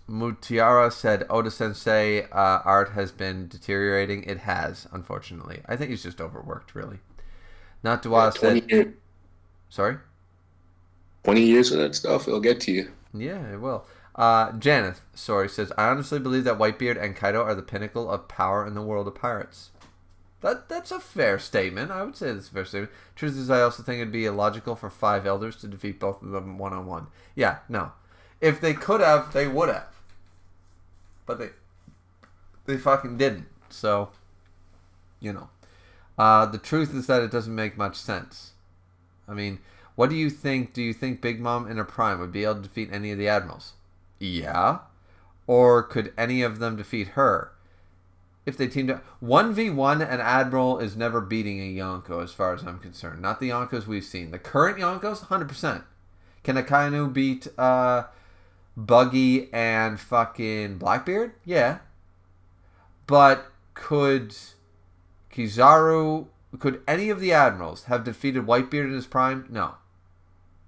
Mutiara said, Oda Sensei art has been deteriorating. It has, unfortunately. I think he's just overworked, really. Not Dua said... Years. Sorry? 20 years of that stuff, it'll get to you. Yeah, it will. Janeth, says, I honestly believe that Whitebeard and Kaido are the pinnacle of power in the world of pirates. That's a fair statement. I would say that's a fair statement. Truth is, I also think it'd be illogical for 5 elders to defeat both of them one-on-one. Yeah, no. If they could have, they would have. But they fucking didn't. So, you know. The truth is that it doesn't make much sense. I mean, what do you think? Do you think Big Mom in her prime would be able to defeat any of the admirals? Yeah. Or could any of them defeat her? If they teamed up, 1v1, an admiral is never beating a Yonko as far as I'm concerned. Not the Yonkos we've seen. The current Yonkos, 100%. Can Akainu beat Buggy and fucking Blackbeard? Yeah. But could Kizaru... Could any of the admirals have defeated Whitebeard in his prime? No.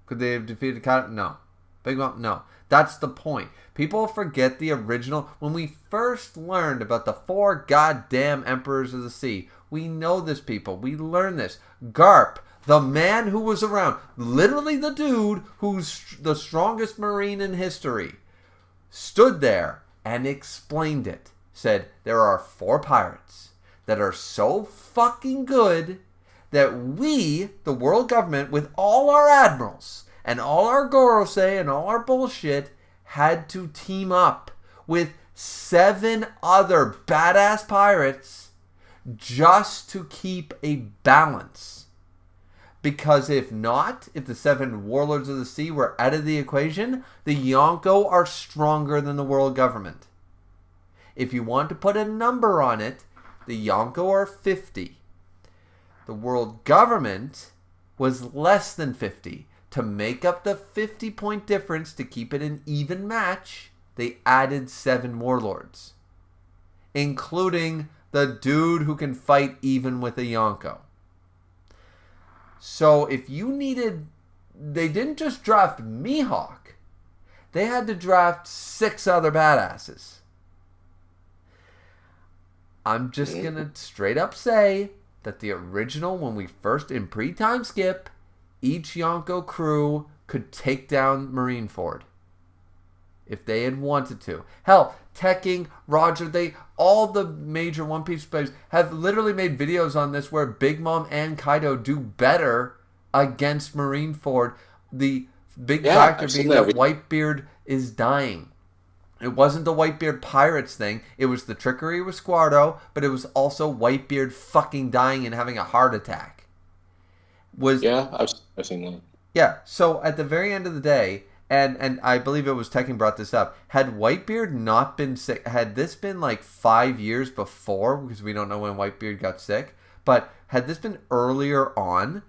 Could they have defeated Kaido? No. Big Mom? No. That's the point. People forget the original. When we first learned about the 4 goddamn Emperors of the Sea, we know this, people. We learned this. Garp, the man who was around, literally the dude who's the strongest Marine in history, stood there and explained it. Said, there are 4 pirates that are so fucking good that we, the world government, with all our admirals and all our Gorosei and all our bullshit, had to team up with 7 other badass pirates just to keep a balance. Because if not, if the 7 warlords of the sea were out of the equation, the Yonko are stronger than the world government. If you want to put a number on it, the Yonko are 50. The world government was less than 50. To make up the 50-point difference to keep it an even match, they added 7 warlords, including the dude who can fight even with a Yonko. So if you needed... They didn't just draft Mihawk. They had to draft 6 other badasses. I'm just going to straight up say that the original, when we first, in pre-time skip, each Yonko crew could take down Marineford if they had wanted to. Hell, Tekking, Roger, all the major One Piece players have literally made videos on this where Big Mom and Kaido do better against Marineford. The big factor being that Whitebeard is dying. It wasn't the Whitebeard Pirates thing. It was the trickery with Squardo, but it was also Whitebeard fucking dying and having a heart attack. I've seen that. Yeah, so at the very end of the day, and I believe it was Tekken brought this up, had Whitebeard not been sick, had this been like 5 years before, because we don't know when Whitebeard got sick, but had this been earlier on,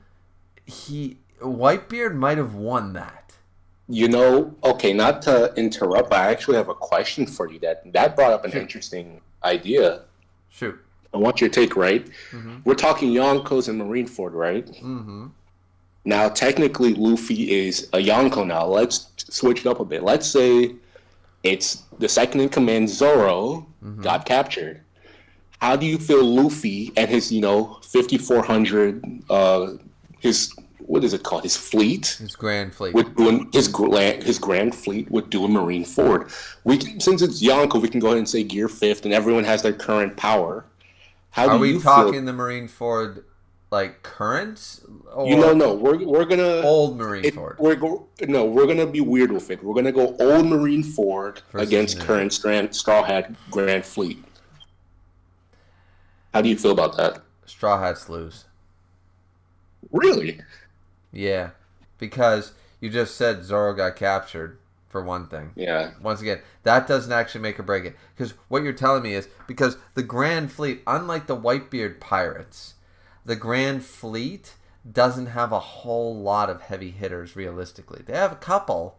Whitebeard might have won that. You know, okay, not to interrupt, but I actually have a question for you that brought up an interesting idea. Shoot. I want your take, right? Mm-hmm. We're talking Yonkos and Marineford, right? Mm-hmm. Now, technically, Luffy is a Yonko now. Let's switch it up a bit. Let's say it's the second in command, Zoro, got captured. How do you feel Luffy and his, 5,400, his... What is it called? His fleet. His Grand Fleet. With doing his Grand Fleet would do a Marineford. Since it's Yonko, we can go ahead and say Gear 5th, and everyone has their current power. Are we talking the Marineford like current? Or no. We're gonna old Marineford. We're gonna be weird with it. We're gonna go old Marineford against current Straw Hat Grand Fleet. How do you feel about that? Straw Hats lose. Really? Yeah, because you just said Zoro got captured, for one thing. Yeah. Once again, that doesn't actually make or break it. Because what you're telling me is, because the Grand Fleet, unlike the Whitebeard pirates, the Grand Fleet doesn't have a whole lot of heavy hitters, realistically. They have a couple,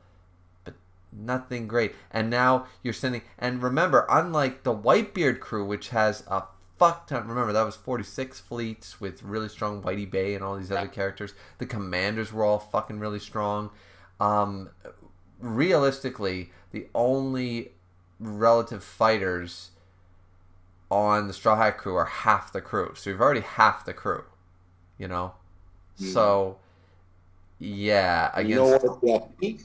but nothing great. And now you're sending... And remember, unlike the Whitebeard crew, which has a fuck ton. Remember, that was 46 fleets with really strong Whitey Bay and all these other characters. The commanders were all fucking really strong. Realistically, the only relative fighters on the Straw Hat crew are half the crew. So you've already half the crew, So, yeah. Against...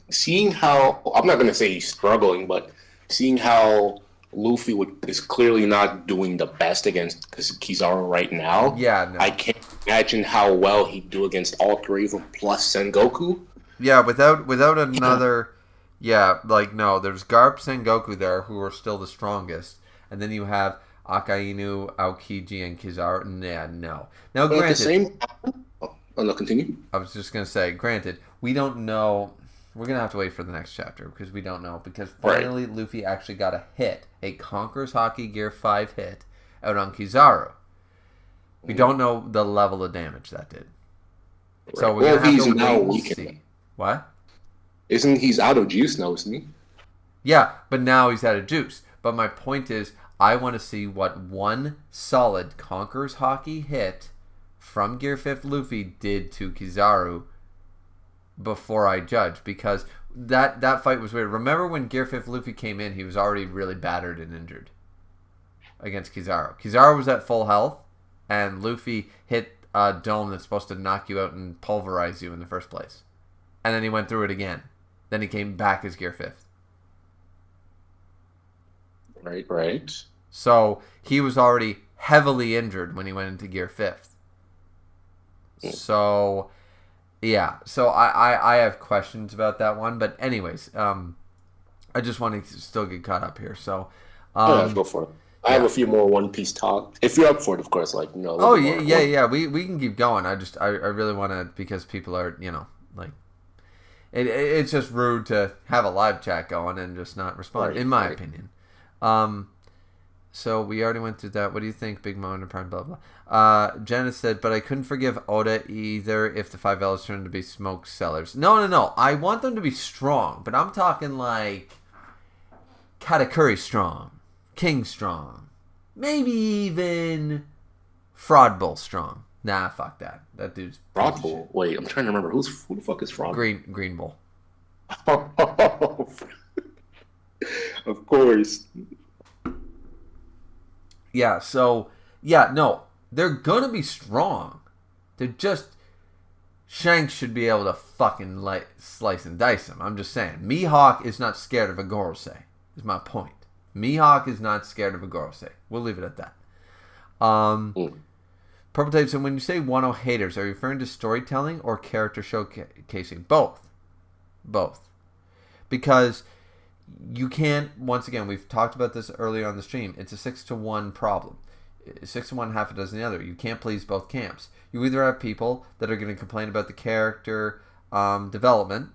Seeing how... I'm not going to say he's struggling, but seeing how... Luffy is clearly not doing the best against Kizaru right now. Yeah, no. I can't imagine how well he'd do against all 3 of them plus Sengoku. Yeah, without another... Yeah, no, there's Garp, Sengoku there, who are still the strongest. And then you have Akainu, Aokiji, and Kizaru. Yeah, no. Now, but granted... At the same time... Oh, no, continue. I was just going to say, granted, we don't know... We're going to have to wait for the next chapter because we don't know. Because finally, Luffy actually got a hit. A Conqueror's Haki Gear 5 hit out on Kizaru. We don't know the level of damage that did. Right. So we're going to have to wait and see. What? He's out of juice now, isn't he? Yeah, but now he's out of juice. But my point is, I want to see what one solid Conqueror's Hockey hit from Gear 5th Luffy did to Kizaru before I judge, because that fight was weird. Remember when Gear 5th Luffy came in, he was already really battered and injured against Kizaru. Kizaru was at full health, and Luffy hit a dome that's supposed to knock you out and pulverize you in the first place. And then he went through it again. Then he came back as Gear 5th. Right. So he was already heavily injured when he went into Gear 5th. So, yeah. So I have questions about that one. But anyways, I just want to still get caught up here. So, go for it. I have a few more One Piece talk. If you're up for it, of course. Like, you know. Oh, yeah. We can keep going. I really want to, because people are, like, it's just rude to have a live chat going and just not respond, in my opinion. So we already went through that. What do you think, Big Moan and Prime, blah, blah. Janice said, but I couldn't forgive Oda either if the 5 L's turned to be smoke sellers. No. I want them to be strong, but I'm talking like Katakuri strong, King strong, maybe even Fraud Bull strong. Nah, fuck that. That dude's Fraud Bull. Wait, I'm trying to remember who the fuck is Fraud Bull? Green Bull. Of course. Yeah, so, no, they're gonna be strong. They're just, Shanks should be able to fucking slice and dice them. I'm just saying. Mihawk is not scared of a Gorosei, is my point. Mihawk is not scared of a Gorosei. We'll leave it at that. Purple Tape said, when you say 1-0 haters, are you referring to storytelling or character showcasing? Both. Because you can't, once again, we've talked about this earlier on the stream, it's a 6-to-1 problem. 6-to-1, half a dozen the other. You can't please both camps. You either have people that are going to complain about the character development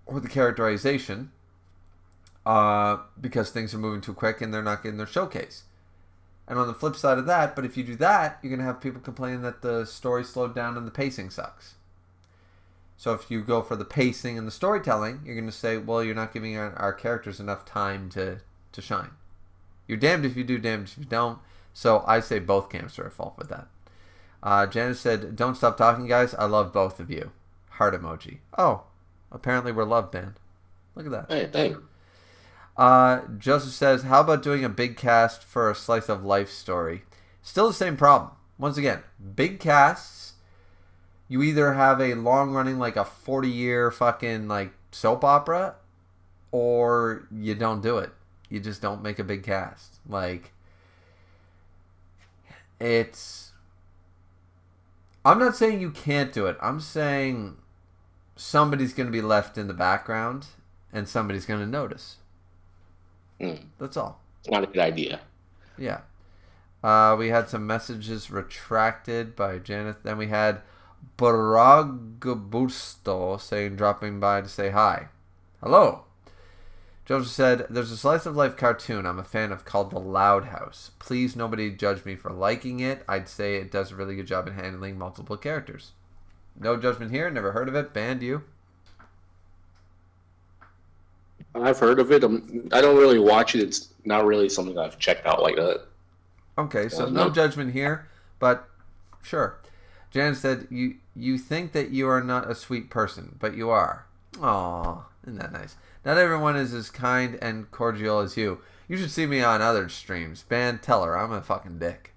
or the characterization because things are moving too quick and they're not getting their showcase. And on the flip side of that, but if you do that, you're going to have people complaining that the story slowed down and the pacing sucks. So if you go for the pacing and the storytelling, you're going to say, well, you're not giving our characters enough time to shine. You're damned if you do, damned if you don't. So I say both camps are at fault with that. Janice said, don't stop talking, guys. I love both of you. Heart emoji. Oh, apparently we're love band. Look at that. Hey, thanks. Joseph says, how about doing a big cast for a slice of life story? Still the same problem. Once again, big casts, you either have a long running, like a 40-year fucking like soap opera, or you don't do it. You just don't make a big cast. Like, I'm not saying you can't do it. I'm saying somebody's going to be left in the background and somebody's going to notice. That's all. It's not a good idea. Yeah. We had some messages retracted by Janet. Then we had Baragabusto saying, dropping by to say hi. Hello. Joseph said, there's a slice of life cartoon I'm a fan of called The Loud House. Please nobody judge me for liking it. I'd say it does a really good job in handling multiple characters. No judgment here. Never heard of it. Banned you. I've heard of it. I don't really watch it. It's not really something I've checked out like that. Okay, so no judgment here, but sure. Jan said, you think that you are not a sweet person, but you are. Aw, isn't that nice? Not everyone is as kind and cordial as you. You should see me on other streams. Ban, tell her I'm a fucking dick.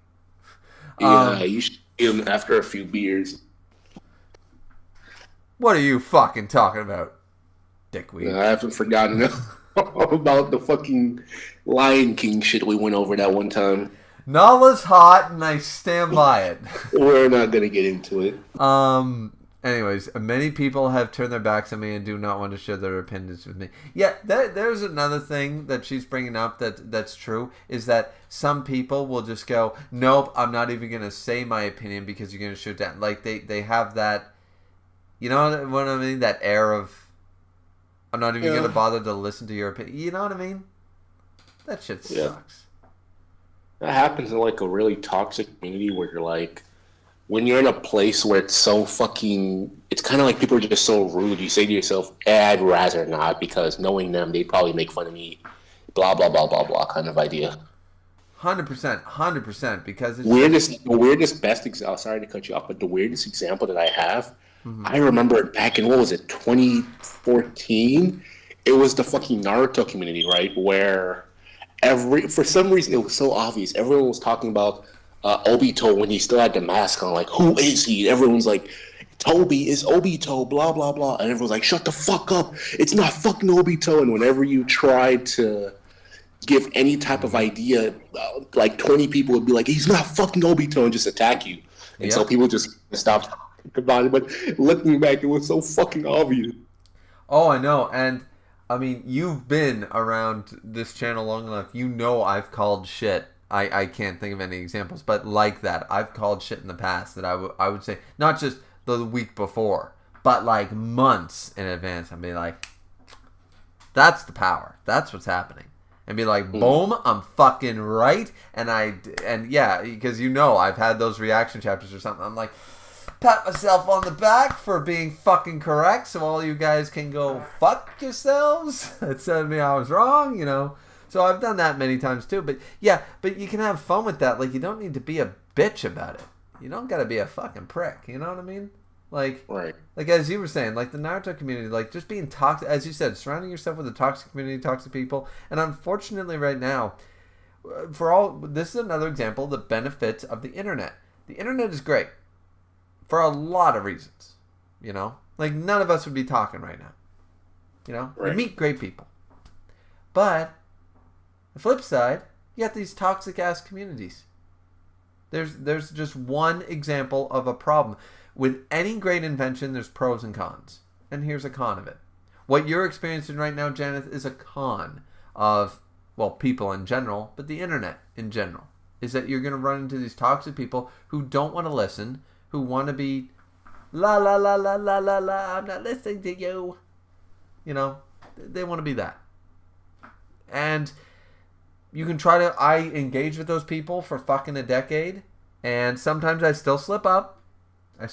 Yeah, you should see him after a few beers. What are you fucking talking about? Dickweed. I haven't forgotten about the fucking Lion King shit we went over that one time. Nala's hot, and I stand by it. We're not gonna get into it. Anyways, many people have turned their backs on me and do not want to share their opinions with me. Yeah, there's another thing that she's bringing up that's true, is that some people will just go, nope, I'm not even gonna say my opinion because you're gonna shoot down. Like they have that, you know what I mean? That air of, I'm not even going to bother to listen to your opinion. You know what I mean? That shit sucks. That happens in like a really toxic community where you're like, when you're in a place where it's so fucking, it's kind of like people are just so rude. You say to yourself, I'd rather not, because knowing them, they'd probably make fun of me. Blah blah blah blah blah kind of idea. 100%, because it's The weirdest, best example. Sorry to cut you off, but the weirdest example that I have, mm-hmm. I remember back in, what was it, 2014? It was the fucking Naruto community, right? Where for some reason it was so obvious. Everyone was talking about Obito when he still had the mask on. Like, who is he? Everyone's like, Toby is Obito, blah blah blah, and everyone's like, shut the fuck up! It's not fucking Obito. And whenever you tried to give any type of idea, like 20 people would be like, he's not fucking Obito, and just attack you. And so people just stopped talking about it. But looking back, it was so fucking obvious. Oh, I know. And I mean, you've been around this channel long enough. You know I've called shit. I can't think of any examples, but like that. I've called shit in the past that I would say, not just the week before, but like months in advance. I'd be like, that's the power. That's what's happening. And be like, boom, I'm fucking right. And yeah, because you know I've had those reaction chapters or something. I'm like, pat myself on the back for being fucking correct, so all you guys can go fuck yourselves. It said me I was wrong, you know. So I've done that many times too. But yeah, but you can have fun with that. Like, you don't need to be a bitch about it. You don't gotta be a fucking prick. You know what I mean? Like, right. Like as you were saying, like the Naruto community, like just being toxic, as you said, surrounding yourself with a toxic community, toxic people. And unfortunately right now, this is another example of the benefits of the internet. The internet is great for a lot of reasons, you know? Like none of us would be talking right now, you know? Right. You meet great people. But the flip side, you got these toxic ass communities. There's just one example of a problem. With any great invention, there's pros and cons. And here's a con of it. What you're experiencing right now, Janeth, is a con of, well, people in general, but the internet in general. Is that you're going to run into these toxic people who don't want to listen, who want to be, la la la la la la la, I'm not listening to you. You know, they want to be that. And you can try to, I engage with those people for fucking a decade, and sometimes I still slip up. I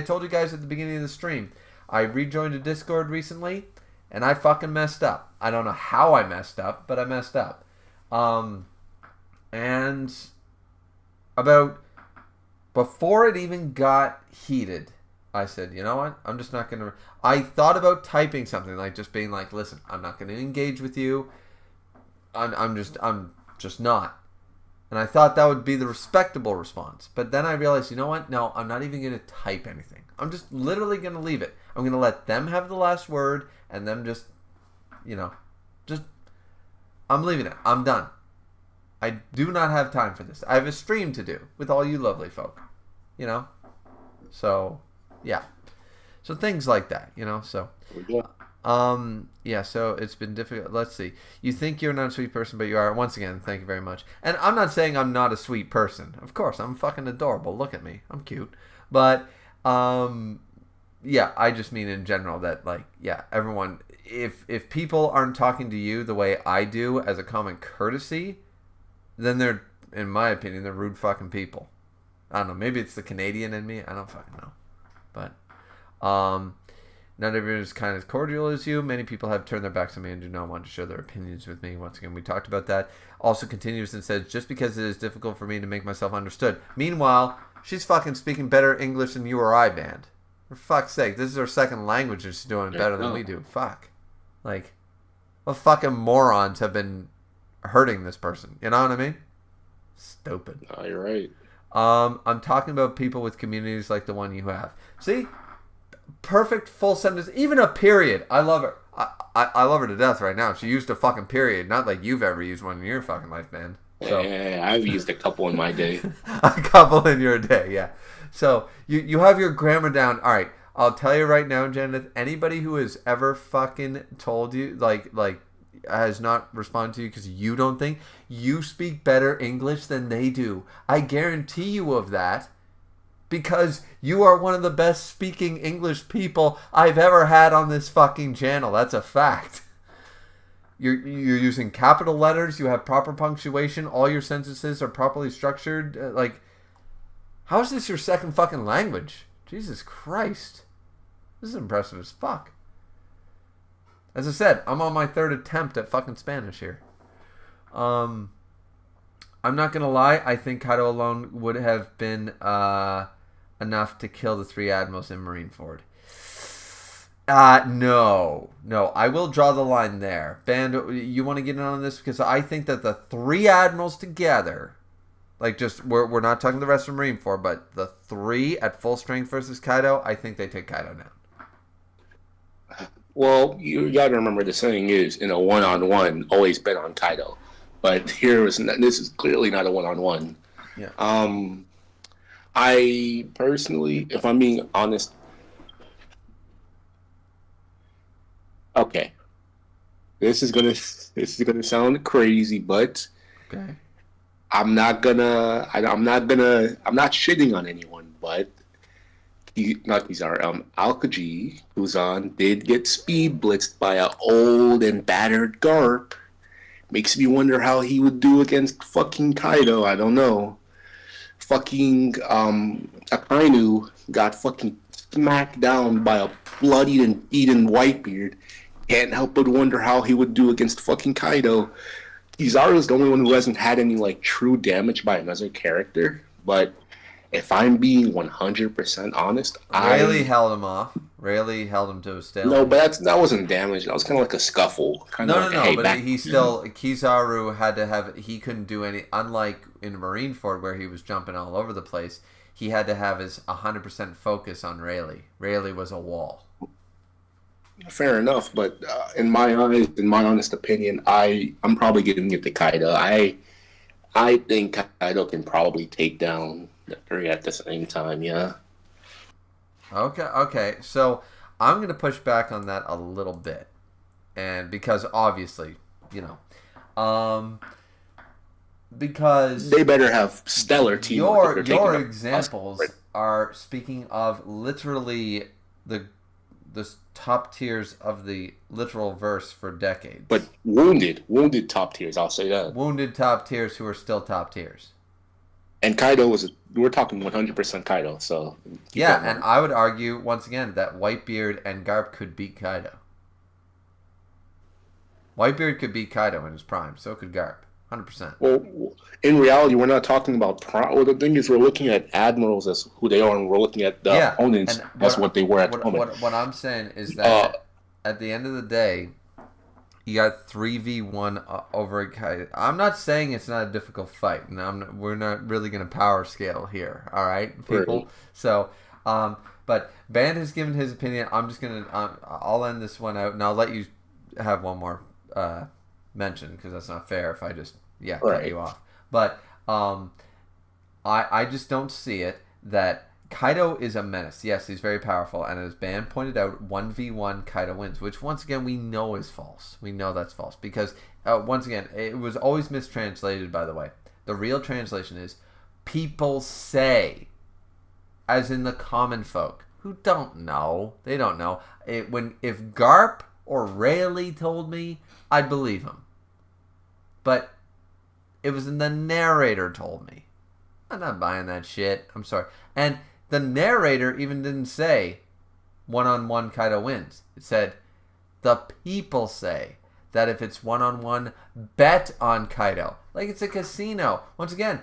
told you guys at the beginning of the stream, I rejoined a Discord recently, and I fucking messed up. I don't know how I messed up, but I messed up. And about, before it even got heated, I said, you know what? I'm just not going to, I thought about typing something, like just being like, listen, I'm not going to engage with you. I'm just not. And I thought that would be the respectable response. But then I realized, you know what? No, I'm not even going to type anything. I'm just literally going to leave it. I'm going to let them have the last word and them just, you know, I'm leaving it. I'm done. I do not have time for this. I have a stream to do with all you lovely folk, you know? So, yeah. So things like that, you know? So, yeah, so it's been difficult. Let's see. You think you're not a sweet person, but you are. Once again, thank you very much. And I'm not saying I'm not a sweet person. Of course, I'm fucking adorable. Look at me. I'm cute. But, yeah, I just mean in general that, like, yeah, everyone, if people aren't talking to you the way I do as a common courtesy, then they're, in my opinion, they're rude fucking people. I don't know. Maybe it's the Canadian in me. I don't fucking know. But, not everyone is kind of as cordial as you. Many people have turned their backs on me and do not want to share their opinions with me. Once again, we talked about that. Also continues and says, just because it is difficult for me to make myself understood. Meanwhile, she's fucking speaking better English than you or I, band. For fuck's sake, this is her second language and she's doing better than we do. Fuck. Like, what fucking morons have been hurting this person? You know what I mean? Stupid. Oh, you're right. I'm talking about people with communities like the one you have. See? Perfect full sentence, even a period. I love her. I love her to death right now. She used a fucking period, not like you've ever used one in your fucking life, man. So, yeah, I've used a couple in my day. A couple in your day, yeah. So you have your grammar down. All right, I'll tell you right now, Janet. Anybody who has ever fucking told you like has not responded to you because you don't think you speak better English than they do. I guarantee you of that. Because you are one of the best speaking English people I've ever had on this fucking channel. That's a fact. You're using capital letters. You have proper punctuation. All your sentences are properly structured. How is this your second fucking language? Jesus Christ. This is impressive as fuck. As I said, I'm on my third attempt at fucking Spanish here. I'm not gonna lie. I think Kaido alone would have been enough to kill the 3 admirals in Marineford. No. I will draw the line there. Band, you want to get in on this? Because I think that the 3 admirals together, like just we're not talking the rest from Marineford, but the 3 at full strength versus Kaido, I think they take Kaido down. Well, you got to remember the saying is, in a one-on-one, always bet on Kaido. But this is clearly not a one-on-one. Yeah. I personally, if I'm being honest, okay, this is gonna sound crazy, but Okay. I'm not shitting on anyone, but Alkaji, who's on, did get speed blitzed by an old and battered Garp. Makes me wonder how he would do against fucking Kaido. I don't know. Fucking Akainu got fucking smacked down by a bloodied and eaten Whitebeard. Can't help but wonder how he would do against fucking Kaido. Kizaru's the only one who hasn't had any like true damage by another character, but if I'm being 100% honest, Rayleigh held him off. Rayleigh held him to a stalemate. No, but that wasn't damage. That was kind of like a scuffle. No, but he still, Kizaru had to have, he couldn't do any, unlike in Marineford where he was jumping all over the place, he had to have his 100% focus on Rayleigh. Rayleigh was a wall. Fair enough, but in my honest opinion, I'm probably giving it to Kaido. I think Kaido can probably take down the 3 at the same time, yeah. Okay. So I'm going to push back on that a little bit. And because obviously, because they better have stellar teamwork. Your examples are speaking of literally the top tiers of the literal verse for decades. But wounded top tiers, I'll say that. Wounded top tiers who are still top tiers. And Kaido we're talking 100% Kaido, so... Yeah, and I would argue, once again, that Whitebeard and Garp could beat Kaido. Whitebeard could beat Kaido in his prime, so could Garp. 100%. Well, in reality, we're not talking about prime. Well, the thing is, we're looking at admirals as who they are, and we're looking at the opponents as what they were at the moment. What I'm saying is that at the end of the day, you got 3v1 over Kaido. I'm not saying it's not a difficult fight, and we're not really going to power scale here, all right, people? Right. So, but Band has given his opinion. I'm just going to, I'll end this one out, and I'll let you have one more mention, because that's not fair if I just, cut you off. But I just don't see it that Kaido is a menace. Yes, he's very powerful, and as Band pointed out, 1v1 Kaido wins, which once again we know is false. We know that's false because once again it was always mistranslated. By the way, the real translation is people say, as in the common folk who don't know. They don't know. If Garp or Rayleigh told me, I'd believe him. But it was the narrator told me. I'm not buying that shit. I'm sorry. And the narrator even didn't say 1-on-1 Kaido wins. It said the people say that if it's 1-on-1, bet on Kaido. Like it's a casino. Once again,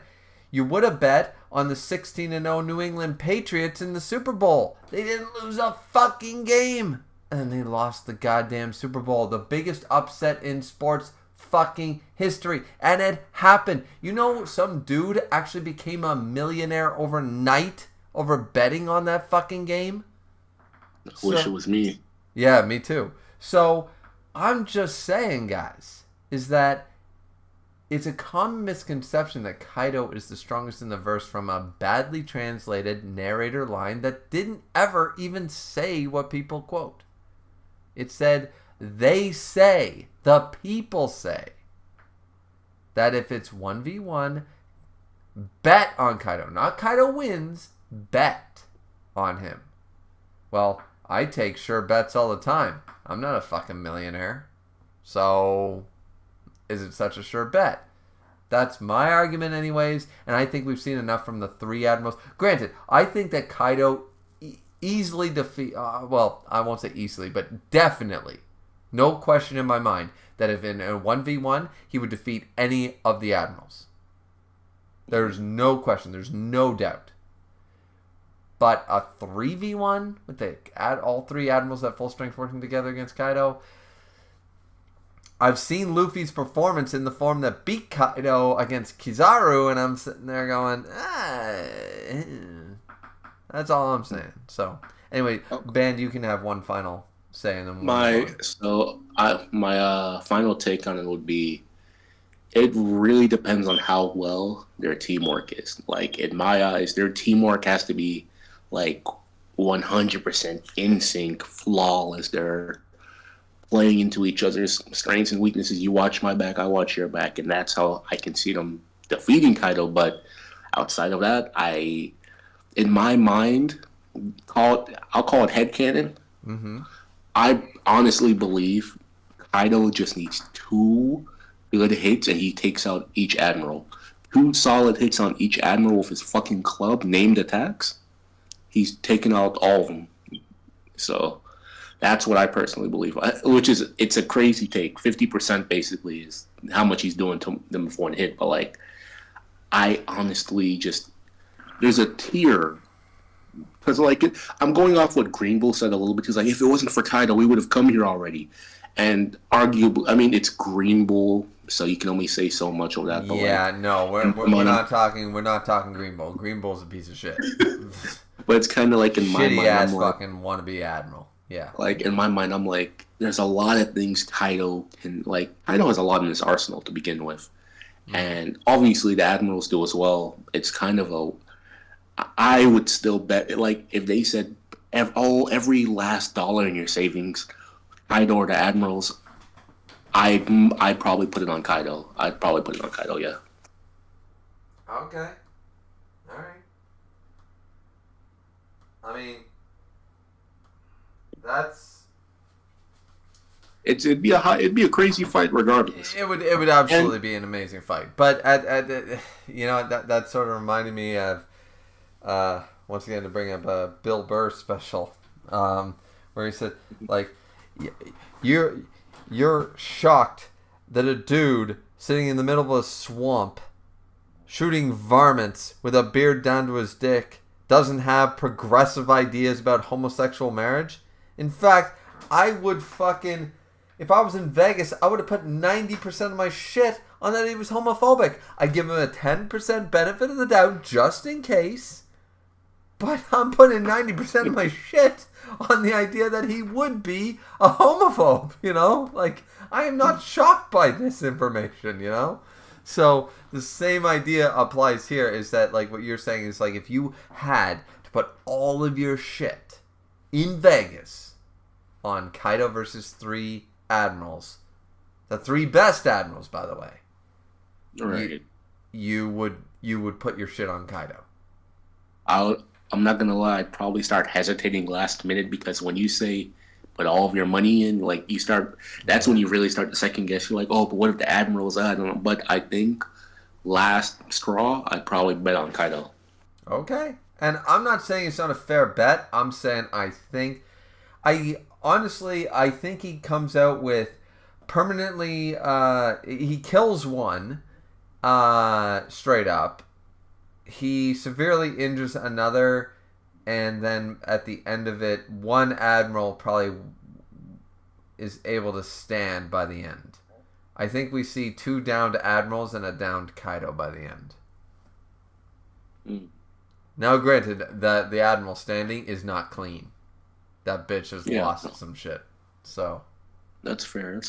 you would have bet on the 16-0 New England Patriots in the Super Bowl. They didn't lose a fucking game. And they lost the goddamn Super Bowl. The biggest upset in sports fucking history. And it happened. You know, some dude actually became a millionaire overnight over betting on that fucking game? I wish it was me. Yeah, me too. So, I'm just saying, guys, is that it's a common misconception that Kaido is the strongest in the verse from a badly translated narrator line that didn't ever even say what people quote. It said, they say, the people say, that if it's 1v1, bet on Kaido. Not Kaido wins, bet on him. Well, I take sure bets all the time. I'm not a fucking millionaire. So, is it such a sure bet? That's my argument anyways, and I think we've seen enough from the 3 Admirals. Granted, I think that Kaido easily defeat... well, I won't say easily, but definitely, no question in my mind, that if in a 1v1, he would defeat any of the Admirals. There's no question. There's no doubt. But a 3v1 with all 3 Admirals at full strength working together against Kaido... I've seen Luffy's performance in the form that beat Kaido against Kizaru, and I'm sitting there going, that's all I'm saying. So, anyway, Ben, you can have one final say. And then my final take on it would be, it really depends on how well their teamwork is. Like, in my eyes, their teamwork has to be, like, 100% in sync, flawless. They're playing into each other's strengths and weaknesses. You watch my back, I watch your back, and that's how I can see them defeating Kaido. But outside of that, in my mind, I'll call it headcanon. Mm-hmm. I honestly believe Kaido just needs 2 good hits, and he takes out each Admiral. 2 solid hits on each Admiral with his fucking club, named attacks. He's taken out all of them. So that's what I personally believe, it's a crazy take. 50% basically is how much he's doing to them with 1 hit. But, like, I honestly just, there's a tier. Because, like, I'm going off what Green Bull said a little bit. He's like, if it wasn't for Kaido, we would have come here already. And arguably, I mean, it's Green Bull, so you can only say so much of that. But yeah, like, no, we're not talking Green Bull. Green Bull's a piece of shit. But it's kind of like in my mind, shitty ass fucking wannabe Admiral. Yeah. Like, in my mind, I'm like, there's a lot of things Kaido has a lot in his arsenal to begin with. Mm-hmm. And obviously the Admirals do as well. It's kind of I would still bet, like, if they said every last dollar in your savings, Kaido or the Admirals, I'd probably put it on Kaido. I'd probably put it on Kaido, yeah. Okay. All right. I mean, it'd be a crazy fight regardless. It would absolutely be an amazing fight. But that sort of reminded me of once again to bring up a Bill Burr special, where he said, like, you're shocked that a dude sitting in the middle of a swamp shooting varmints with a beard down to his dick doesn't have progressive ideas about homosexual marriage. In fact, I would fucking, if I was in Vegas, I would have put 90% of my shit on that he was homophobic. I'd give him a 10% benefit of the doubt just in case. But I'm putting 90% of my shit on the idea that he would be a homophobe, you know? Like, I am not shocked by this information, you know? So, the same idea applies here, is that, like, what you're saying is, like, if you had to put all of your shit in Vegas on Kaido versus 3 Admirals, the 3 best Admirals, by the way, right? You would put your shit on Kaido. I'm not gonna lie, I'd probably start hesitating last minute, because when you say put all of your money in, like, that's when you really start to second guess. You're like, oh, but what if the Admiral's I don't know. But I think last straw, I'd probably bet on Kaido. Okay. And I'm not saying it's not a fair bet. I'm saying I think he comes out with permanently, he kills one, straight up. He severely injures another, and then at the end of it, one Admiral probably is able to stand by the end. I think we see 2 downed Admirals and a downed Kaido by the end. Now, granted, the Admiral standing is not clean. That bitch has lost some shit. So that's fair.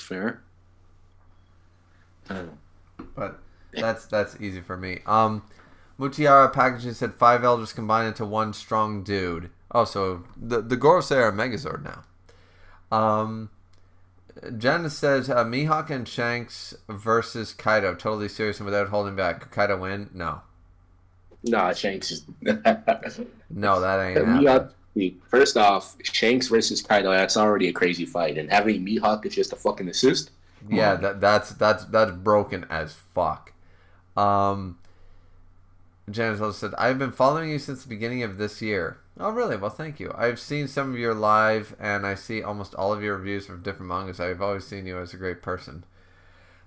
But that's easy for me. Mutiara Packaging said 5 elders combined into 1 strong dude. Oh, so the Gorosei are Megazord now. Janice says Mihawk and Shanks versus Kaido. Totally serious and without holding back. Could Kaido win? No. Nah, Shanks is... No, that ain't happening. First off, Shanks versus Kaido, that's already a crazy fight. And having Mihawk is just a fucking assist? Yeah, that's broken as fuck. Janice also said, I've been following you since the beginning of this year. Oh, really? Well, thank you. I've seen some of your live, and I see almost all of your reviews from different mangas. I've always seen you as a great person.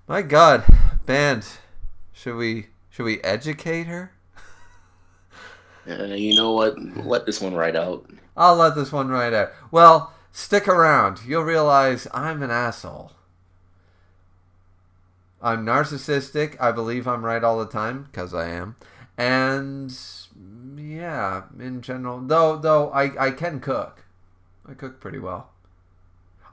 My God, band, should we educate her? You know what? Let this one ride out. I'll let this one ride out. Well, stick around. You'll realize I'm an asshole. I'm narcissistic. I believe I'm right all the time, because I am. And yeah, in general, though I can cook. I cook pretty well.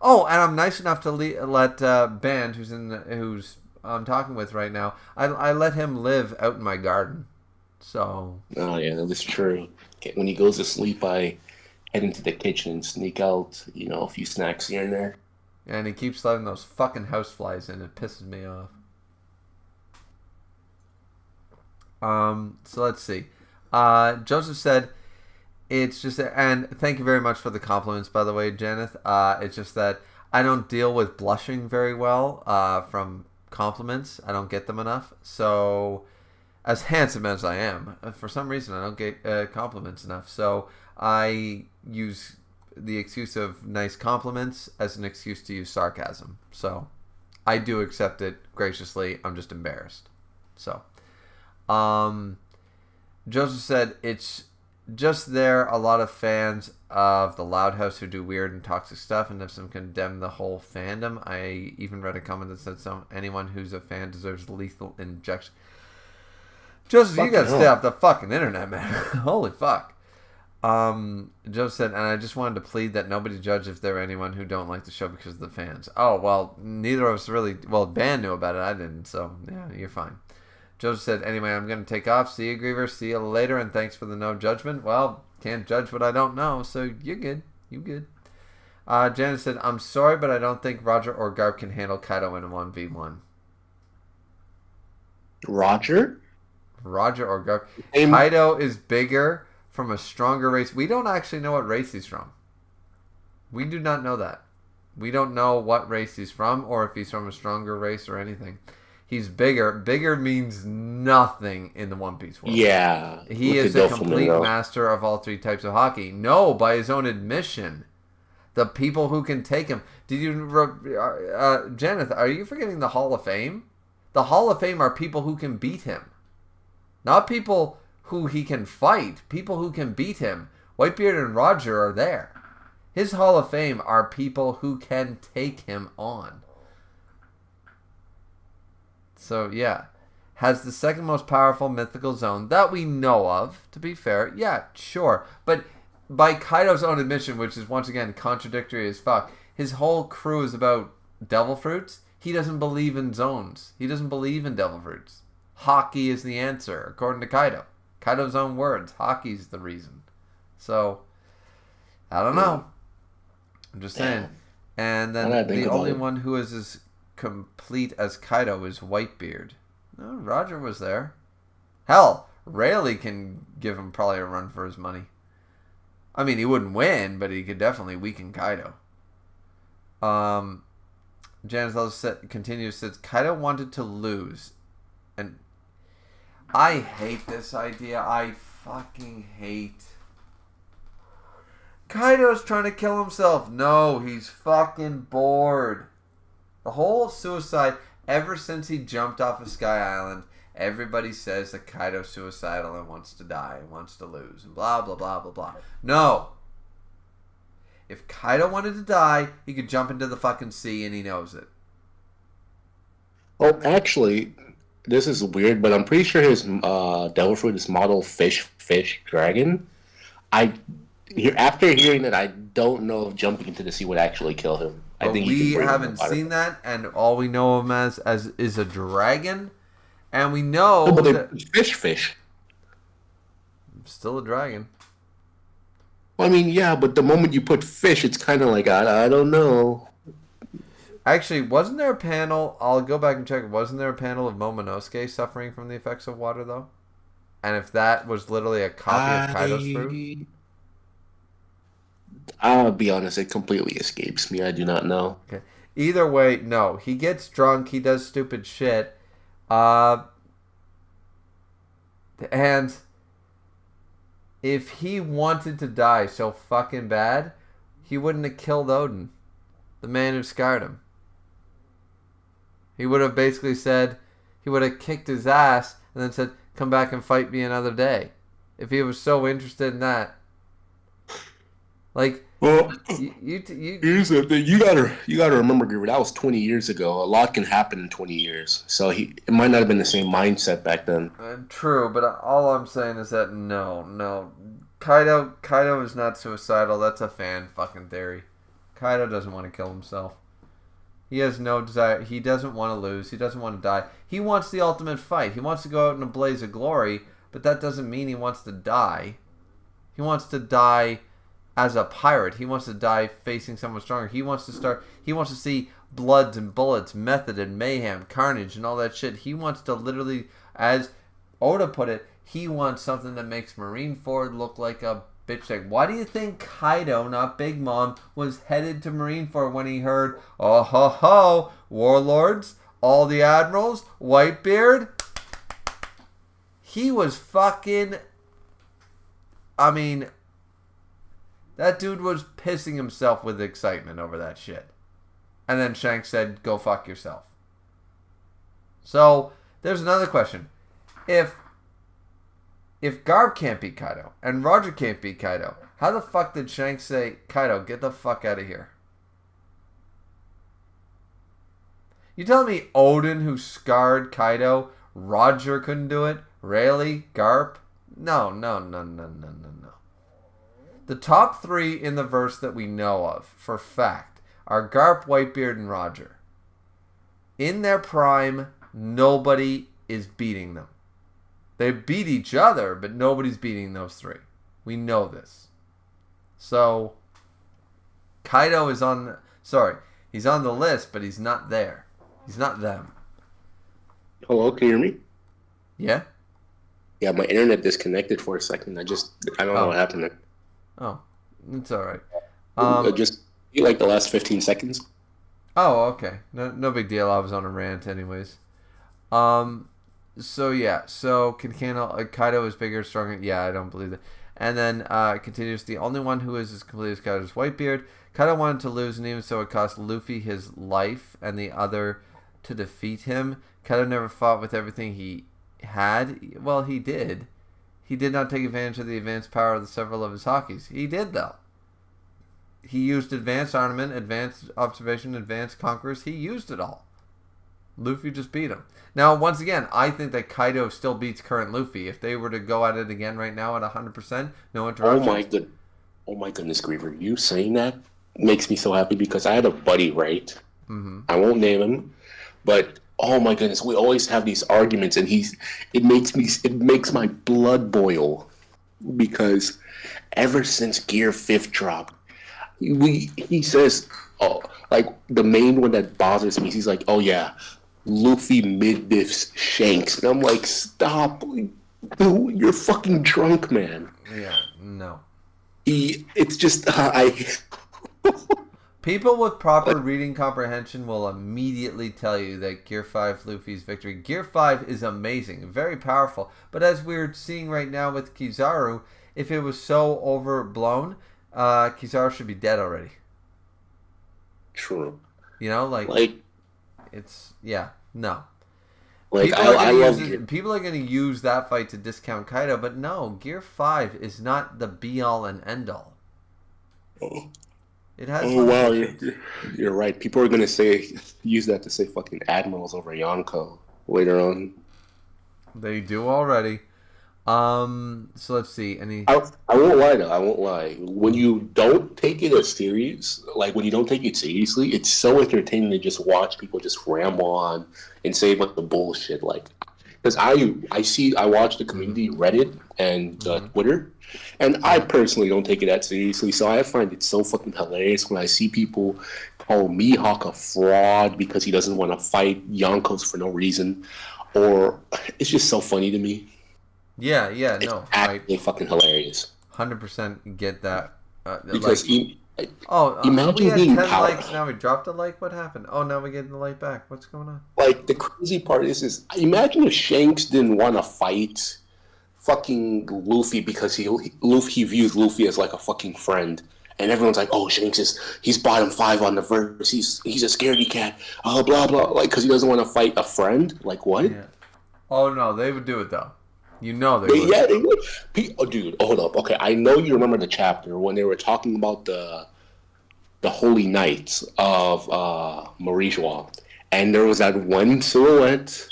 Oh, and I'm nice enough to let Band, who's I'm talking with right now, I let him live out in my garden. So. Oh yeah, that is true. When he goes to sleep, I head into the kitchen and sneak out, a few snacks here and there. And he keeps letting those fucking houseflies in. It pisses me off. So let's see. Joseph said, it's just, and thank you very much for the compliments, by the way, Janeth. It's just that I don't deal with blushing very well from compliments. I don't get them enough. So, as handsome as I am, for some reason I don't get compliments enough. So, I use the excuse of nice compliments as an excuse to use sarcasm. So, I do accept it graciously. I'm just embarrassed. So, Joseph said, it's just there a lot of fans of the Loud House who do weird and toxic stuff and have some condemn the whole fandom. I even read a comment that said anyone who's a fan deserves lethal injection. Joseph, you gotta stay off the fucking internet, man. Holy fuck. Joseph said, and I just wanted to plead that nobody judge if there are anyone who don't like the show because of the fans. Oh, well, neither of us really, well, Ben knew about it, I didn't, so yeah, you're fine. Joseph said, anyway, I'm going to take off. See you, Griever. See you later, and thanks for the no judgment. Well, can't judge what I don't know, so you're good. You good. Janet said, I'm sorry, but I don't think Roger or Garp can handle Kaido in a 1v1. Roger or Garp. Kaido is bigger, from a stronger race. We don't actually know what race he's from. We do not know that. We don't know what race he's from, or if he's from a stronger race or anything. He's bigger. Bigger means nothing in the One Piece world. Yeah. He is a complete master of all three types of hockey. No, by his own admission. The people who can take him. Did you, Janeth, are you forgetting the Hall of Fame? The Hall of Fame are people who can beat him. Not people who he can fight. People who can beat him. Whitebeard and Roger are there. His Hall of Fame are people who can take him on. So, yeah. Has the second most powerful mythical zone that we know of, to be fair. Yeah, sure. But by Kaido's own admission, which is once again contradictory as fuck, his whole crew is about devil fruits. He doesn't believe in zones. He doesn't believe in devil fruits. Hockey is the answer, according to Kaido. Kaido's own words. Hockey's the reason. So, I don't know. I'm just saying. And then the only one who is as complete as Kaido is Whitebeard. No, Roger was there. Hell, Rayleigh can give him probably a run for his money. I mean, he wouldn't win, but he could definitely weaken Kaido. Janice continues, says, Kaido wanted to lose. And I hate this idea. I fucking hate. Kaido's trying to kill himself. No, he's fucking bored. The whole suicide, ever since he jumped off of Sky Island, everybody says that Kaido's suicidal and wants to die and wants to lose and blah, blah, blah, blah, blah. No. If Kaido wanted to die, he could jump into the fucking sea and he knows it. Oh, actually, this is weird, but I'm pretty sure his devil fruit is model fish, dragon. After hearing that, I don't know if jumping into the sea would actually kill him. But I think we haven't seen that, and all we know of him as is a dragon, and we know that fish. Still a dragon. Well, I mean, yeah, but the moment you put fish, it's kind of like I don't know. Actually, wasn't there a panel? I'll go back and check. Wasn't there a panel of Momonosuke suffering from the effects of water, though? And if that was literally a copy of Kaido's fruit? I'll be honest, it completely escapes me. I do not know. Okay. Either way, no. He gets drunk. He does stupid shit. And And if he wanted to die so fucking bad, he wouldn't have killed Odin, the man who scarred him. He would have basically said, he would have kicked his ass and then said, come back and fight me another day. If he was so interested in that. Like, well, here's the thing. You gotta remember, Griever, that was 20 years ago. A lot can happen in 20 years. So it might not have been the same mindset back then. True, but all I'm saying is that no. Kaido is not suicidal. That's a fan fucking theory. Kaido doesn't want to kill himself. He has no desire. He doesn't want to lose. He doesn't want to die. He wants the ultimate fight. He wants to go out in a blaze of glory, but that doesn't mean he wants to die. He wants to die as a pirate. He wants to die facing someone stronger. He wants to see bloods and bullets, method and mayhem, carnage and all that shit. He wants to literally, as Oda put it, he wants something that makes Marineford look like a bitch tank. Why do you think Kaido, not Big Mom, was headed to Marineford when he heard, oh ho ho, warlords, all the admirals, Whitebeard? He was fucking, I mean, that dude was pissing himself with excitement over that shit. And then Shanks said, go fuck yourself. So, there's another question. If Garp can't beat Kaido, and Roger can't beat Kaido, how the fuck did Shanks say, Kaido, get the fuck out of here? You telling me Odin, who scarred Kaido, Roger couldn't do it? Rayleigh? Garp? No. The top three in the verse that we know of, for fact, are Garp, Whitebeard, and Roger. In their prime, nobody is beating them. They beat each other, but nobody's beating those three. We know this. So, Kaido is he's on the list, but he's not there. He's not them. Hello, can you hear me? Yeah? Yeah, my internet disconnected for a second. I don't know what happened there. Oh, it's alright. Just like the last 15 seconds. Oh, okay. No big deal. I was on a rant anyways. So Kaido is bigger, stronger. Yeah, I don't believe that. And then continues, the only one who is as complete as Kaido is Whitebeard. Kaido wanted to lose, and even so it cost Luffy his life and the other to defeat him. Kaido never fought with everything he had. Well, he did. He did not take advantage of the advanced power of the several of his Hakis. He did, though. He used advanced armament, advanced observation, advanced conquerors. He used it all. Luffy just beat him. Now, once again, I think that Kaido still beats current Luffy. If they were to go at it again right now at 100%, no interruptions. Oh my goodness, Griever. You saying that makes me so happy because I had a buddy, right? Mm-hmm. I won't name him, but oh my goodness, we always have these arguments, and it makes my blood boil because ever since Gear 5th dropped, he says, oh, like the main one that bothers me, he's like, oh yeah, Luffy mid-diffs Shanks, and I'm like, stop, dude, you're fucking drunk, man. Yeah, no. It's just People with proper reading comprehension will immediately tell you that Gear 5 Luffy's victory. Gear 5 is amazing, very powerful. But as we're seeing right now with Kizaru, if it was so overblown, Kizaru should be dead already. True. You know, like it's, yeah, no. Like, people are going to use that fight to discount Kaido, but no, Gear 5 is not the be-all and end-all. It has. Oh wow, you're right. People are gonna use that to say fucking admirals over Yonko later on. They do already. So let's see. I won't lie though. I won't lie. When you don't take it as serious, like when you don't take it seriously, it's so entertaining to just watch people just ramble on and say a bunch of bullshit. Like, because I watch the community Reddit and Twitter. And I personally don't take it that seriously, so I find it so fucking hilarious when I see people call Mihawk a fraud because he doesn't want to fight Yonkos for no reason, or it's just so funny to me. Yeah, it's no, actually fucking hilarious. 100% get that. Because imagine being 10 likes, now we dropped a like. What happened? Oh, now we're getting the like back. What's going on? Like, the crazy part is imagine if Shanks didn't want to fight fucking Luffy because he views Luffy as like a fucking friend. And everyone's like, "Oh, he's bottom 5 on the verse. He's a scaredy cat. Oh, blah blah." Like, because he doesn't want to fight a friend. Like, what? Yeah. Oh no, they would do it though. You know they would. Yeah, they would. Oh, dude, hold up. Okay, I know you remember the chapter when they were talking about the holy knights of Marijois, and there was that one silhouette.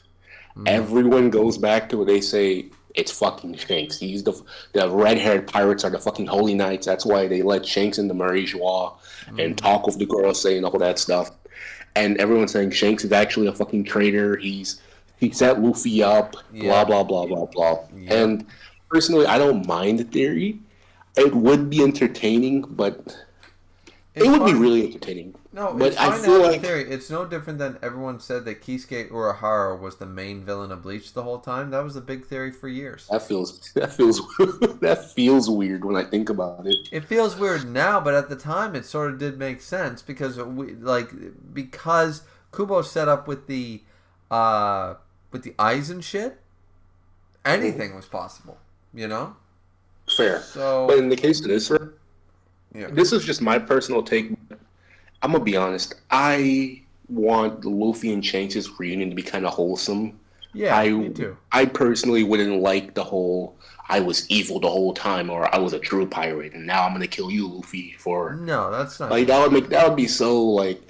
Everyone goes back to what they say. It's fucking Shanks. He's the red-haired pirates are the fucking holy knights. That's why they let Shanks into Marijois and talk with the girl, saying all that stuff. And everyone's saying Shanks is actually a fucking traitor. He set Luffy up. Blah blah blah blah blah. Yeah. And personally, I don't mind the theory. It would be entertaining, but it would be really entertaining. No, but it's I feel like theory. It's no different than everyone said that Kisuke Urahara was the main villain of Bleach the whole time. That was a big theory for years. that feels weird when I think about it. It feels weird now, but at the time it sort of did make sense because because Kubo set up with the eyes and shit. Anything was possible, you know. Fair. So, but in the case of this, yeah. This is just my personal take. I'm gonna be honest. I want Luffy and Shanks' reunion to be kind of wholesome. Yeah, me too. I personally wouldn't like the whole I was evil the whole time or I was a true pirate and now I'm gonna kill you, Luffy, for No, that's not like that would be so like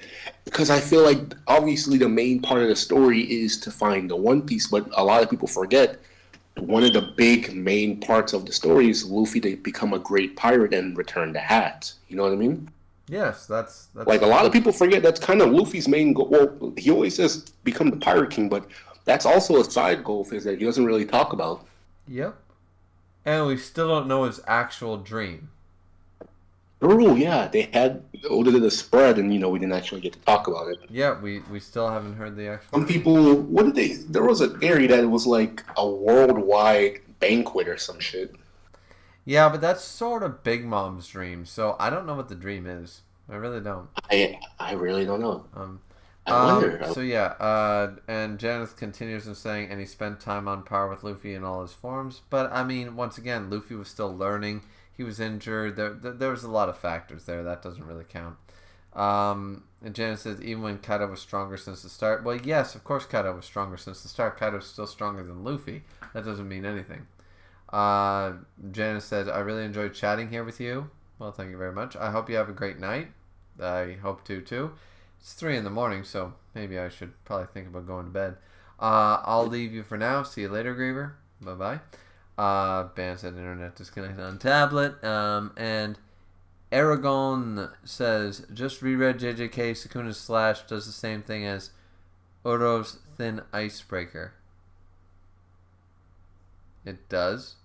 because I feel like obviously the main part of the story is to find the One Piece, but a lot of people forget one of the big main parts of the story is Luffy to become a great pirate and return the hat. You know what I mean? Yes, that's like a lot of people forget that's kind of Luffy's main goal. Well, he always says become the Pirate King, but that's also a side goal of his that he doesn't really talk about. Yep. And we still don't know his actual dream. Oh yeah, they had ordered the spread, and we didn't actually get to talk about it. Yeah, we still haven't heard the actual. Some people, what did they? There was a theory that it was like a worldwide banquet or some shit. Yeah, but that's sort of Big Mom's dream, so I don't know what the dream is. I really don't. I really don't know. I wonder. So yeah, and Janice continues in saying, and he spent time on par with Luffy in all his forms. But I mean, once again, Luffy was still learning. He was injured. There was a lot of factors there. That doesn't really count. And Janice says, even when Kaido was stronger since the start. Well, yes, of course Kaido was stronger since the start. Kaido's still stronger than Luffy. That doesn't mean anything. Janice said, I really enjoyed chatting here with you. Well, thank you very much. I hope you have a great night. I hope to, too. It's 3 a.m, so maybe I should probably think about going to bed. I'll leave you for now. See you later, Griever. Bye-bye. Ban said internet disconnected on tablet. And Aragon says, just reread JJK. Sukuna's Slash does the same thing as Oro's Thin Icebreaker. It does.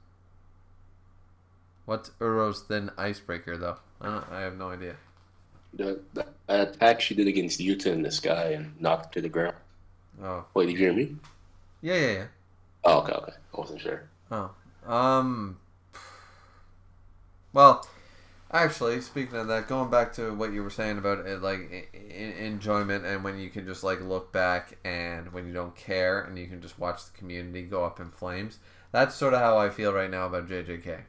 What's Uro's Thin Icebreaker, though? I have no idea. The attack she did against Yuta in the sky and knocked to the ground. Oh. Wait, did you hear me? Yeah. Oh, okay. I wasn't sure. Oh. Well, actually, speaking of that, going back to what you were saying about it, like enjoyment and when you can just like look back and when you don't care and you can just watch the community go up in flames. That's sort of how I feel right now about JJK.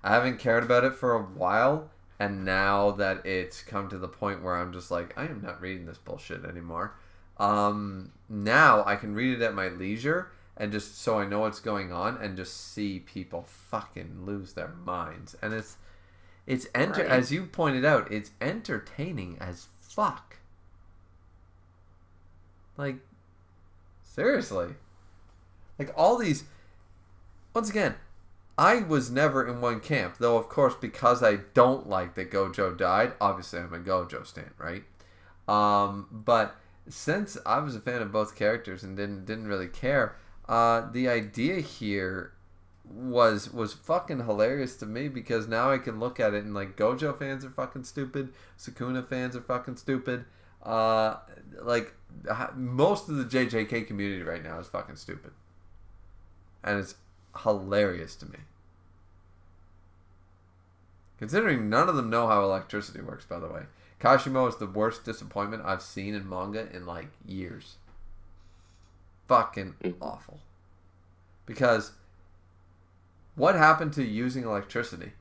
I haven't cared about it for a while, and now that it's come to the point where I'm just like, I am not reading this bullshit anymore. Now I can read it at my leisure, and just so I know what's going on, and just see people fucking lose their minds. And it's right. As you pointed out, it's entertaining as fuck. Like, seriously. Like, all these... Once again, I was never in one camp, though of course because I don't like that Gojo died, obviously I'm a Gojo stan, right? But since I was a fan of both characters and didn't really care, the idea here was fucking hilarious to me because now I can look at it and like Gojo fans are fucking stupid, Sukuna fans are fucking stupid, like most of the JJK community right now is fucking stupid, and it's hilarious to me. Considering none of them know how electricity works, by the way. Kashimo is the worst disappointment I've seen in manga in like years. Fucking awful. Because What happened to using electricity?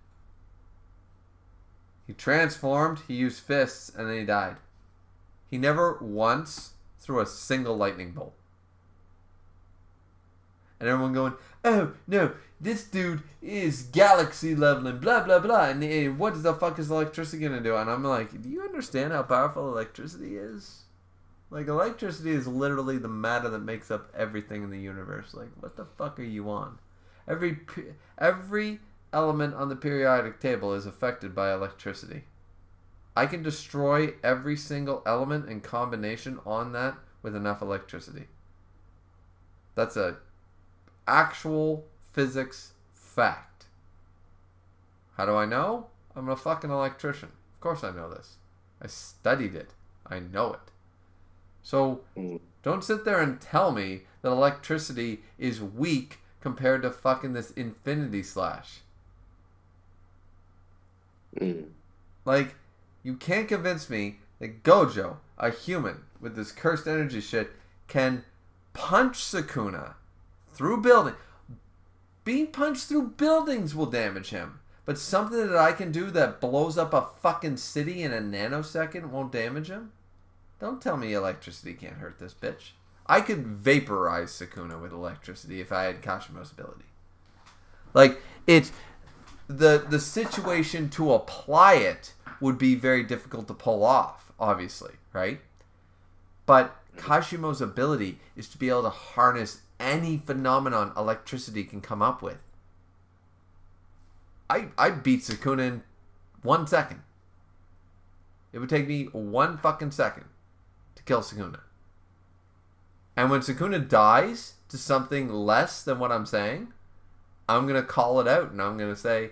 He transformed, he used fists, and then he died. He never once threw a single lightning bolt. And everyone going, oh, no, this dude is galaxy level and blah, blah, blah. And what the fuck is electricity going to do? And I'm like, do you understand how powerful electricity is? Like, electricity is literally the matter that makes up everything in the universe. Like, what the fuck are you on? Every element on the periodic table is affected by electricity. I can destroy every single element and combination on that with enough electricity. That's a actual physics fact. How do I know? I'm a fucking electrician. Of course I know this. I studied it. I know it. So don't sit there and tell me that electricity is weak compared to fucking this infinity slash. Like, you can't convince me that Gojo, a human with this cursed energy shit, can punch Sukuna through building. Being punched through buildings will damage him. But something that I can do that blows up a fucking city in a nanosecond won't damage him? Don't tell me electricity can't hurt this bitch. I could vaporize Sukuna with electricity if I had Kashima's ability. Like, it's... The situation to apply it would be very difficult to pull off, obviously, right? But Kashimo's ability is to be able to harness any phenomenon electricity can come up with. I beat Sukuna in 1 second. It would take me 1 fucking second to kill Sukuna. And when Sukuna dies to something less than what I'm saying, I'm going to call it out and I'm going to say,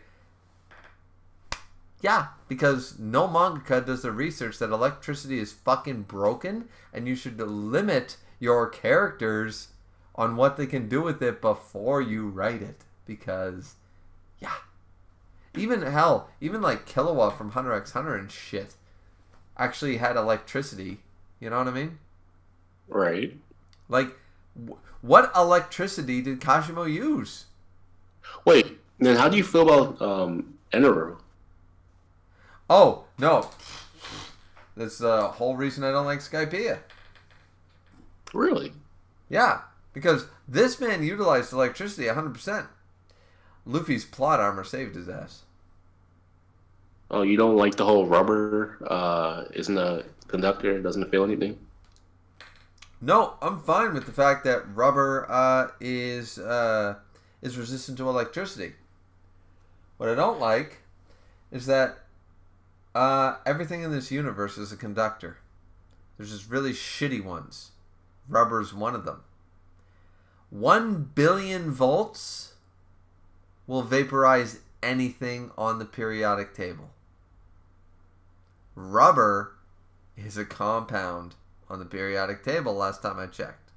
yeah, because no mangaka does the research that electricity is fucking broken and you should limit your characters on what they can do with it before you write it. Because, yeah. Even like Killua from Hunter x Hunter and shit actually had electricity. You know what I mean? Right. Like, what electricity did Kashimo use? Wait, then how do you feel about Enero? Oh, no. That's the whole reason I don't like Skypiea. Really? Yeah, because this man utilized electricity 100%. Luffy's plot armor saved his ass. Oh, you don't like the whole rubber isn't a conductor, doesn't feel anything? No, I'm fine with the fact that rubber is resistant to electricity. What I don't like is that everything in this universe is a conductor. There's just really shitty ones. Rubber's one of them. 1 billion volts will vaporize anything on the periodic table. Rubber is a compound on the periodic table last time I checked.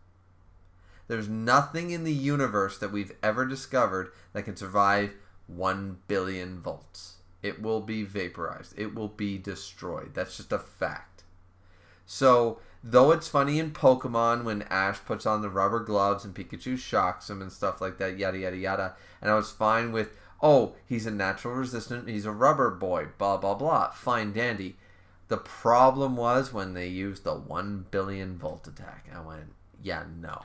There's nothing in the universe that we've ever discovered that can survive 1 billion volts. It will be vaporized. It will be destroyed. That's just a fact. So, though it's funny in Pokemon when Ash puts on the rubber gloves and Pikachu shocks him and stuff like that, yada yada yada, and I was fine with, oh, he's a natural resistant, he's a rubber boy, blah blah blah, fine dandy. The problem was when they used the 1 billion volt attack. I went, yeah, no.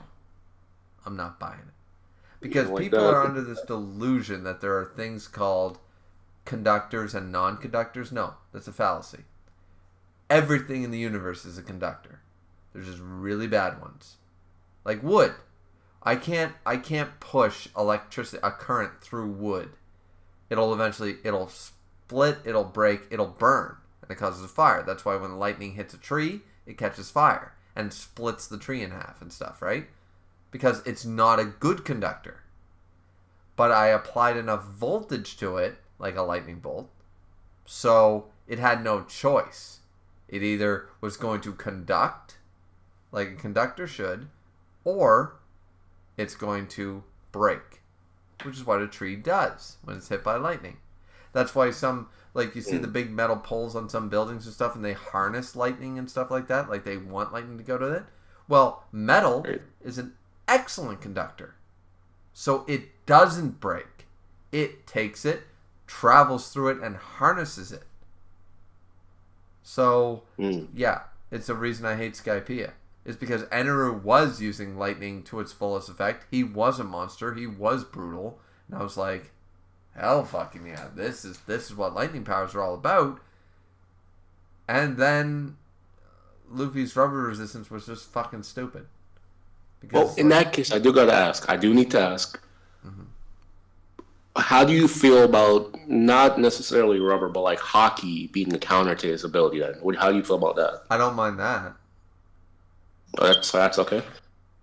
I'm not buying it. Because people are under this delusion that there are things called conductors and non-conductors. No, that's a fallacy. Everything in the universe is a conductor. There's just really bad ones. Like wood. I can't push electricity, a current through wood. It'll split, it'll break, it'll burn. And it causes a fire. That's why when lightning hits a tree, it catches fire and splits the tree in half and stuff, right? Because it's not a good conductor. But I applied enough voltage to it, like a lightning bolt, so it had no choice. It either was going to conduct, like a conductor should, or it's going to break, which is what a tree does when it's hit by lightning. That's why some, like you see the big metal poles on some buildings and stuff, and they harness lightning and stuff like that, like they want lightning to go to it. Well, metal is an excellent conductor, so it doesn't break. It takes it, travels through it, and harnesses it. So, yeah, it's a reason I hate Skypiea. It's because Eneru was using lightning to its fullest effect. He was a monster. He was brutal. And I was like, hell fucking yeah, this is what lightning powers are all about. And then Luffy's rubber resistance was just fucking stupid. Because, well, in that case, I do gotta ask. I do need to ask. Mm-hmm. How do you feel about not necessarily rubber, but like hockey being a counter to his ability? Then, how do you feel about that? I don't mind that. That's okay.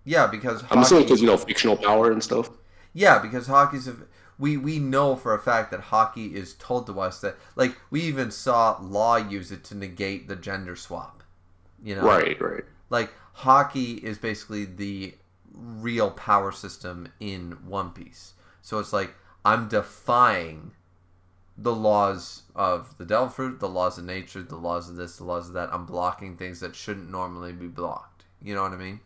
Yeah, because I'm assuming because fictional power and stuff. Yeah, because hockey's we know for a fact that hockey is told to us that, like, we even saw Law use it to negate the gender swap. Right. Like, hockey is basically the real power system in One Piece. So it's like, I'm defying the laws of the Devil Fruit, the laws of nature, the laws of this, the laws of that. I'm blocking things that shouldn't normally be blocked. You know what I mean?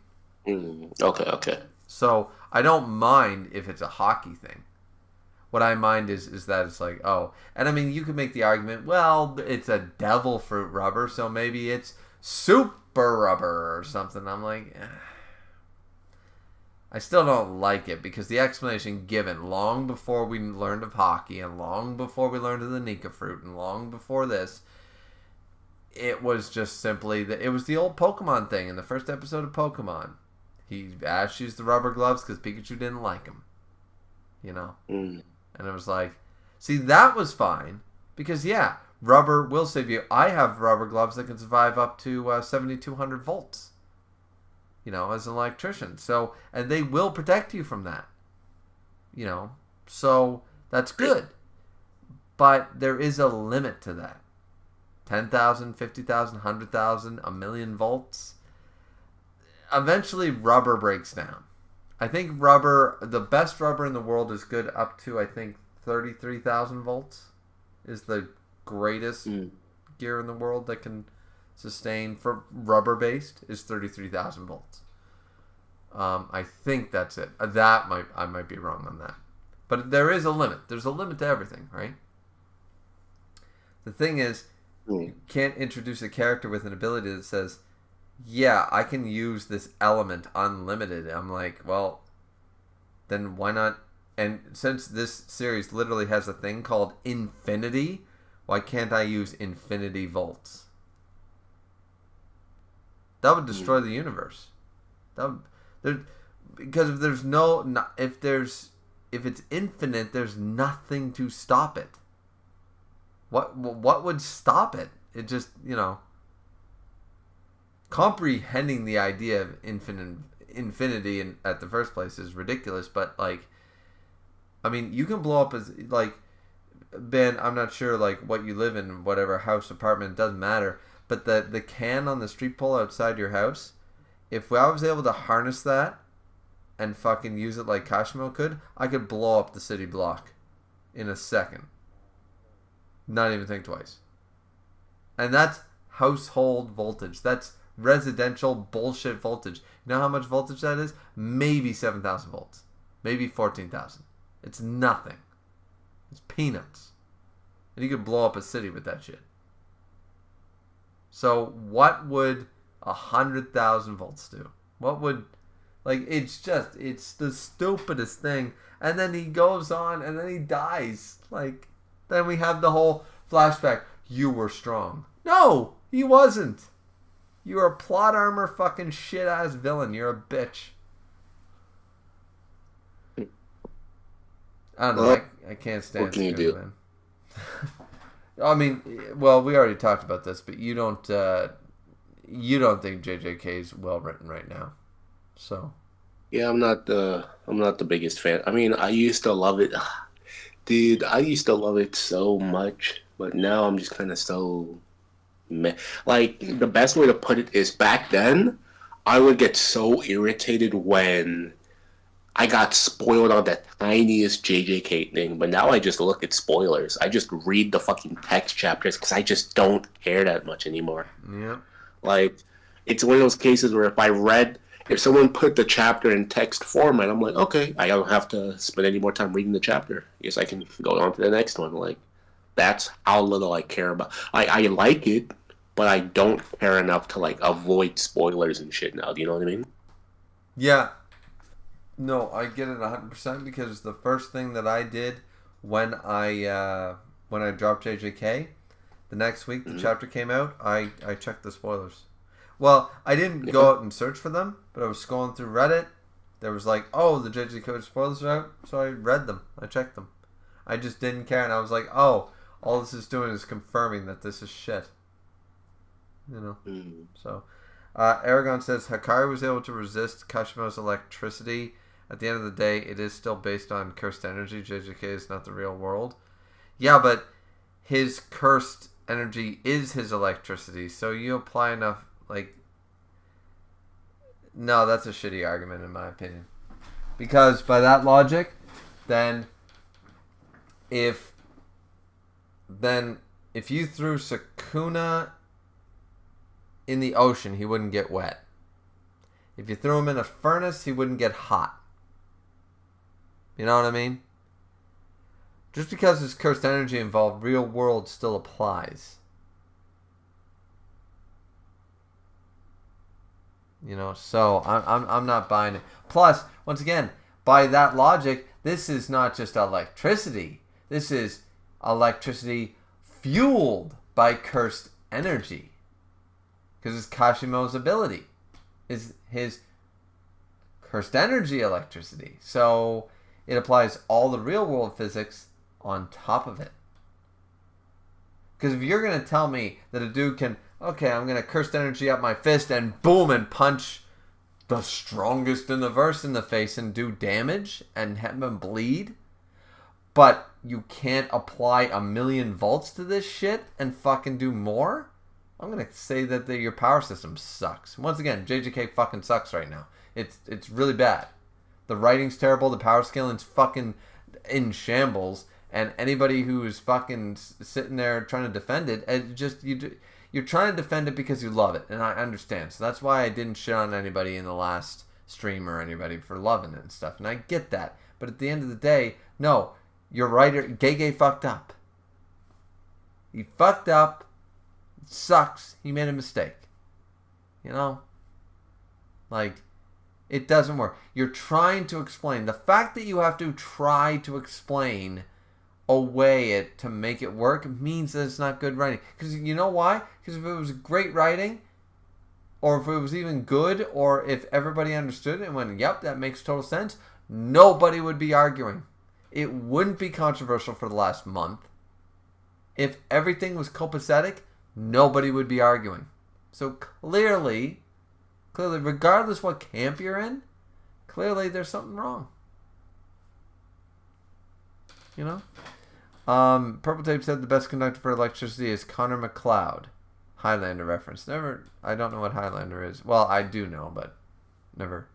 Okay. So I don't mind if it's a hockey thing. What I mind is that it's like, oh, and I mean, you could make the argument, well, it's a Devil Fruit rubber, so maybe it's super rubber or something. I'm like, I still don't like it, because the explanation given long before we learned of hockey and long before we learned of the Nika fruit and long before this, it was just simply that it was the old Pokemon thing in the first episode of Pokemon. Ash used the rubber gloves because Pikachu didn't like them. And it was like, see, that was fine, because yeah, rubber will save you. I have rubber gloves that can survive up to 7,200 volts. As an electrician. So, and they will protect you from that. So that's good. But there is a limit to that. 10,000, 50,000, 100,000, a million volts. Eventually, rubber breaks down. I think the best rubber in the world is good up to, I think, 33,000 volts is the greatest gear in the world that can sustain for rubber-based is 33,000 volts. I think that's it. I might be wrong on that. But there is a limit. There's a limit to everything, right? The thing is, you can't introduce a character with an ability that says, yeah, I can use this element unlimited. I'm like, well, then why not? And since this series literally has a thing called infinity, why can't I use infinity volts? That would destroy the universe. Because if it's infinite, there's nothing to stop it. What would stop it? It just, comprehending the idea of infinity at the first place is ridiculous. But like, I mean, you can blow up as like, Ben, I'm not sure like what you live in, whatever house, apartment, doesn't matter. But the can on the street pole outside your house, if I was able to harness that and fucking use it like Kashimo could, I could blow up the city block in a second. Not even think twice. And that's household voltage. That's residential bullshit voltage. You know how much voltage that is? Maybe 7,000 volts. Maybe 14,000. It's nothing. It's peanuts. And you could blow up a city with that shit. So what would 100,000 volts do? What would, like, it's the stupidest thing. And then he goes on and then he dies. Like, then we have the whole flashback. You were strong. No, he wasn't. You're a plot armor fucking shit ass villain. You're a bitch. I don't know. Well, I can't stand. What can you do? Man. I mean, well, we already talked about this, but you don't think JJK is well written right now, so. Yeah, I'm not the biggest fan. I mean, I used to love it, dude. I used to love it so much, but now I'm just kind of so. Like, the best way to put it is back then, I would get so irritated when I got spoiled on the tiniest JJK thing, but now I just look at spoilers. I just read the fucking text chapters because I just don't care that much anymore. Yeah. Like, it's one of those cases where if someone put the chapter in text format, I'm like, okay, I don't have to spend any more time reading the chapter. Yes, I can go on to the next one. Like, that's how little I care about. I like it, but I don't care enough to like avoid spoilers and shit now. Do you know what I mean? Yeah. No, I get it 100% because the first thing that I did when I dropped JJK, the next week the chapter came out, I checked the spoilers. Well, I didn't go out and search for them, but I was scrolling through Reddit. There was like, oh, the JJK spoilers are out, so I read them. I checked them. I just didn't care, and I was like, oh, all this is doing is confirming that this is shit. You know? So, Aragon says, Hakari was able to resist Kashimo's electricity. At the end of the day, it is still based on cursed energy. JJK is not the real world. Yeah, but his cursed energy is his electricity, so you apply enough, like... No, that's a shitty argument in my opinion. Because by that logic, then if you threw Sukuna in the ocean, he wouldn't get wet. If you threw him in a furnace, he wouldn't get hot. You know what I mean? Just because his cursed energy involved, real world still applies. You know, so I'm not buying it. Plus, once again, by that logic, this is not just electricity. This is electricity fueled by cursed energy. Because it's Kashimo's ability. Is his cursed energy electricity. So it applies all the real world physics on top of it. Because if you're going to tell me that a dude can, okay, I'm going to cursed energy up my fist and boom, and punch the strongest in the verse in the face and do damage and have him bleed, but you can't apply 1,000,000 volts to this shit and fucking do more, I'm going to say that your power system sucks. Once again, JJK fucking sucks right now. It's really bad. The writing's terrible, the power scaling's fucking in shambles, and anybody who is fucking sitting there trying to defend it, you're trying to defend it because you love it, and I understand. So that's why I didn't shit on anybody in the last stream or anybody for loving it and stuff, and I get that. But at the end of the day, no, your writer, Gege fucked up. He fucked up. It sucks. He made a mistake. You know? Like, it doesn't work. You're trying to explain. The fact that you have to try to explain away it to make it work means that it's not good writing. Because you know why? Because if it was great writing, or if it was even good, or if everybody understood it and went, yep, that makes total sense, nobody would be arguing. It wouldn't be controversial for the last month. If everything was copacetic, nobody would be arguing. So clearly, regardless what camp you're in, clearly there's something wrong. You know? Purple Tape said the best conductor for electricity is Connor McLeod. Highlander reference. I don't know what Highlander is. Well, I do know, but never.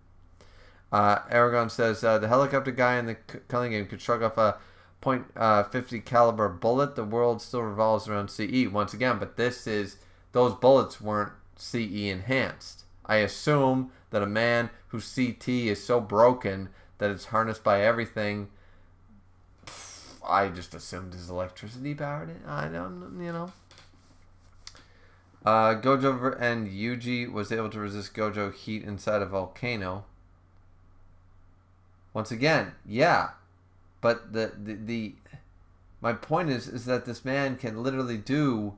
Aragon says the helicopter guy in the Culling game could shrug off a .50 caliber bullet. The world still revolves around CE once again, but those bullets weren't CE enhanced. I assume that a man whose CT is so broken that it's harnessed by everything. I just assumed his electricity powered it. I don't, you know. Gojo and Yuji was able to resist Gojo heat inside a volcano. Once again, yeah. But the my point is that this man can literally do...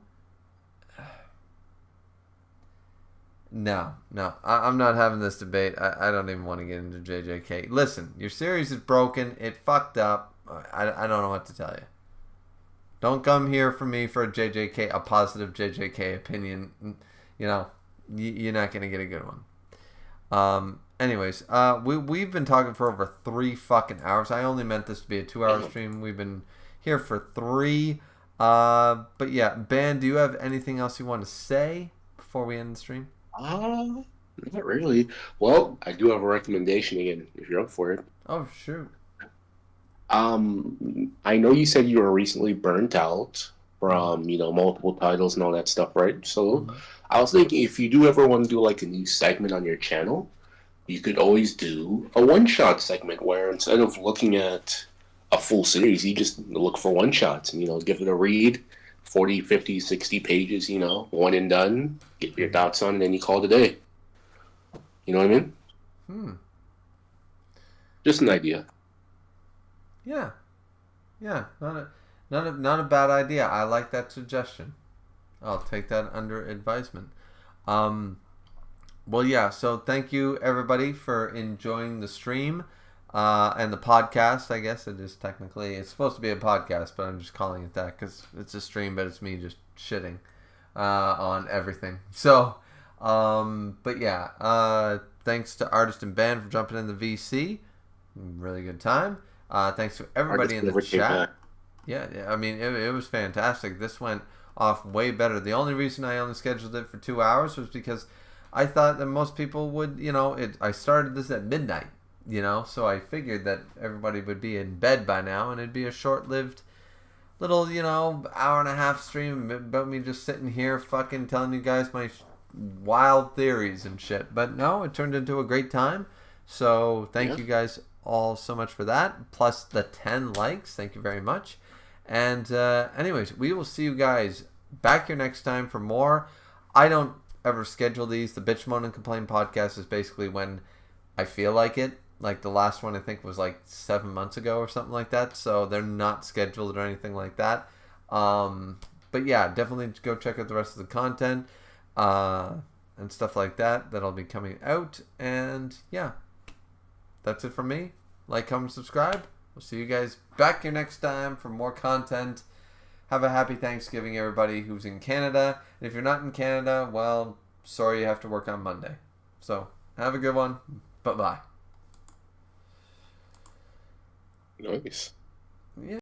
No. I'm not having this debate. I don't even want to get into JJK. Listen, your series is broken. It fucked up. I don't know what to tell you. Don't come here for me for a positive JJK opinion. You know, you're not going to get a good one. Anyways, we've been talking for over 3 fucking hours. I only meant this to be a 2-hour stream. We've been here for 3. But yeah, Ben, do you have anything else you want to say before we end the stream? Not really. Well, I do have a recommendation again, if you're up for it. Oh, shoot. I know you said you were recently burnt out from, multiple titles and all that stuff, right? So I was thinking if you do ever want to do like a new segment on your channel, you could always do a one-shot segment where instead of looking at a full series, you just look for one-shots and, give it a read, 40, 50, 60 pages, one and done, get your thoughts on it, and then you call it a day. You know what I mean? Just an idea. Yeah. Yeah, not a bad idea. I like that suggestion. I'll take that under advisement. Well, yeah, so thank you, everybody, for enjoying the stream and the podcast. I guess it is technically. It's supposed to be a podcast, but I'm just calling it that because it's a stream, but it's me just shitting on everything. So, but yeah, thanks to Artist and Band for jumping in the VC. Really good time. Thanks to everybody in the chat. Yeah, I mean, it was fantastic. This went off way better. The only reason I only scheduled it for 2 hours was because I thought that most people would, I started this at midnight, so I figured that everybody would be in bed by now and it'd be a short-lived little, hour and a half stream about me just sitting here fucking telling you guys my wild theories and shit. But no, it turned into a great time. So thank you guys all so much for that. Plus the 10 likes. Thank you very much. And anyways, we will see you guys back here next time for more. I don't ever schedule these. The Bitch, Moan, and Complain podcast is basically when I feel like it. Like the last one I think was like 7 months ago or something like that. So they're not scheduled or anything like that. But yeah, definitely go check out the rest of the content and stuff like that. That'll be coming out. And yeah, that's it from me. Like, comment, subscribe. We'll see you guys back here next time for more content. Have a happy Thanksgiving, everybody who's in Canada. And if you're not in Canada, well, sorry you have to work on Monday. So, have a good one. Bye-bye. Nice.